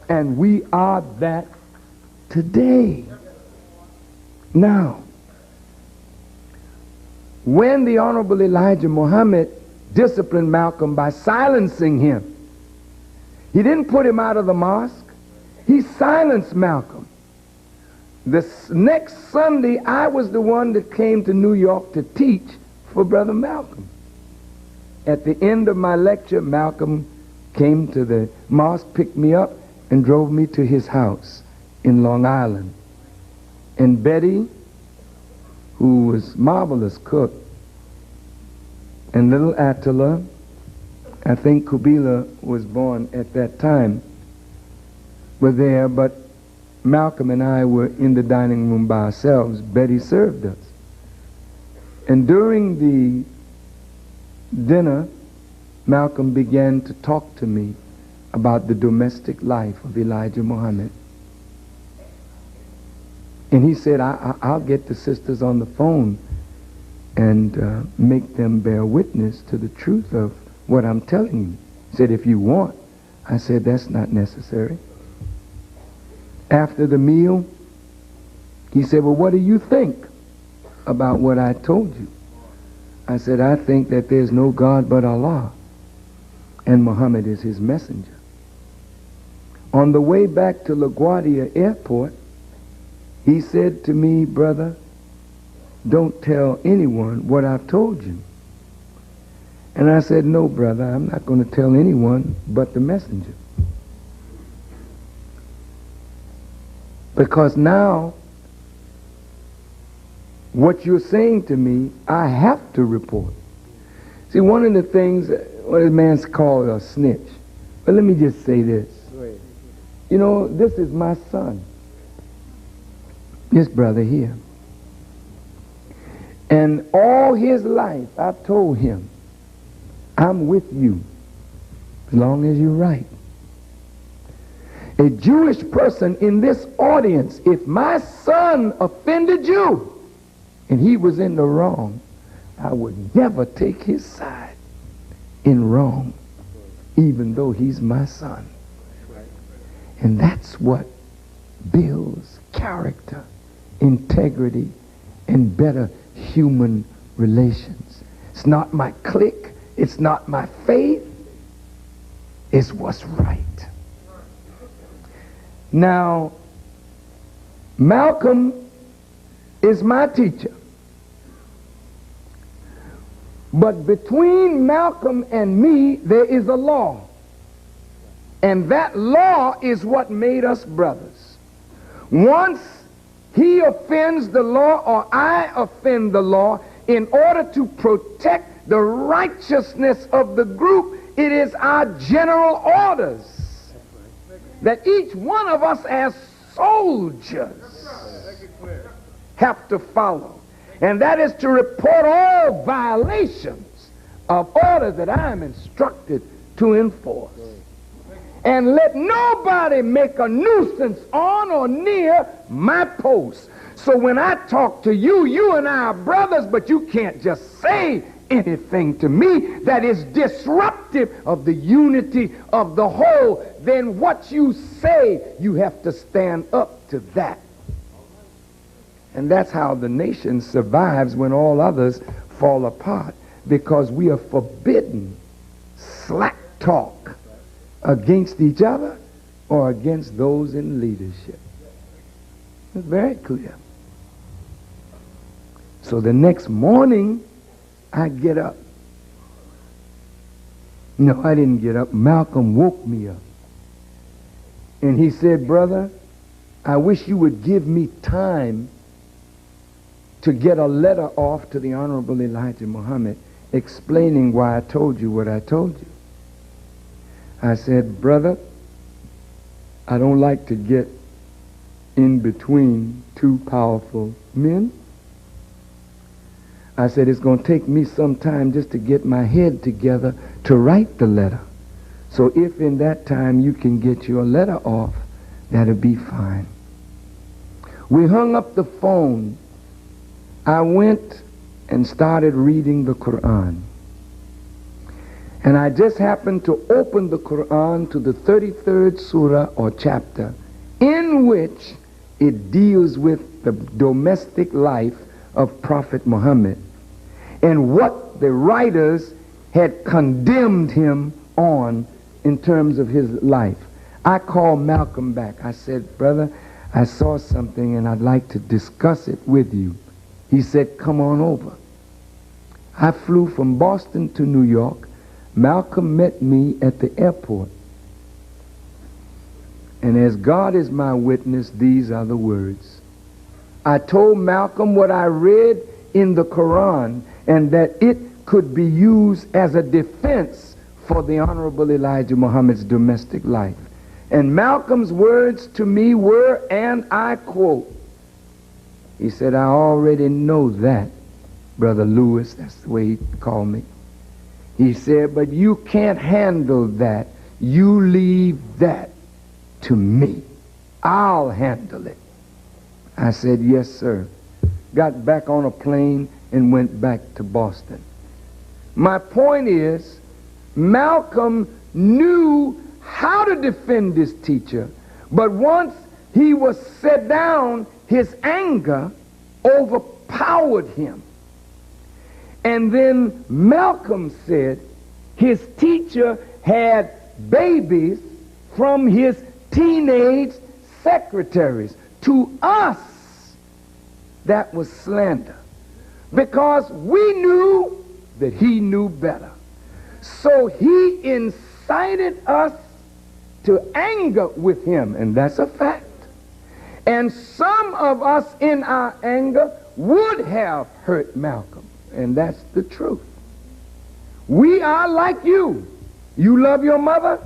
And we are that today. Now, when the Honorable Elijah Muhammad disciplined Malcolm by silencing him, he didn't put him out of the mosque. He silenced Malcolm. This next Sunday, I was the one that came to New York to teach for Brother Malcolm. At the end of my lecture, Malcolm came to the mosque, picked me up, and drove me to his house in Long Island. And Betty, who was marvelous cook, and little Attila, I think Kubila was born at that time, were there, but Malcolm and I were in the dining room by ourselves. Betty served us. And during the dinner, Malcolm began to talk to me about the domestic life of Elijah Muhammad. And he said, I'll get the sisters on the phone and make them bear witness to the truth of what I'm telling you. He said, if you want. I said, that's not necessary. After the meal, he said, well, what do you think about what I told you? I said, I think that there's no God but Allah, and Muhammad is his messenger. On the way back to LaGuardia Airport, he said to me, brother, don't tell anyone what I've told you. And I said, no, brother, I'm not going to tell anyone but the messenger. Because now, what you're saying to me, I have to report. See, one of the things, what a man's called a snitch. But let me just say this. You know, this is my son. This brother here. And all his life, I've told him, I'm with you as long as you're right. A Jewish person in this audience, if my son offended you and he was in the wrong, I would never take his side in wrong, even though he's my son. And that's what builds character, integrity, and better human relations. It's not my clique, it's not my faith, it's what's right. Now, Malcolm is my teacher. But between Malcolm and me, there is a law. And that law is what made us brothers. Once he offends the law or I offend the law, in order to protect the righteousness of the group, it is our general orders that each one of us as soldiers have to follow. And that is to report all violations of orders that I am instructed to enforce. And let nobody make a nuisance on or near my post. So when I talk to you, you and I are brothers, but you can't just say anything to me that is disruptive of the unity of the whole. Then what you say, you have to stand up to that. And that's how the nation survives when all others fall apart, because we are forbidden slack talk against each other or against those in leadership. It's very clear. So the next morning, I get up. No, I didn't get up. Malcolm woke me up. And he said, brother, I wish you would give me time to get a letter off to the Honorable Elijah Muhammad explaining why I told you what I told you. I said, brother, I don't like to get in between two powerful men. I said, it's going to take me some time just to get my head together to write the letter. So if in that time you can get your letter off, that'll be fine. We hung up the phone. I went and started reading the Quran. And I just happened to open the Quran to the 33rd surah or chapter, in which it deals with the domestic life of Prophet Muhammad and what the writers had condemned him on in terms of his life. I called Malcolm back. I said, brother, I saw something and I'd like to discuss it with you. He said, come on over. I flew from Boston to New York. Malcolm met me at the airport. And as God is my witness, these are the words. I told Malcolm what I read in the Quran and that it could be used as a defense for the Honorable Elijah Muhammad's domestic life. And Malcolm's words to me were, and I quote, he said, I already know that, Brother Louis, that's the way he called me. He said, but you can't handle that. You leave that to me. I'll handle it. I said, yes, sir. Got back on a plane and went back to Boston. My point is, Malcolm knew how to defend his teacher, but once he was set down, his anger overpowered him. And then Malcolm said his teacher had babies from his teenage secretaries. To us, that was slander, because we knew that he knew better. So he incited us to anger with him, and that's a fact. And some of us in our anger would have hurt Malcolm. And that's the truth. We are like you. You love your mother.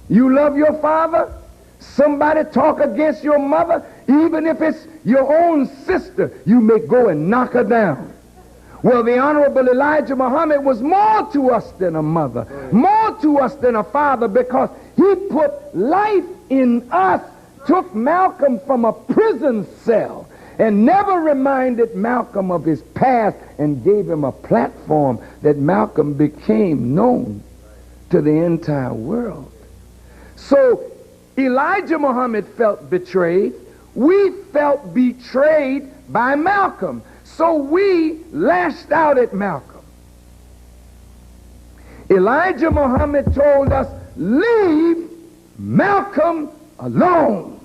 You love your father. Somebody talk against your mother, even if it's your own sister, you may go and knock her down. Well, the Honorable Elijah Muhammad was more to us than a mother, more to us than a father, because he put life in us, took Malcolm from a prison cell, and never reminded Malcolm of his past, and gave him a platform that Malcolm became known to the entire world. So Elijah Muhammad felt betrayed. We felt betrayed by Malcolm. So we lashed out at Malcolm. Elijah Muhammad told us, leave Malcolm alone.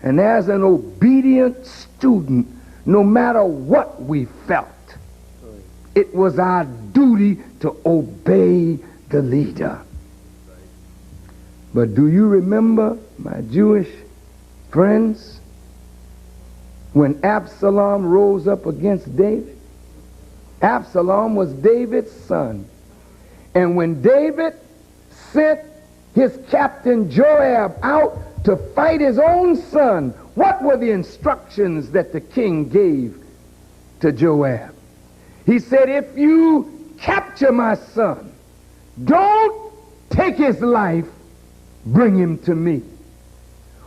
And as an obedient student, no matter what we felt, it was our duty to obey the leader. But do you remember, my Jewish friends, when Absalom rose up against David? Absalom was David's son. And when David sent his captain Joab out to fight his own son, what were the instructions that the king gave to Joab? He said, if you capture my son, don't take his life, bring him to me.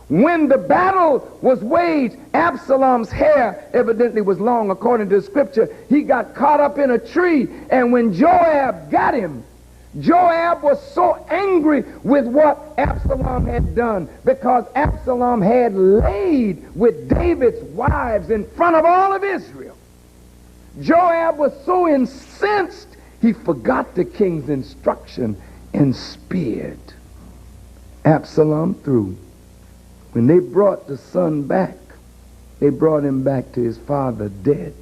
When the battle was waged, Absalom's hair evidently was long according to the scripture. He got caught up in a tree, and when Joab got him, Joab was so angry with what Absalom had done, because Absalom had laid with David's wives in front of all of Israel. Joab was so incensed, he forgot the king's instruction and speared Absalom through. When they brought the son back, they brought him back to his father dead.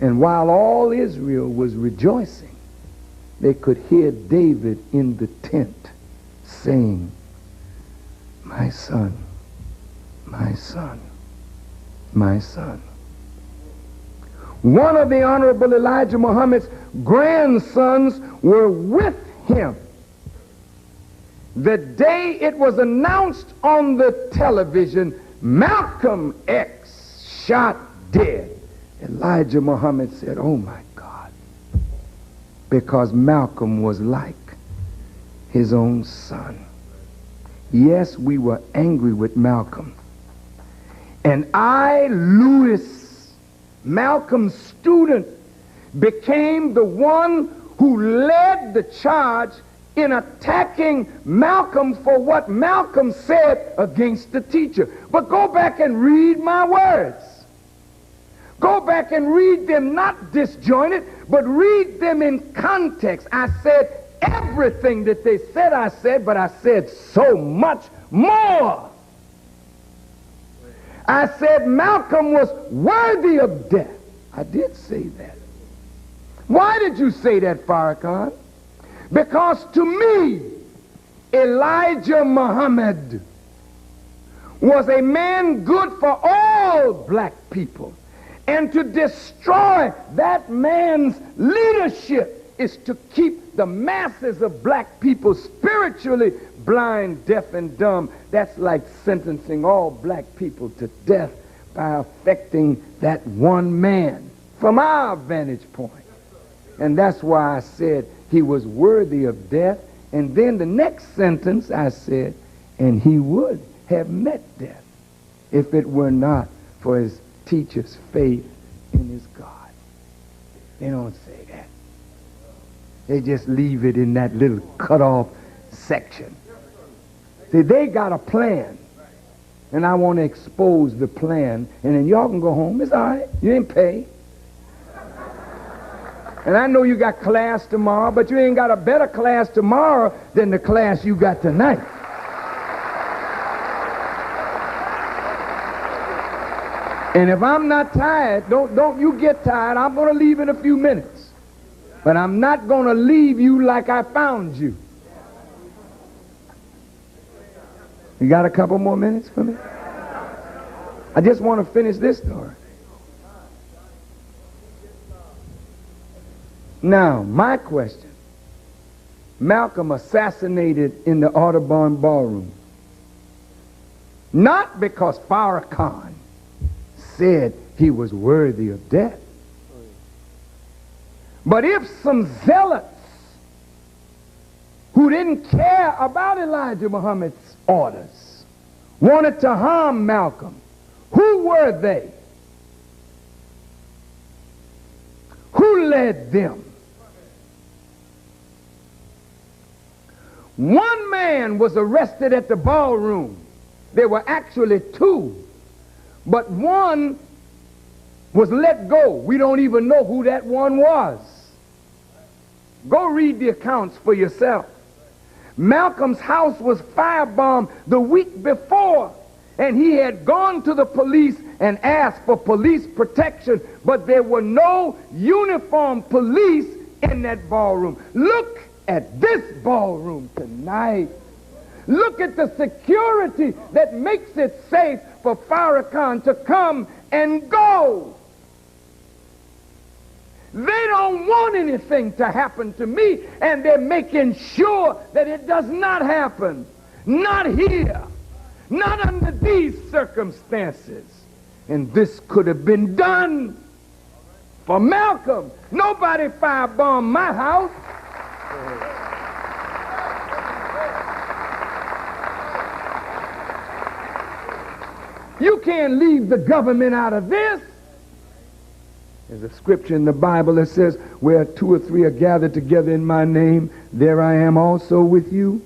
And while all Israel was rejoicing, they could hear David in the tent saying, my son, my son, my son. One of the Honorable Elijah Muhammad's grandsons were with him the day it was announced on the television, Malcolm X shot dead. Elijah Muhammad said, oh my God, because Malcolm was like his own son. Yes, we were angry with Malcolm. And I, Louis, Malcolm's student, became the one who led the charge in attacking Malcolm for what Malcolm said against the teacher. But go back and read my words. Go back and read them not disjointed, but read them in context. I said everything that they said I said, but I said so much more. I said Malcolm was worthy of death. I did say that. Why did you say that, Farrakhan? Because to me, Elijah Muhammad was a man good for all black people. And to destroy that man's leadership is to keep the masses of black people spiritually blind, deaf, and dumb. That's like sentencing all black people to death by affecting that one man from our vantage point. And that's why I said he was worthy of death. And then the next sentence I said, and he would have met death if it were not for his teacher's faith in his God. They don't say that. They just leave it in that little cut-off section. See, they got a plan, and I want to expose the plan, and then y'all can go home. It's all right. You ain't pay. And I know you got class tomorrow, but you ain't got a better class tomorrow than the class you got tonight. And if I'm not tired, don't you get tired. I'm going to leave in a few minutes. But I'm not going to leave you like I found you. You got a couple more minutes for me? I just want to finish this story. Now, my question. Malcolm assassinated in the Audubon Ballroom. Not because Farrakhan said he was worthy of death. But if some zealots who didn't care about Elijah Muhammad's orders wanted to harm Malcolm, who were they? Who led them? One man was arrested at the ballroom. There were actually two, but one was let go. We don't even know who that one was. Go read the accounts for yourself. Malcolm's house was firebombed the week before, and he had gone to the police and asked for police protection, but there were no uniformed police in that ballroom. Look at this ballroom tonight. Look at the security that makes it safe for Farrakhan to come and go. They don't want anything to happen to me, and they're making sure that it does not happen. Not here. Not under these circumstances. And this could have been done for Malcolm. Nobody firebombed my house. You can't leave the government out of this. There's a scripture in the Bible that says, where two or three are gathered together in my name, there I am also with you.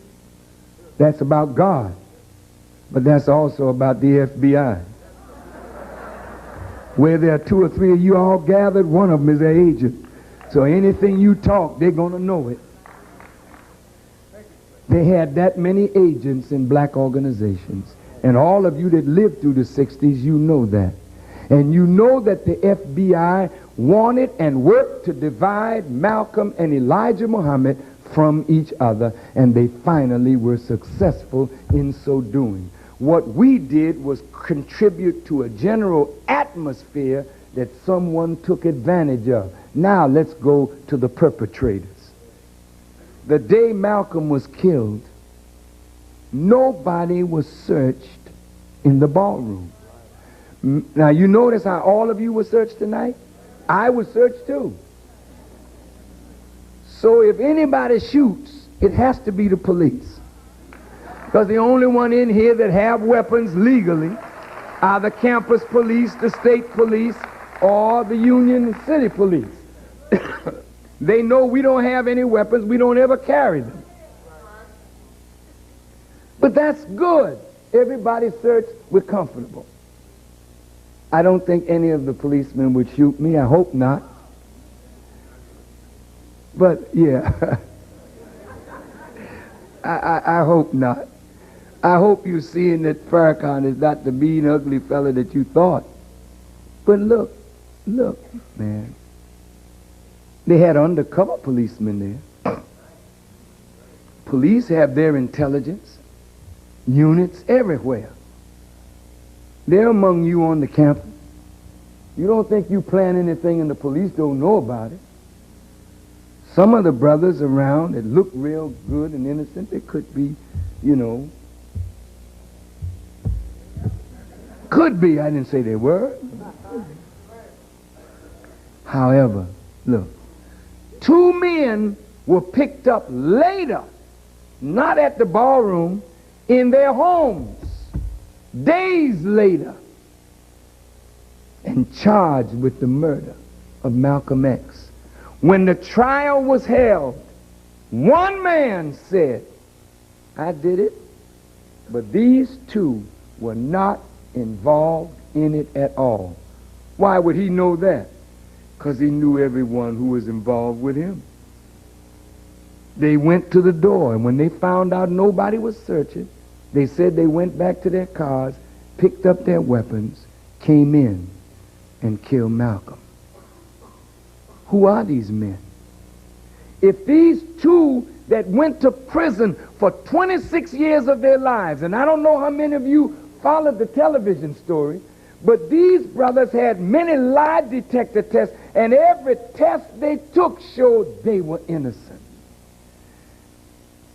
That's about God. But that's also about the FBI. Where there are two or three of you all gathered, one of them is an agent. So anything you talk, they're going to know it. They had that many agents in black organizations. And all of you that lived through the 60s, you know that. And you know that the FBI wanted and worked to divide Malcolm and Elijah Muhammad from each other, and they finally were successful in so doing. What we did was contribute to a general atmosphere that someone took advantage of. Now let's go to the perpetrators. The day Malcolm was killed, nobody was searched in the ballroom. Now you notice how all of you were searched tonight? I was searched too. So if anybody shoots, it has to be the police. Because the only one in here that have weapons legally are the campus police, the state police, or the Union City police. They know we don't have any weapons. We don't ever carry them. But that's good. Everybody searched. We're comfortable. I don't think any of the policemen would shoot me. I hope not. But, yeah. I hope not. I hope you're seeing that Farrakhan is not the mean, ugly fella that you thought. But look, man. They had undercover policemen there. Police have their intelligence units everywhere. They're among you on the campus. You don't think you plan anything and the police don't know about it. Some of the brothers around that look real good and innocent, they could be, you know. Could be, I didn't say they were. However, look, two men were picked up later, not at the ballroom, in their homes, days later, and charged with the murder of Malcolm X. When the trial was held, one man said, I did it, but these two were not involved in it at all. Why would he know that? Because he knew everyone who was involved with him. They went to the door, and when they found out nobody was searching, they said they went back to their cars, picked up their weapons, came in, and killed Malcolm. Who are these men? If these two that went to prison for 26 years of their lives, and I don't know how many of you followed the television story, But these brothers had many lie detector tests, and every test they took showed they were innocent.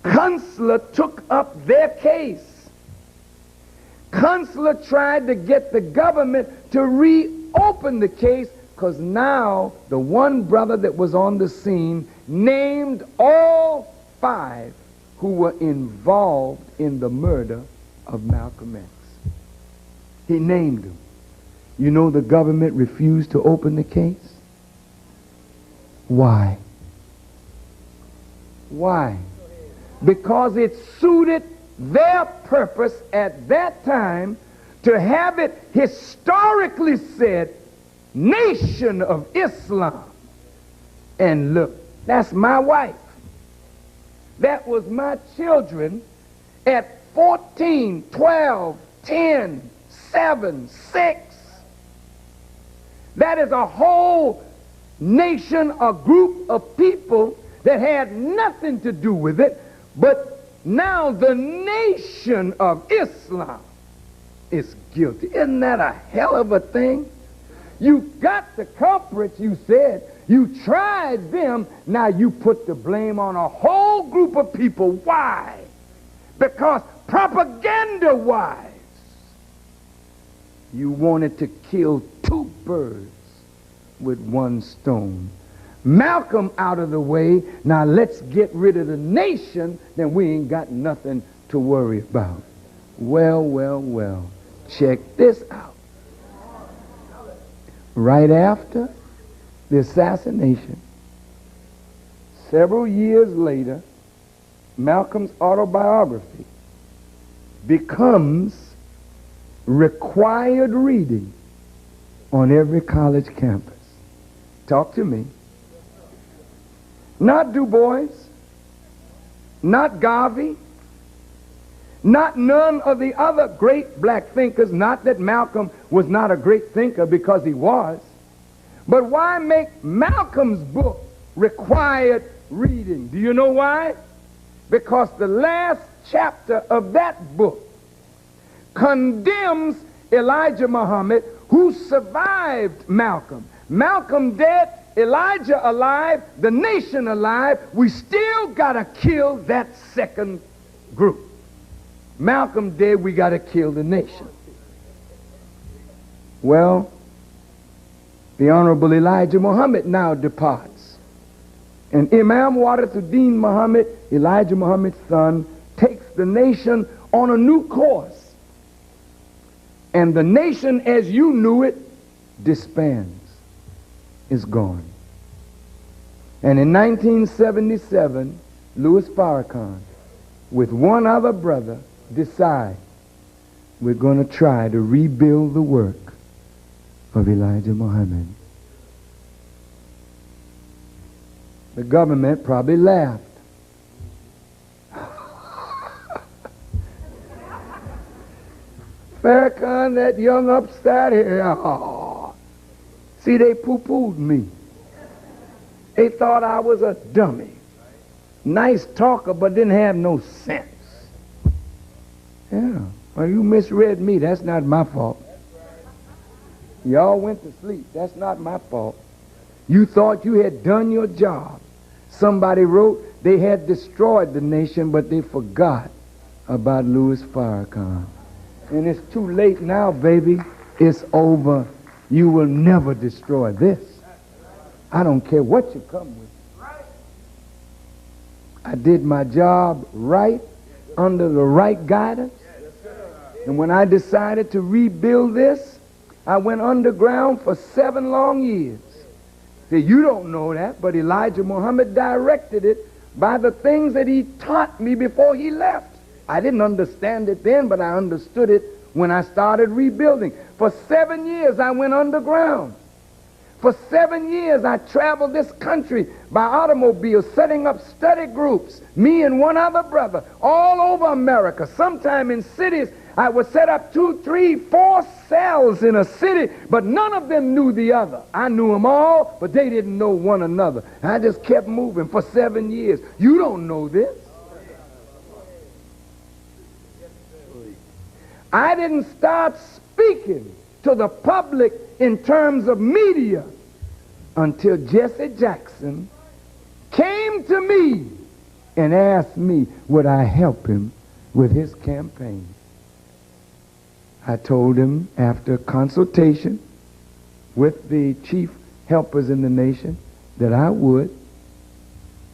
Consular took up their case. Consular tried to get the government to reopen the case, because now the one brother that was on the scene named all 5 who were involved in the murder of Malcolm X. He named them. You know the government refused to open the case? Why? Why? Because it suited their purpose at that time to have it historically said, Nation of Islam. And look, that's my wife. That was my children at 14, 12, 10, 7, 6. That is a whole nation, a group of people that had nothing to do with it, but now the Nation of Islam is guilty. Isn't that a hell of a thing? You got the culprits, you said. You tried them. Now you put the blame on a whole group of people. Why? Because propaganda-wise, you wanted to kill 2 birds with 1 stone. Malcolm out of the way. Now let's get rid of the nation. Then we ain't got nothing to worry about. Well, well, well. Check this out. Right after the assassination, several years later, Malcolm's autobiography becomes required reading on every college campus. Talk to me. Not Du Bois, not Garvey, not none of the other great black thinkers. Not that Malcolm was not a great thinker, because he was. But why make Malcolm's book required reading? Do you know why? Because the last chapter of that book condemns Elijah Muhammad, who survived Malcolm. Malcolm dead, Elijah alive, the nation alive. We still gotta kill that second group. Malcolm dead, we gotta kill the nation. Well, the Honorable Elijah Muhammad now departs. And Imam Warithuddin Muhammad, Elijah Muhammad's son, takes the nation on a new course. And the nation as you knew it disbands. Is gone. And in 1977, Louis Farrakhan, with one other brother, decide we're going to try to rebuild the work of Elijah Muhammad. The government probably laughed. Farrakhan, that young upstart here, oh. See, they poo-pooed me. They thought I was a dummy. Nice talker, but didn't have no sense. Yeah, well, you misread me. That's not my fault. Y'all went to sleep. That's not my fault. You thought you had done your job. Somebody wrote they had destroyed the nation, but they forgot about Louis Farrakhan. And it's too late now, baby. It's over. You will never destroy this. I don't care what you come with. I did my job right, under the right guidance. And when I decided to rebuild this, I went underground for 7 long years. See, you don't know that, but Elijah Muhammad directed it by the things that he taught me before he left. I didn't understand it then, but I understood it when I started rebuilding. For 7 years, I went underground. For 7 years, I traveled this country by automobile, setting up study groups, me and one other brother, all over America. Sometime in cities, I would set up 2, 3, 4 cells in a city, but none of them knew the other. I knew them all, but they didn't know one another. I just kept moving for 7 years. You don't know this. I didn't start speaking to the public in terms of media until Jesse Jackson came to me and asked me would I help him with his campaign. I told him after consultation with the chief helpers in the nation that I would.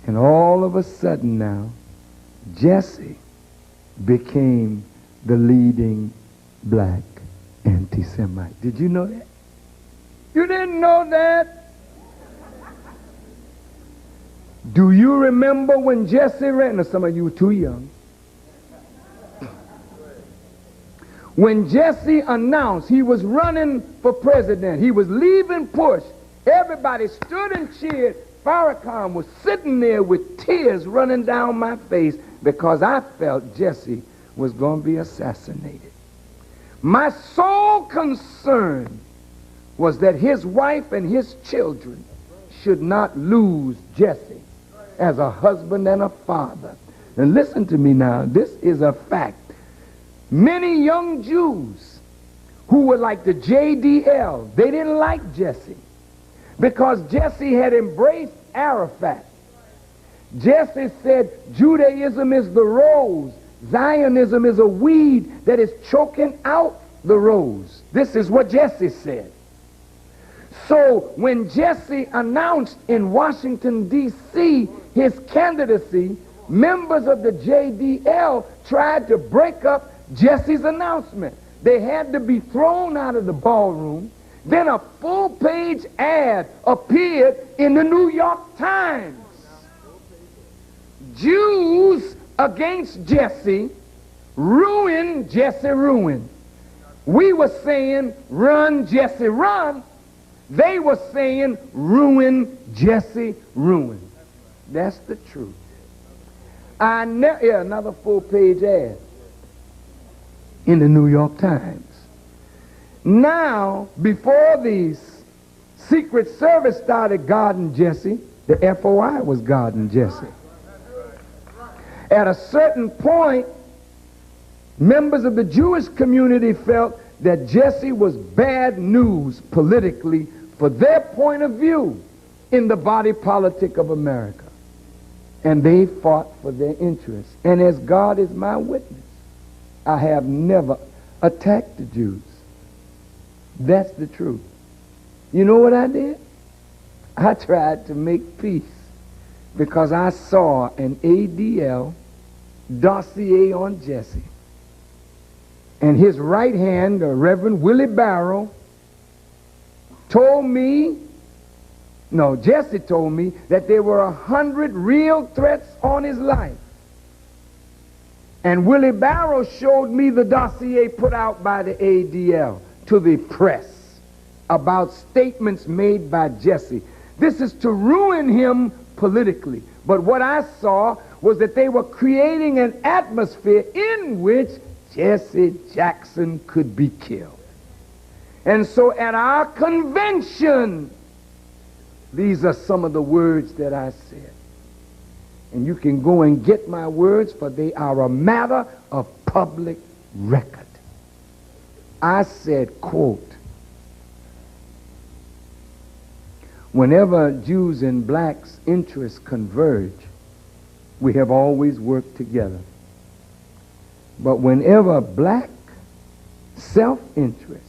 And all of a sudden now, Jesse became the leading black anti-Semite. Did you know that? You didn't know that? Do you remember when Jesse ran? Now, some of you were too young. When Jesse announced he was running for president, he was leaving Bush, everybody stood and cheered. Farrakhan was sitting there with tears running down my face because I felt Jesse was going to be assassinated. My sole concern was that his wife and his children should not lose Jesse as a husband and a father. And listen to me now, this is a fact. Many young Jews who were like the JDL, they didn't like Jesse because Jesse had embraced Arafat. Jesse said Judaism is the rose, Zionism is a weed that is choking out the rose. This is what Jesse said. So when Jesse announced in Washington, D.C. his candidacy, members of the JDL tried to break up Jesse's announcement. They had to be thrown out of the ballroom. Then a full-page ad appeared in the New York Times. Jews against Jesse, ruin Jesse, ruin. We were saying, run Jesse, run. They were saying, ruin Jesse, ruin. That's the truth. Another full-page ad in the New York Times. Now, before the Secret Service started guarding Jesse, the FOI was guarding Jesse. At a certain point, members of the Jewish community felt that Jesse was bad news politically for their point of view in the body politic of America. And they fought for their interests. And as God is my witness, I have never attacked the Jews. That's the truth. You know what I did? I tried to make peace because I saw an ADL dossier on Jesse. And his right hand, Reverend Willie Barrow, Jesse told me that there were 100 real threats on his life. And Willie Barrow showed me the dossier put out by the ADL to the press about statements made by Jesse. This is to ruin him politically. But what I saw was that they were creating an atmosphere in which Jesse Jackson could be killed. And so at our convention, these are some of the words that I said. And you can go and get my words, for they are a matter of public record. I said, quote, whenever Jews and blacks' interests converge, we have always worked together. But whenever black self-interest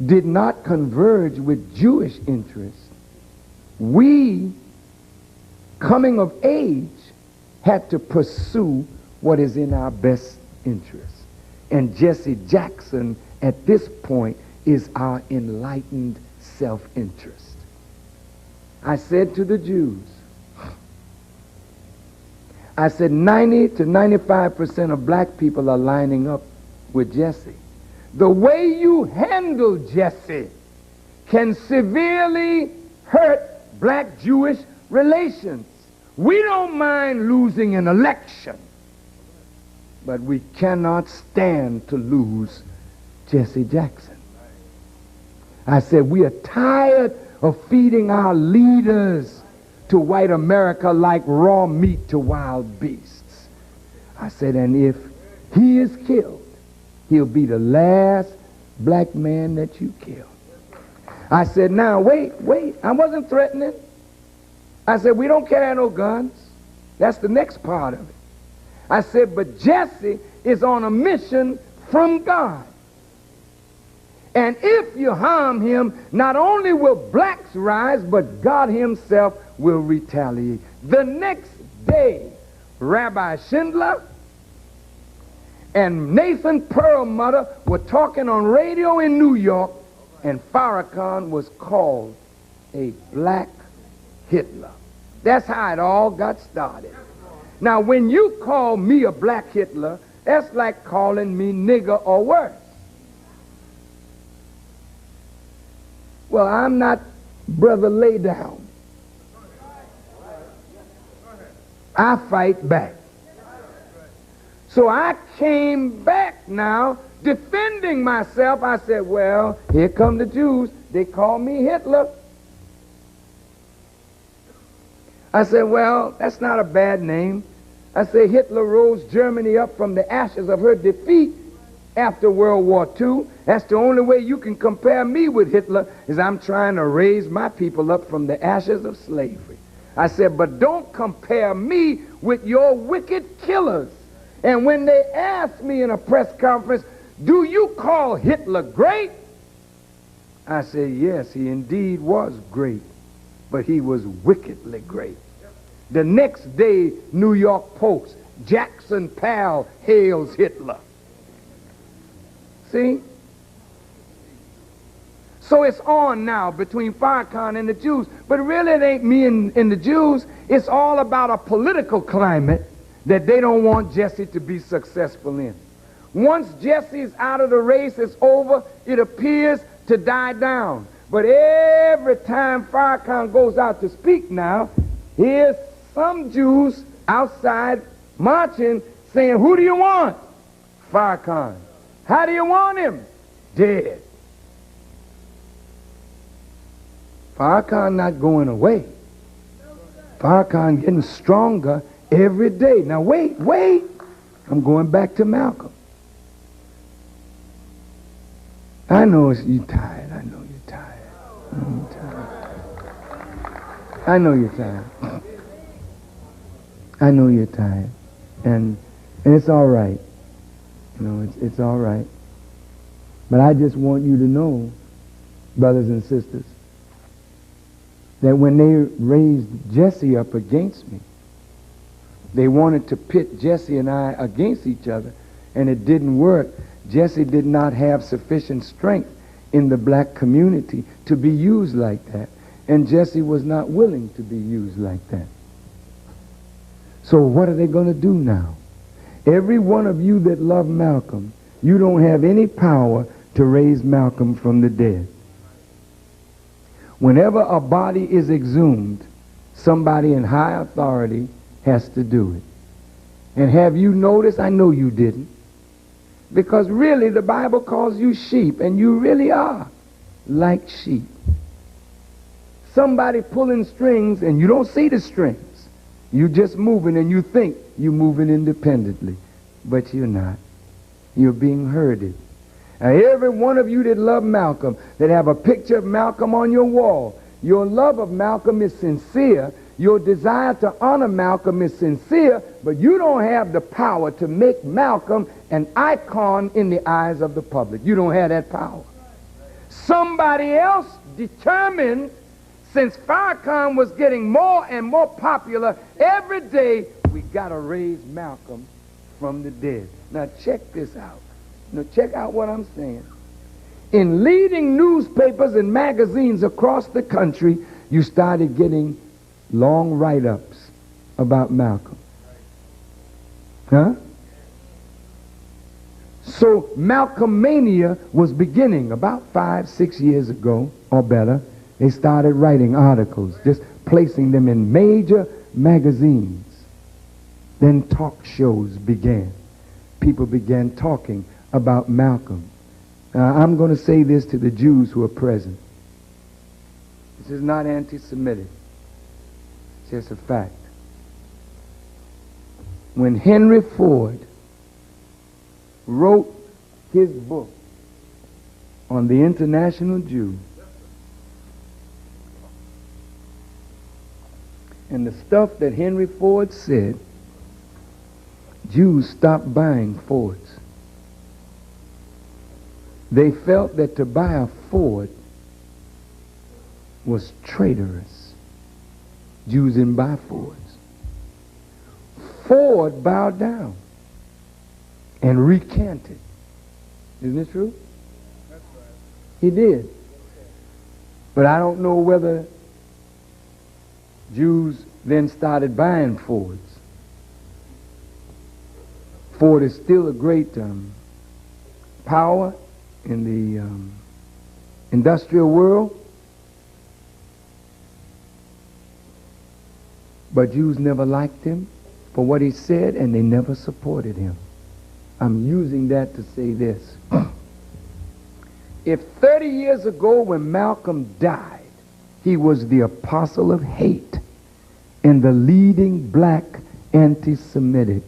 did not converge with Jewish interests, we, coming of age, had to pursue what is in our best interest. And Jesse Jackson, at this point, is our enlightened self-interest. I said to the Jews, I said 90 to 95% of black people are lining up with Jesse. The way you handle Jesse can severely hurt black-Jewish relations. We don't mind losing an election, but we cannot stand to lose Jesse Jackson. I said we are tired of feeding our leaders to white America like raw meat to wild beasts. I said, and if he is killed, He'll be the last black man that you kill. I said, now, wait. I wasn't threatening. I said, we don't carry no guns. That's the next part of it. I said, but Jesse is on a mission from God. And if you harm him, not only will blacks rise, but God himself will retaliate. The next day, Rabbi Schindler and Nathan Perlmutter were talking on radio in New York, and Farrakhan was called a black Hitler. That's how it all got started. Now, when you call me a black Hitler, that's like calling me nigger or worse. Well, I'm not Brother Lay Down. I fight back. So I came back now defending myself. I said, well, here come the Jews. They call me Hitler. I said, well, that's not a bad name. I said, Hitler rose Germany up from the ashes of her defeat after World War II. That's the only way you can compare me with Hitler, is I'm trying to raise my people up from the ashes of slavery. I said, but don't compare me with your wicked killers. And when they asked me in a press conference, do you call Hitler great? I said, yes, he indeed was great, but he was wickedly great. The next day, New York Post, Jackson Powell hails Hitler. See? So it's on now between Farrakhan and the Jews. But really it ain't me and the Jews. It's all about a political climate that they don't want Jesse to be successful in. Once Jesse's out of the race, it's over, it appears to die down. But every time Farrakhan goes out to speak now, here's some Jews outside marching saying, who do you want? Farrakhan. How do you want him? Dead. Farrakhan not going away. Farrakhan getting stronger every day. Now wait. I'm going back to Malcolm. I know you're tired. I know you're tired. I know you're tired. I know you're tired. And it's all right. You know, it's all right. But I just want you to know, brothers and sisters, that when they raised Jesse up against me, they wanted to pit Jesse and I against each other, and it didn't work. Jesse did not have sufficient strength in the black community to be used like that, and Jesse was not willing to be used like that. So what are they going to do now? Every one of you that love Malcolm, you don't have any power to raise Malcolm from the dead. Whenever a body is exhumed, somebody in high authority has to do it. And have you noticed? I know you didn't. Because really the Bible calls you sheep, and you really are like sheep. Somebody pulling strings and you don't see the strings. You're just moving and you think you're moving independently, but you're not. You're being herded. Now, every one of you that love Malcolm, that have a picture of Malcolm on your wall, your love of Malcolm is sincere. Your desire to honor Malcolm is sincere, but you don't have the power to make Malcolm an icon in the eyes of the public. You don't have that power. Somebody else determined, since Farrakhan was getting more and more popular every day, we got to raise Malcolm from the dead. Now check this out. Now check out what I'm saying. In leading newspapers and magazines across the country, you started getting long write-ups about Malcolm. Huh? So Malcolm mania was beginning about 5-6 years ago or better. They started writing articles, just placing them in major magazines. Then talk shows began. People began talking about Malcolm. Now, I'm going to say this to the Jews who are present. This is not anti-Semitic. It's just a fact. When Henry Ford wrote his book on the international Jew, and the stuff that Henry Ford said, Jews stopped buying Fords. They felt that to buy a Ford was traitorous. Jews didn't buy Fords. Ford bowed down and recanted. Isn't it true? That's right. He did. But I don't know whether Jews then started buying Fords. Ford is still a great power in the industrial world, but Jews never liked him for what he said, and they never supported him. I'm using that to say this. If 30 years ago when Malcolm died, he was the apostle of hate and the leading black anti-Semitic,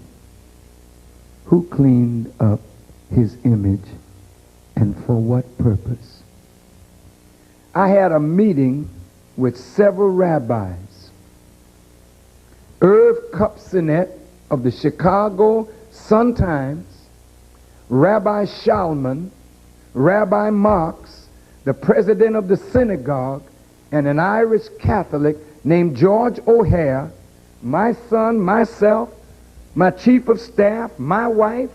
who cleaned up his image and for what purpose? I had a meeting with several rabbis. Irv Kupcinet of the Chicago Sun-Times, Rabbi Shalman, Rabbi Marks, the president of the synagogue, and an Irish Catholic named George O'Hare, my son, myself, my chief of staff, my wife,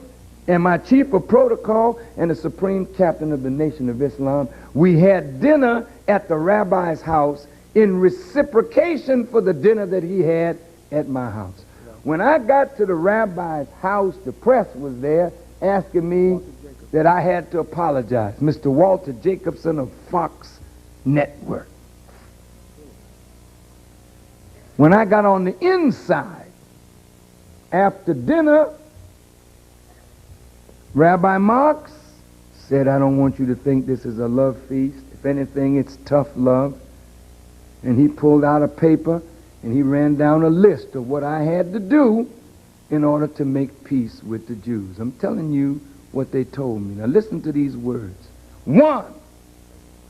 and my chief of protocol, and the supreme captain of the Nation of Islam. We had dinner at the rabbi's house in reciprocation for the dinner that he had at my house. When I got to the rabbi's house, the press was there asking me that I had to apologize. Mr. Walter Jacobson of Fox Network. When I got on the inside, after dinner, Rabbi Marks said, I don't want you to think this is a love feast. If anything, it's tough love. And he pulled out a paper and he ran down a list of what I had to do in order to make peace with the Jews. I'm telling you what they told me. Now listen to these words. 1,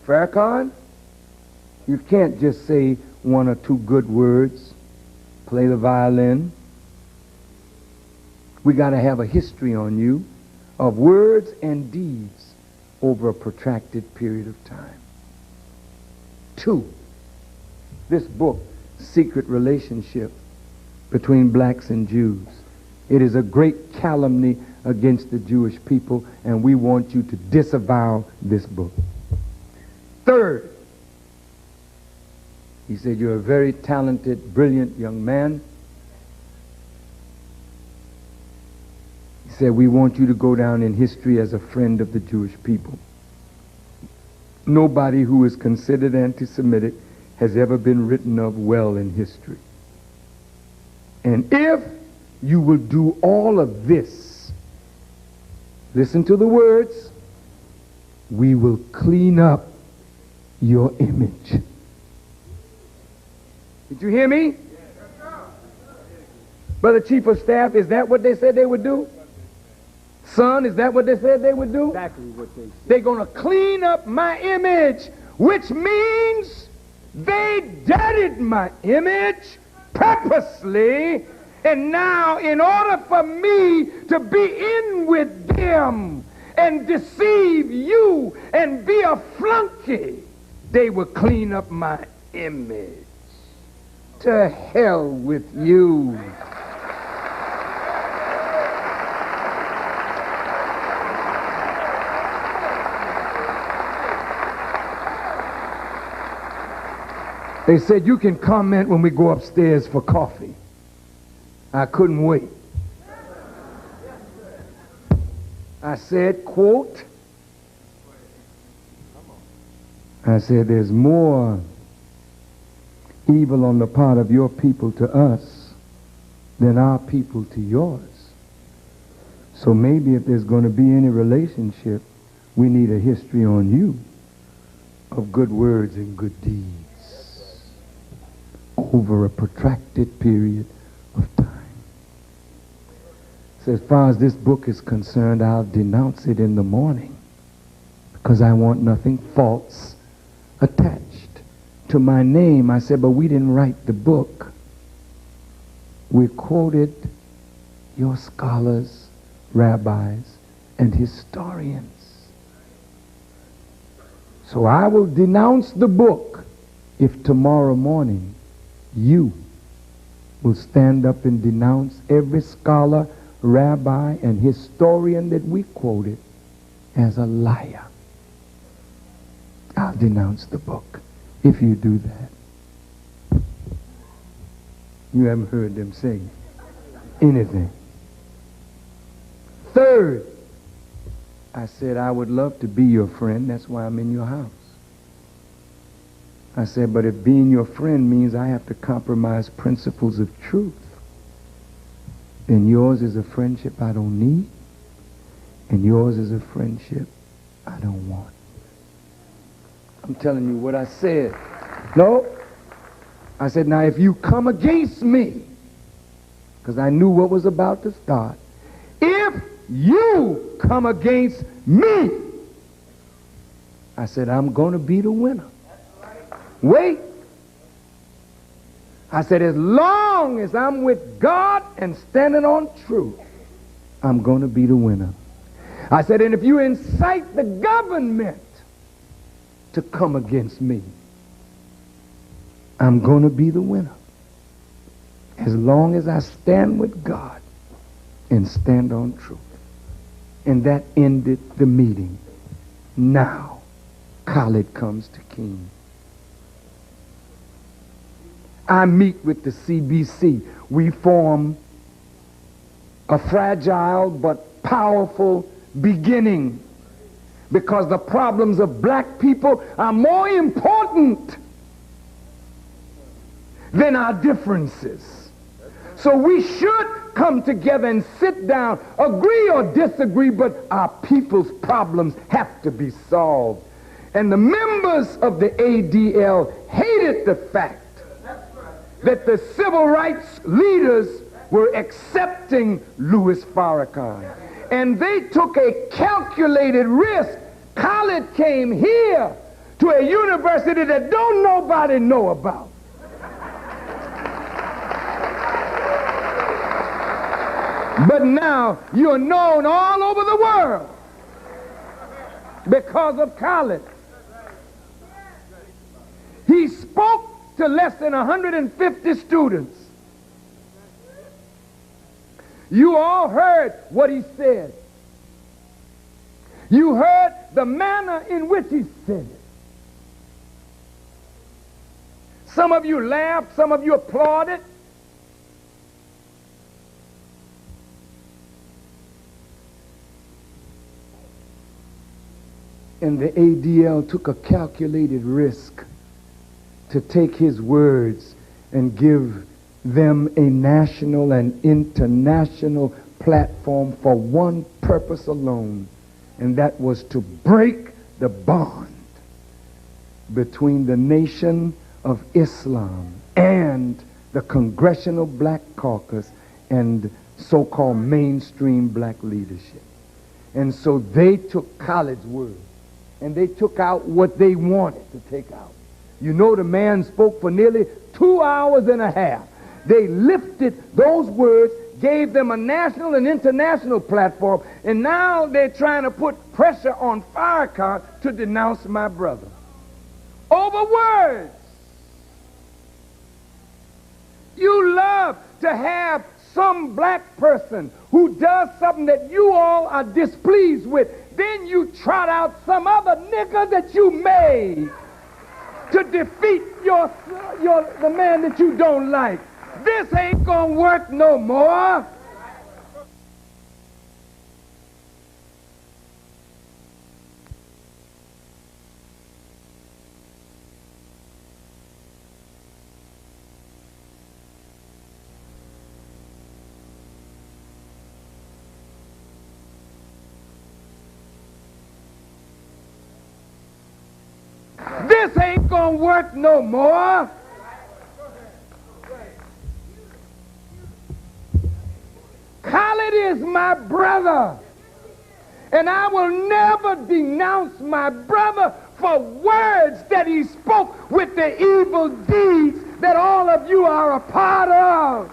Farrakhan, you can't just say one or two good words, play the violin. We got to have a history on you of words and deeds over a protracted period of time. 2, this book, Secret Relationship Between Blacks and Jews. It is a great calumny against the Jewish people, and we want you to disavow this book. 3rd, he said, you're a very talented, brilliant young man. He said, we want you to go down in history as a friend of the Jewish people. Nobody who is considered anti-Semitic has ever been written of well in history. And if you will do all of this, listen to the words, we will clean up your image. Did you hear me? Brother Chief of Staff, is that what they said they would do? Son, is that what they said they would do? Exactly what they said. They're going to clean up my image, which means they dirtied my image purposely. And now, in order for me to be in with them and deceive you and be a flunky, they will clean up my image. To hell with you. They said, you can comment when we go upstairs for coffee. I couldn't wait. I said, quote, I said, there's more evil on the part of your people to us than our people to yours. So maybe if there's going to be any relationship, we need a history on you of good words and good deeds over a protracted period of time. So as far as this book is concerned, I'll denounce it in the morning because I want nothing false attached to my name. I said, but we didn't write the book. We quoted your scholars, rabbis, and historians. So I will denounce the book if tomorrow morning you will stand up and denounce every scholar, rabbi, and historian that we quoted as a liar. I'll denounce the book if you do that. You haven't heard them say anything. Third, I said I would love to be your friend. That's why I'm in your house. I said, but if being your friend means I have to compromise principles of truth, then yours is a friendship I don't need, and yours is a friendship I don't want. I'm telling you what I said. No. I said, now if you come against me, because I knew what was about to start, if you come against me, I said, I'm going to be the winner. Wait. I said, as long as I'm with God and standing on truth, I'm going to be the winner. I said, and if you incite the government to come against me, I'm going to be the winner. As long as I stand with God and stand on truth. And that ended the meeting. Now, Khalid comes to Kean. I meet with the CBC. We form a fragile but powerful beginning because the problems of black people are more important than our differences. So we should come together and sit down, agree or disagree, but our people's problems have to be solved. And the members of the ADL hated the fact that the civil rights leaders were accepting Louis Farrakhan. And they took a calculated risk. Khalid came here to a university that don't nobody know about. But now you're known all over the world because of Khalid. He spoke to less than 150 students. You all heard what he said. You heard the manner in which he said it. Some of you laughed, some of you applauded. And the ADL took a calculated risk to take his words and give them a national and international platform for one purpose alone, and that was to break the bond between the Nation of Islam and the Congressional Black Caucus and so-called mainstream black leadership. And so they took Khalid's words and they took out what they wanted to take out. You know, the man spoke for nearly 2 hours and a half. They lifted those words, gave them a national and international platform, and now they're trying to put pressure on Farrakhan to denounce my brother. Over words. You love to have some black person who does something that you all are displeased with. Then you trot out some other nigger that you made to defeat the man that you don't like. This ain't gonna work no more. This ain't gonna work no more. Khalid Khalid is my brother. And I will never denounce my brother for words that he spoke with the evil deeds that all of you are a part of.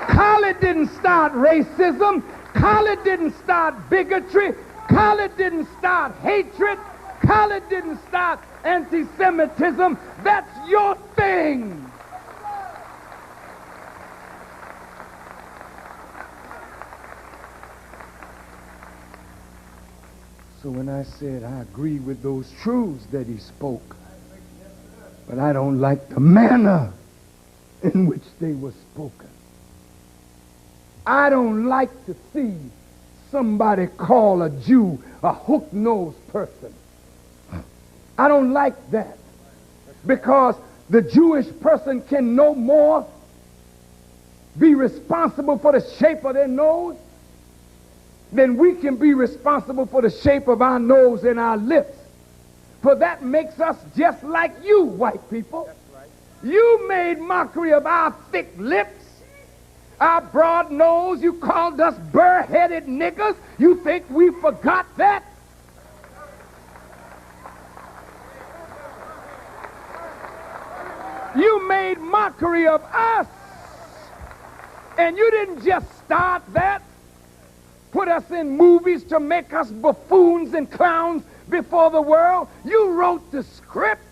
Khalid didn't start racism. Khalid didn't start bigotry. Khalid didn't start hatred. Khalid didn't start antisemitism. That's your thing. So when I said I agree with those truths that he spoke, but I don't like the manner in which they were spoken. I don't like to see somebody call a Jew a hook-nosed person. I don't like that, because the Jewish person can no more be responsible for the shape of their nose than we can be responsible for the shape of our nose and our lips. For that makes us just like you, white people. You made mockery of our thick lips, our broad nose. You called us burr-headed niggers. You think we forgot that? You made mockery of us. And you didn't just start that, put us in movies to make us buffoons and clowns before the world. You wrote the script,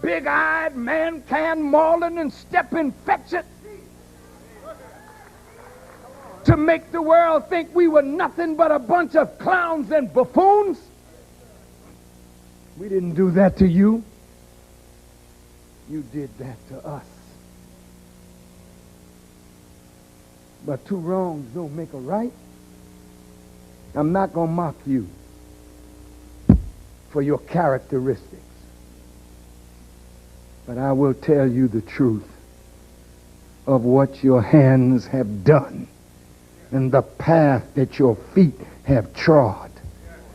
big-eyed, man-can, maudlin, and step-infected, to make the world think we were nothing but a bunch of clowns and buffoons. We didn't do that to you. You did that to us. But two wrongs don't make a right. I'm not going to mock you for your characteristics. But I will tell you the truth of what your hands have done and the path that your feet have trod.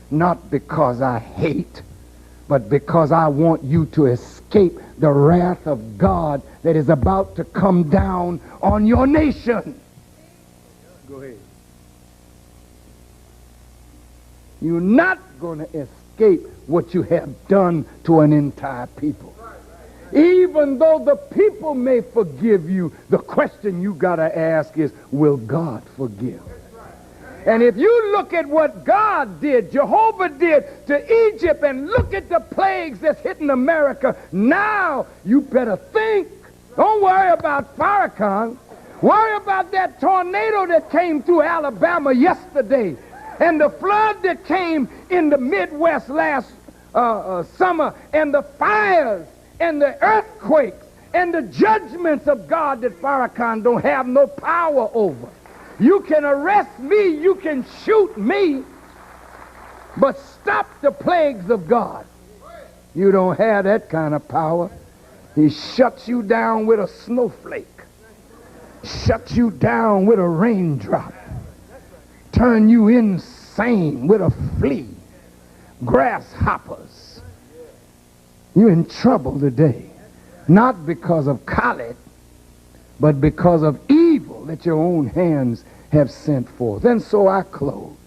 Not because I hate, but because I want you to escape the wrath of God that is about to come down on your nation. Go ahead. You're not going to escape what you have done to an entire people. Even though the people may forgive you, the question you got to ask is, will God forgive? And if you look at what God did, Jehovah did to Egypt, and look at the plagues that's hitting America, now you better think. Don't worry about Farrakhan. Worry about that tornado that came through Alabama yesterday, and the flood that came in the Midwest last summer, and the fires, and the earthquakes, and the judgments of God that Farrakhan don't have no power over. You can arrest me, you can shoot me, but stop the plagues of God. You don't have that kind of power. He shuts you down with a snowflake, shuts you down with a raindrop, turn you insane with a flea, grasshoppers. You're in trouble today, not because of Khalid, but because of evil that your own hands have sent forth. And so I close.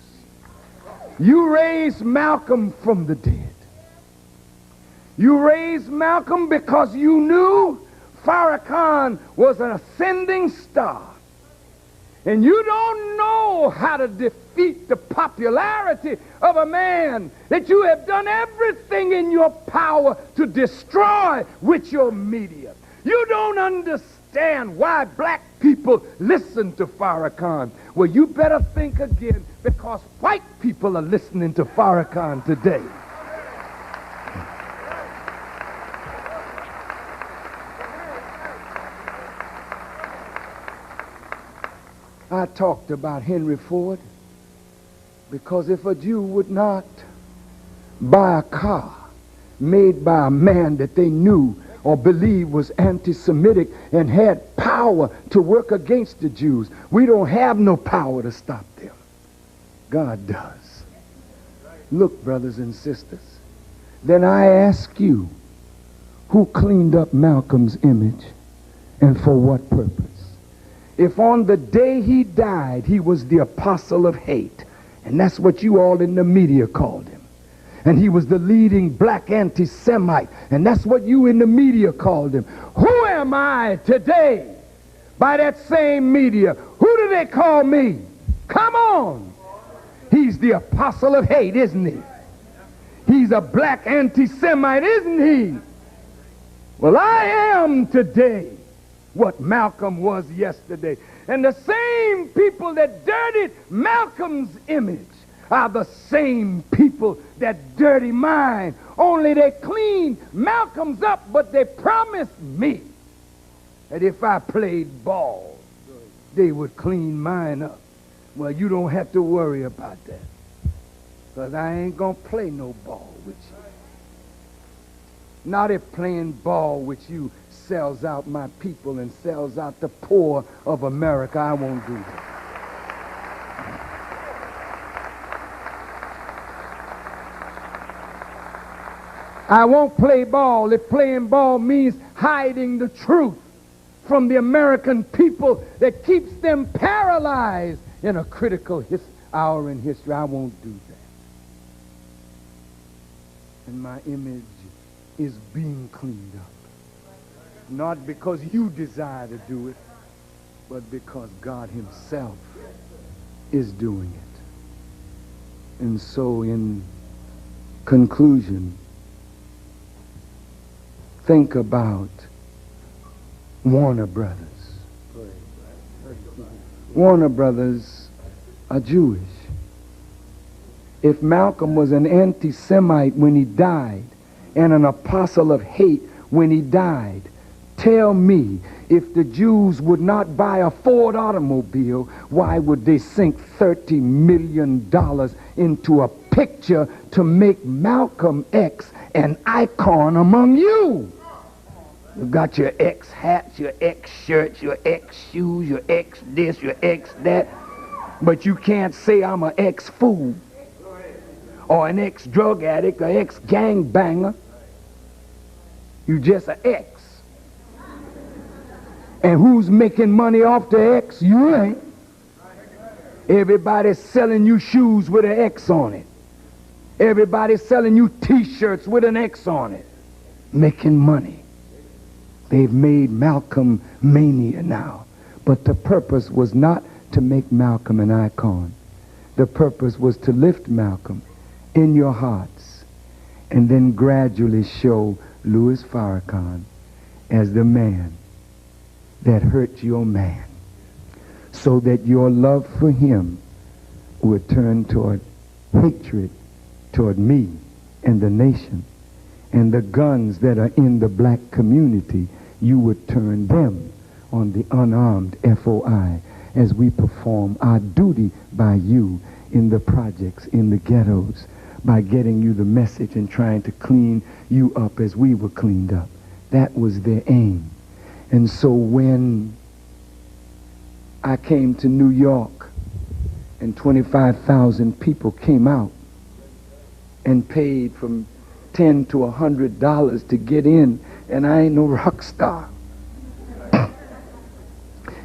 You raised Malcolm from the dead. You raised Malcolm because you knew Farrakhan was an ascending star. And you don't know how to defeat the popularity of a man that you have done everything in your power to destroy with your media. You don't understand why black people listen to Farrakhan. Well, you better think again, because white people are listening to Farrakhan today. I talked about Henry Ford because if a Jew would not buy a car made by a man that they knew or believed was anti-Semitic and had power to work against the Jews, we don't have no power to stop them. God does. Look, brothers and sisters, then I ask you, who cleaned up Malcolm's image and for what purpose? If on the day he died, he was the apostle of hate, and that's what you all in the media called him, and he was the leading black anti-Semite, and that's what you in the media called him. Who am I today by that same media? Who do they call me? Come on. He's the apostle of hate, isn't he? He's a black anti-Semite, isn't he? Well, I am today what Malcolm was yesterday. And the same people that dirtied Malcolm's image are the same people that dirty mine. Only they cleaned Malcolm's up, but they promised me that if I played ball, they would clean mine up. Well, you don't have to worry about that, because I ain't going to play no ball with you. Not if playing ball with you sells out my people and sells out the poor of America. I won't do that. I won't play ball if playing ball means hiding the truth from the American people that keeps them paralyzed in a critical hour in history. I won't do that. And my image is being cleaned up. Not because you desire to do it, but because God himself is doing it. And so in conclusion, think about Warner Brothers. Warner Brothers are Jewish. If Malcolm was an anti-Semite when he died and an apostle of hate when he died, tell me, if the Jews would not buy a Ford automobile, why would they sink $30 million into a picture to make Malcolm X an icon among you? You got your X hats, your X shirts, your X shoes, your X this, your X that, but you can't say I'm an X fool or an X drug addict or X gangbanger. You just an X. And who's making money off the X? You ain't. Everybody's selling you shoes with an X on it. Everybody's selling you t-shirts with an X on it. Making money. They've made Malcolm mania now. But the purpose was not to make Malcolm an icon. The purpose was to lift Malcolm in your hearts and then gradually show Louis Farrakhan as the man that hurt your man, so that your love for him would turn toward hatred toward me and the nation, and the guns that are in the black community, you would turn them on the unarmed FOI as we perform our duty by you in the projects, in the ghettos, by getting you the message and trying to clean you up as we were cleaned up. That was their aim. And so when I came to New York and 25,000 people came out and paid from $10 to $100 to get in, and I ain't no rock star,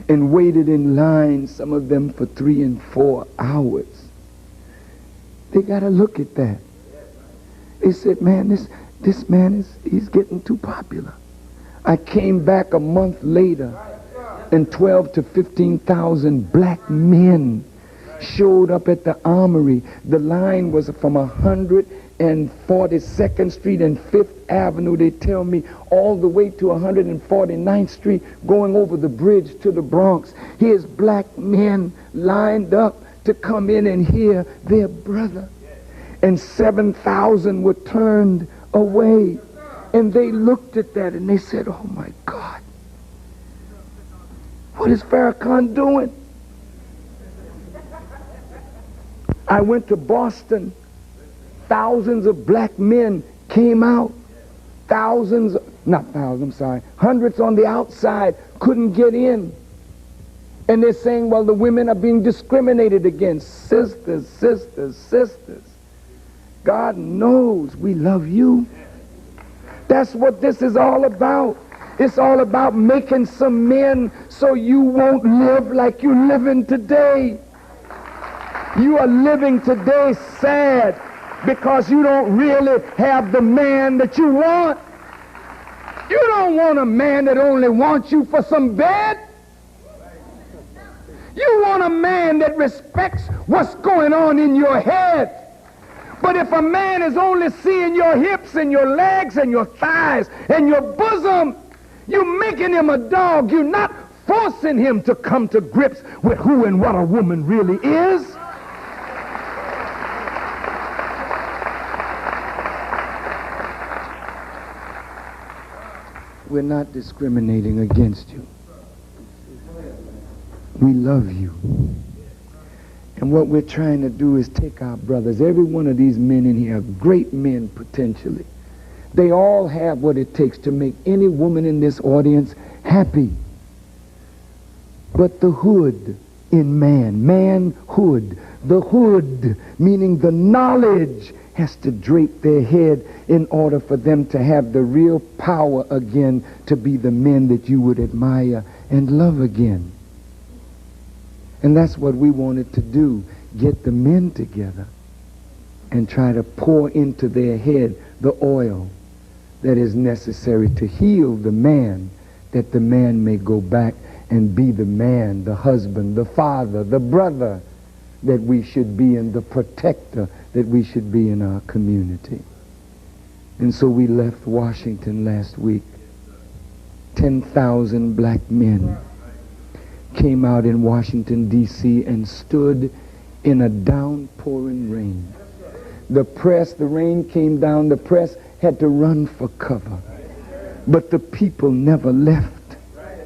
and waited in line, some of them for 3 and 4 hours, they got to look at that. They said, man, this man he's getting too popular. I came back a month later, and 12 to 15,000 black men showed up at the Armory. The line was from 142nd Street and 5th Avenue, they tell me, all the way to 149th Street, going over the bridge to the Bronx. Here's black men lined up to come in and hear their brother. And 7,000 were turned away. And they looked at that and they said, oh my God, what is Farrakhan doing? I went to Boston. Thousands of black men came out. Hundreds on the outside couldn't get in. And they're saying, well, the women are being discriminated against. Sisters, sisters, sisters. God knows we love you. That's what this is all about. It's all about making some men so you won't live like you're living today. You are living today sad because you don't really have the man that you want. You don't want a man that only wants you for some bed. You want a man that respects what's going on in your head. But if a man is only seeing your hips and your legs and your thighs and your bosom, you're making him a dog. You're not forcing him to come to grips with who and what a woman really is. We're not discriminating against you. We love you. And what we're trying to do is take our brothers. Every one of these men in here are great men potentially. They all have what it takes to make any woman in this audience happy. But the hood in man, manhood, the hood, meaning the knowledge, has to drape their head in order for them to have the real power again to be the men that you would admire and love again. And that's what we wanted to do, get the men together and try to pour into their head the oil that is necessary to heal the man, that the man may go back and be the man, the husband, the father, the brother that we should be, and the protector that we should be in our community. And so we left Washington last week. 10,000 black men came out in Washington, D.C. and stood in a downpouring rain. The rain came down, the press had to run for cover. But the people never left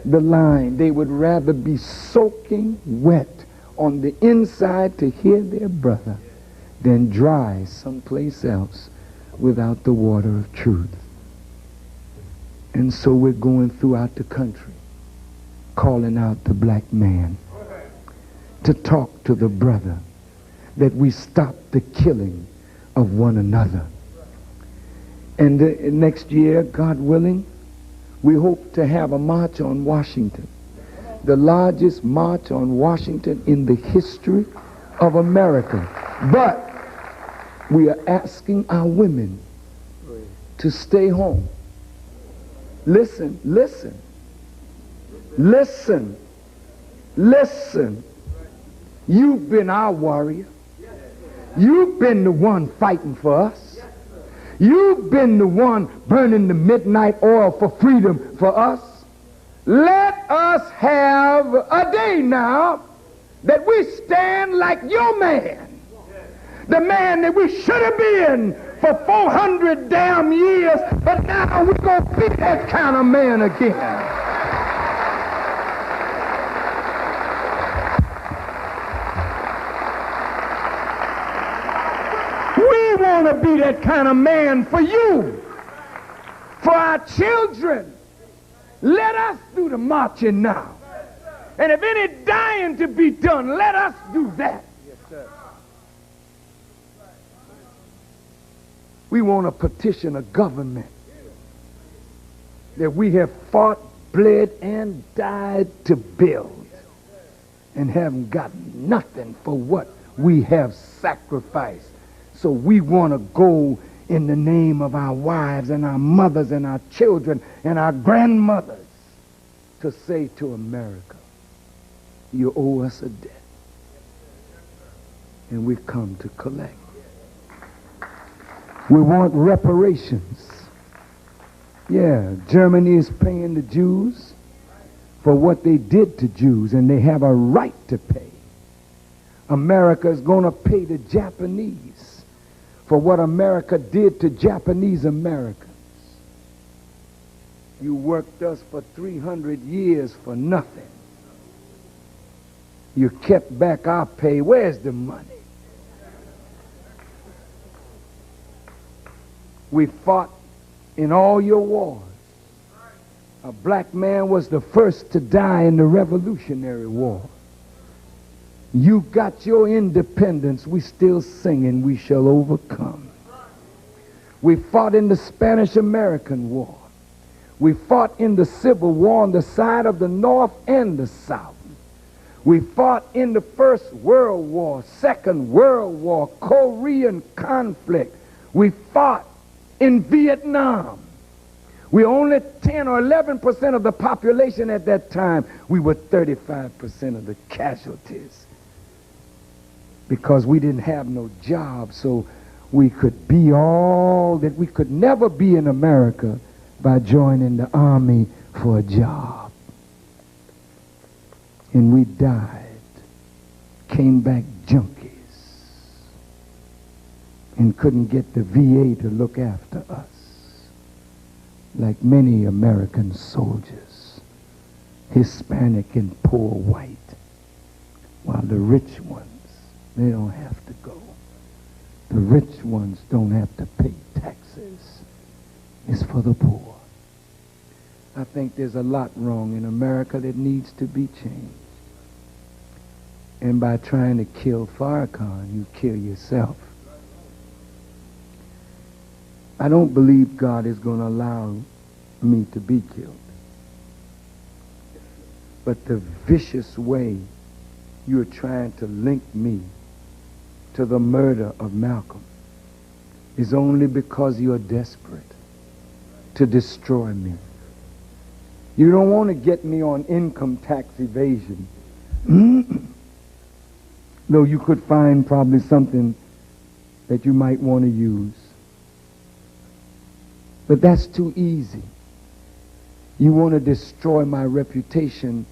the line. They would rather be soaking wet on the inside to hear their brother than dry someplace else without the water of truth. And so we're going throughout the country, calling out the black man to talk to the brother that we stop the killing of one another. And next year, God willing, we hope to have a march on Washington, the largest march on Washington in the history of America. But we are asking our women to stay home. Listen, listen, listen, listen. You've been our warrior. You've been the one fighting for us. You've been the one burning the midnight oil for freedom for us. Let us have a day now that we stand like your man. The man that we should have been for 400 damn years, but now we're going to be that kind of man again. We want to be that kind of man for you, for our children. Let us do the marching now. And if any dying to be done, let us do that. Yes, sir. We want to petition a government that we have fought, bled, and died to build, and haven't gotten nothing for what we have sacrificed. So we want to go in the name of our wives and our mothers and our children and our grandmothers to say to America, you owe us a debt, and we come to collect. We want reparations. Yeah, Germany is paying the Jews for what they did to Jews, and they have a right to pay. America is going to pay the Japanese for what America did to Japanese Americans. You worked us for 300 years for nothing. You kept back our pay. Where's the money? We fought in all your wars. A black man was the first to die in the Revolutionary War. You got your independence. We still singing, we shall overcome. We fought in the Spanish-American War. We fought in the Civil War on the side of the North and the South. We fought in the First World War, Second World War, Korean conflict. We fought in Vietnam. We only 10 or 11% of the population at that time. We were 35% of the casualties because we didn't have no job, so we could be all that we could never be in America by joining the army for a job. And we died, came back junkies, and couldn't get the VA to look after us like many American soldiers, Hispanic and poor white, while the rich ones, they don't have to go. The rich ones don't have to pay taxes. It's for the poor. I think there's a lot wrong in America that needs to be changed. And by trying to kill Farrakhan, you kill yourself. I don't believe God is going to allow me to be killed. But the vicious way you're trying to link me to the murder of Malcolm is only because you're desperate to destroy me. You don't want to get me on income tax evasion. Though you could find probably something that you might want to use. But that's too easy. You want to destroy my reputation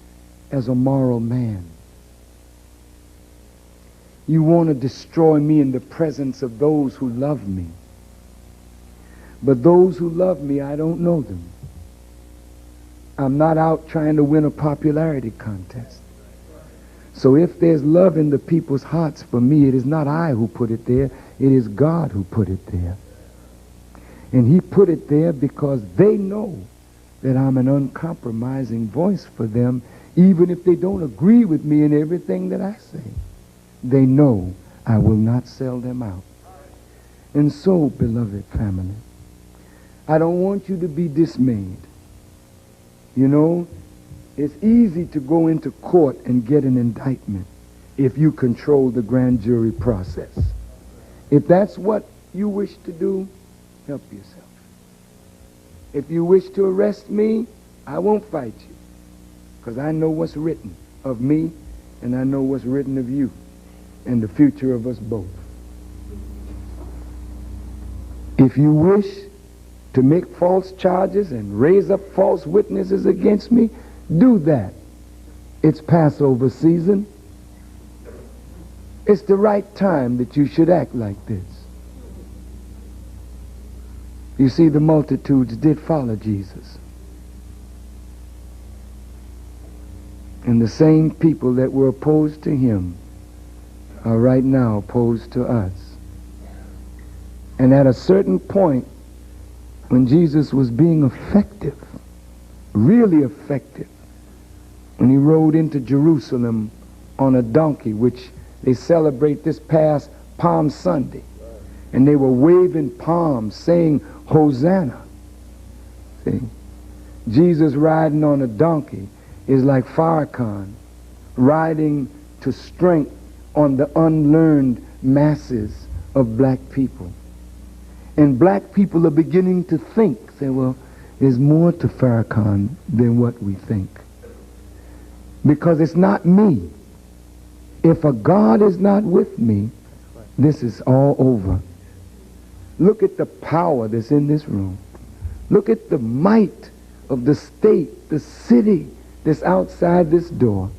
as a moral man. You want to destroy me in the presence of those who love me. But those who love me, I don't know them. I'm not out trying to win a popularity contest. So if there's love in the people's hearts for me, it is not I who put it there. It is God who put it there. And he put it there because they know that I'm an uncompromising voice for them, even if they don't agree with me in everything that I say. They know I will not sell them out. And so, beloved family, I don't want you to be dismayed. You know, it's easy to go into court and get an indictment if you control the grand jury process. If that's what you wish to do, help yourself. If you wish to arrest me, I won't fight you, because I know what's written of me and I know what's written of you and the future of us both. If you wish to make false charges and raise up false witnesses against me, do that. It's Passover season. It's the right time that you should act like this. You see, the multitudes did follow Jesus. And the same people that were opposed to him are right now opposed to us. And at a certain point, when Jesus was being effective, really effective, when he rode into Jerusalem on a donkey, which they celebrate this past Palm Sunday, and they were waving palms, saying, Hosanna. See? Jesus riding on a donkey is like Farrakhan riding to strength on the unlearned masses of black people. And black people are beginning to think, say, well, there's more to Farrakhan than what we think. Because it's not me. If a God is not with me, this is all over. Look at the power that's in this room. Look at the might of the state, the city that's outside this door.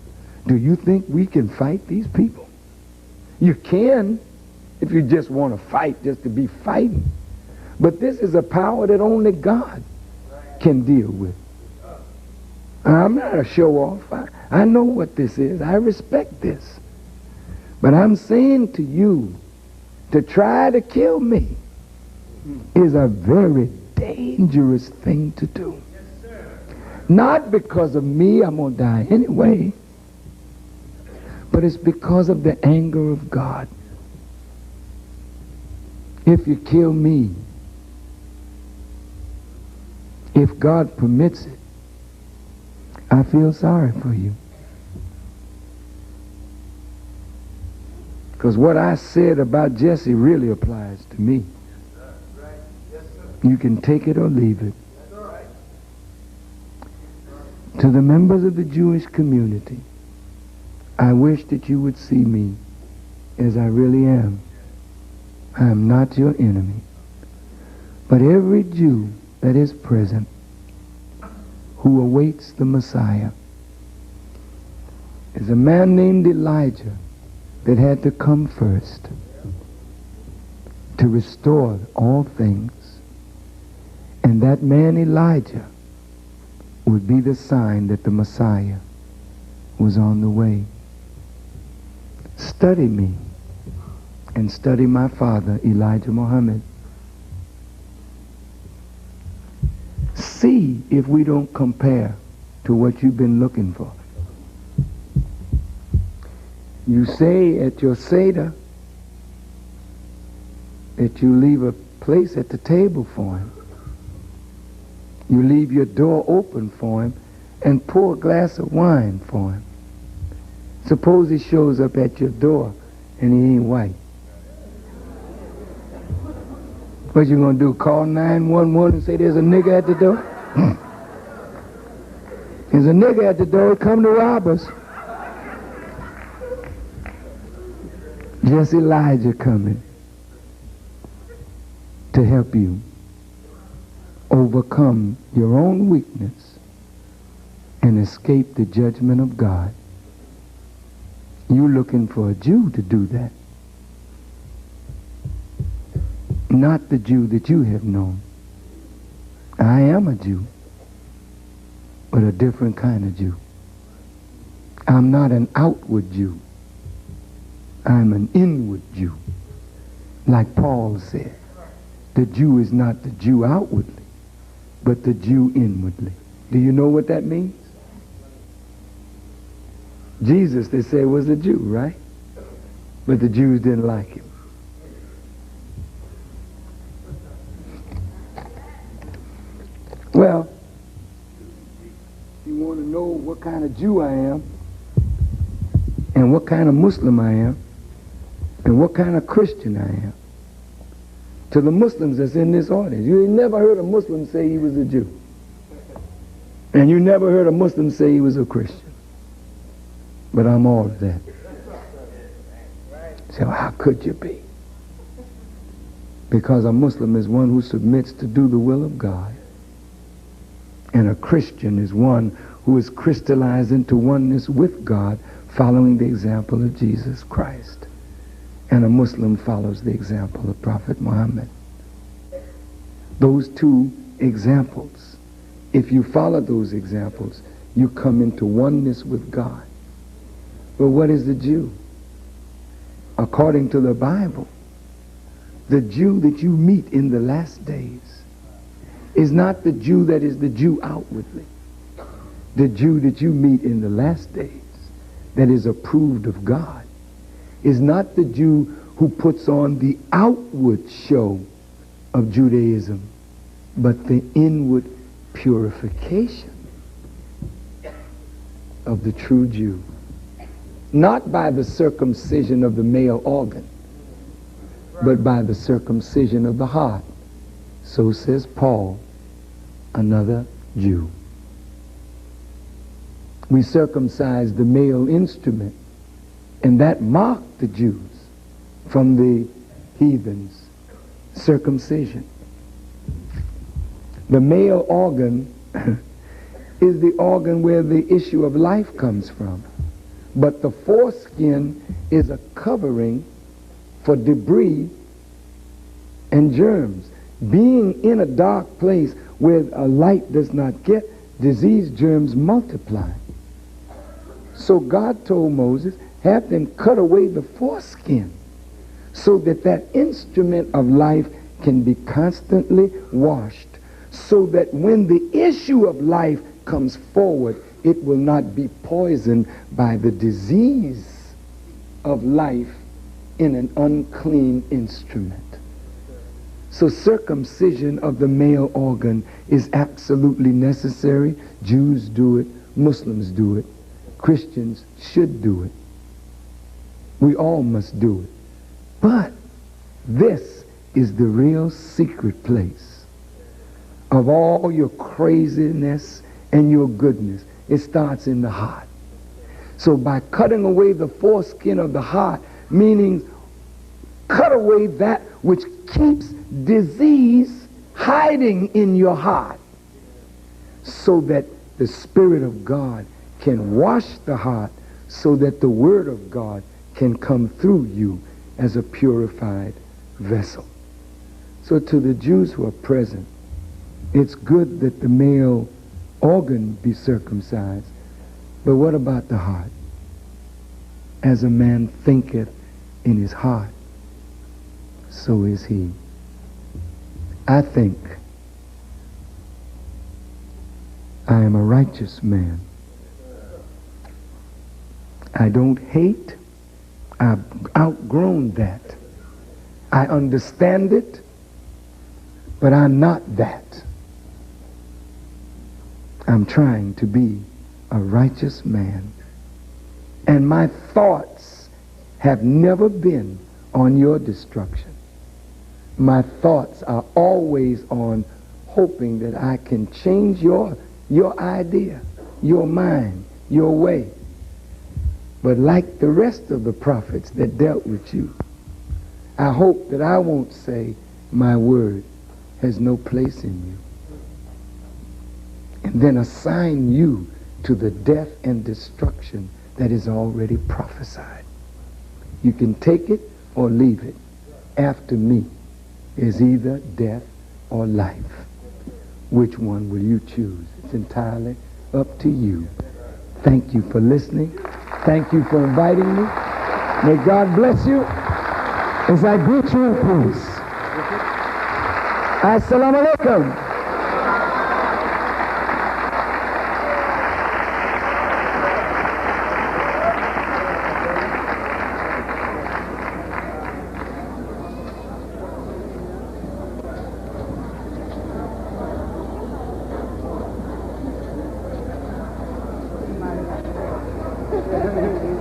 Do you think we can fight these people? You can if you just want to fight just to be fighting. But this is a power that only God can deal with. I'm not a show-off. I know what this is. I respect this. But I'm saying to you, to try to kill me is a very dangerous thing to do. Not because of me, I'm going to die anyway, but it's because of the anger of God. If you kill me, If God permits it, I feel sorry for you. Because what I said about Jesse really applies to me. You can take it or leave it. To the members of the Jewish community, I wish that you would see me as I really am. I am not your enemy. But every Jew that is present who awaits the Messiah is a man named Elijah that had to come first to restore all things. And that man Elijah would be the sign that the Messiah was on the way. Study me and study my father, Elijah Muhammad. See if we don't compare to what you've been looking for. You say at your Seder that you leave a place at the table for him. You leave your door open for him and pour a glass of wine for him. Suppose he shows up at your door and he ain't white. What you gonna do, call 911 and say there's a nigger at the door? There's a nigger at the door, come to rob us. Just Elijah coming to help you overcome your own weakness and escape the judgment of God. You're looking for a Jew to do that. Not the Jew that you have known. I am a Jew, but a different kind of Jew. I'm not an outward Jew. I'm an inward Jew. Like Paul said, the Jew is not the Jew outwardly, but the Jew inwardly. Do you know what that means? Jesus, they say, was a Jew, right? But the Jews didn't like him. Well, you want to know what kind of Jew I am, and what kind of Muslim I am, and what kind of Christian I am. To the Muslims that's in this audience, you ain't never heard a Muslim say he was a Jew. And you never heard a Muslim say he was a Christian. But I'm all of that. So how could you be? Because a Muslim is one who submits to do the will of God. And a Christian is one who is crystallized into oneness with God, following the example of Jesus Christ. And a Muslim follows the example of Prophet Muhammad. Those two examples, if you follow those examples, you come into oneness with God. But what is the Jew? According to the Bible, the Jew that you meet in the last days is not the Jew that is the Jew outwardly. The Jew that you meet in the last days that is approved of God is not the Jew who puts on the outward show of Judaism, but the inward purification of the true Jew. Not by the circumcision of the male organ, but by the circumcision of the heart. So says Paul, another Jew. We circumcised the male instrument, and that marked the Jews from the heathens. Circumcision. The male organ is the organ where the issue of life comes from. But the foreskin is a covering for debris and germs. Being in a dark place where a light does not get, disease germs multiply. So God told Moses, have them cut away the foreskin so that that instrument of life can be constantly washed, so that when the issue of life comes forward, it will not be poisoned by the disease of life in an unclean instrument. So circumcision of the male organ is absolutely necessary. Jews do it, Muslims do it, Christians should do it. We all must do it. But this is the real secret place of all your craziness and your goodness. It starts in the heart. So by cutting away the foreskin of the heart, meaning cut away that which keeps disease hiding in your heart, so that the Spirit of God can wash the heart, so that the Word of God can come through you as a purified vessel. So to the Jews who are present, it's good that the male organ be circumcised, but what about the heart? As a man thinketh in his heart, so is he. I think I am a righteous man. I don't hate. I've outgrown that. I understand it, but I'm not that. I'm trying to be a righteous man. And my thoughts have never been on your destruction. My thoughts are always on hoping that I can change your idea, your mind, your way. But like the rest of the prophets that dealt with you, I hope that I won't say my word has no place in you, and then assign you to the death and destruction that is already prophesied. You can take it or leave it. After me is either death or life. Which one will you choose? It's entirely up to you. Thank you for listening. Thank you for inviting me. May God bless you as I greet you in peace. Assalamu alaikum. Thank you.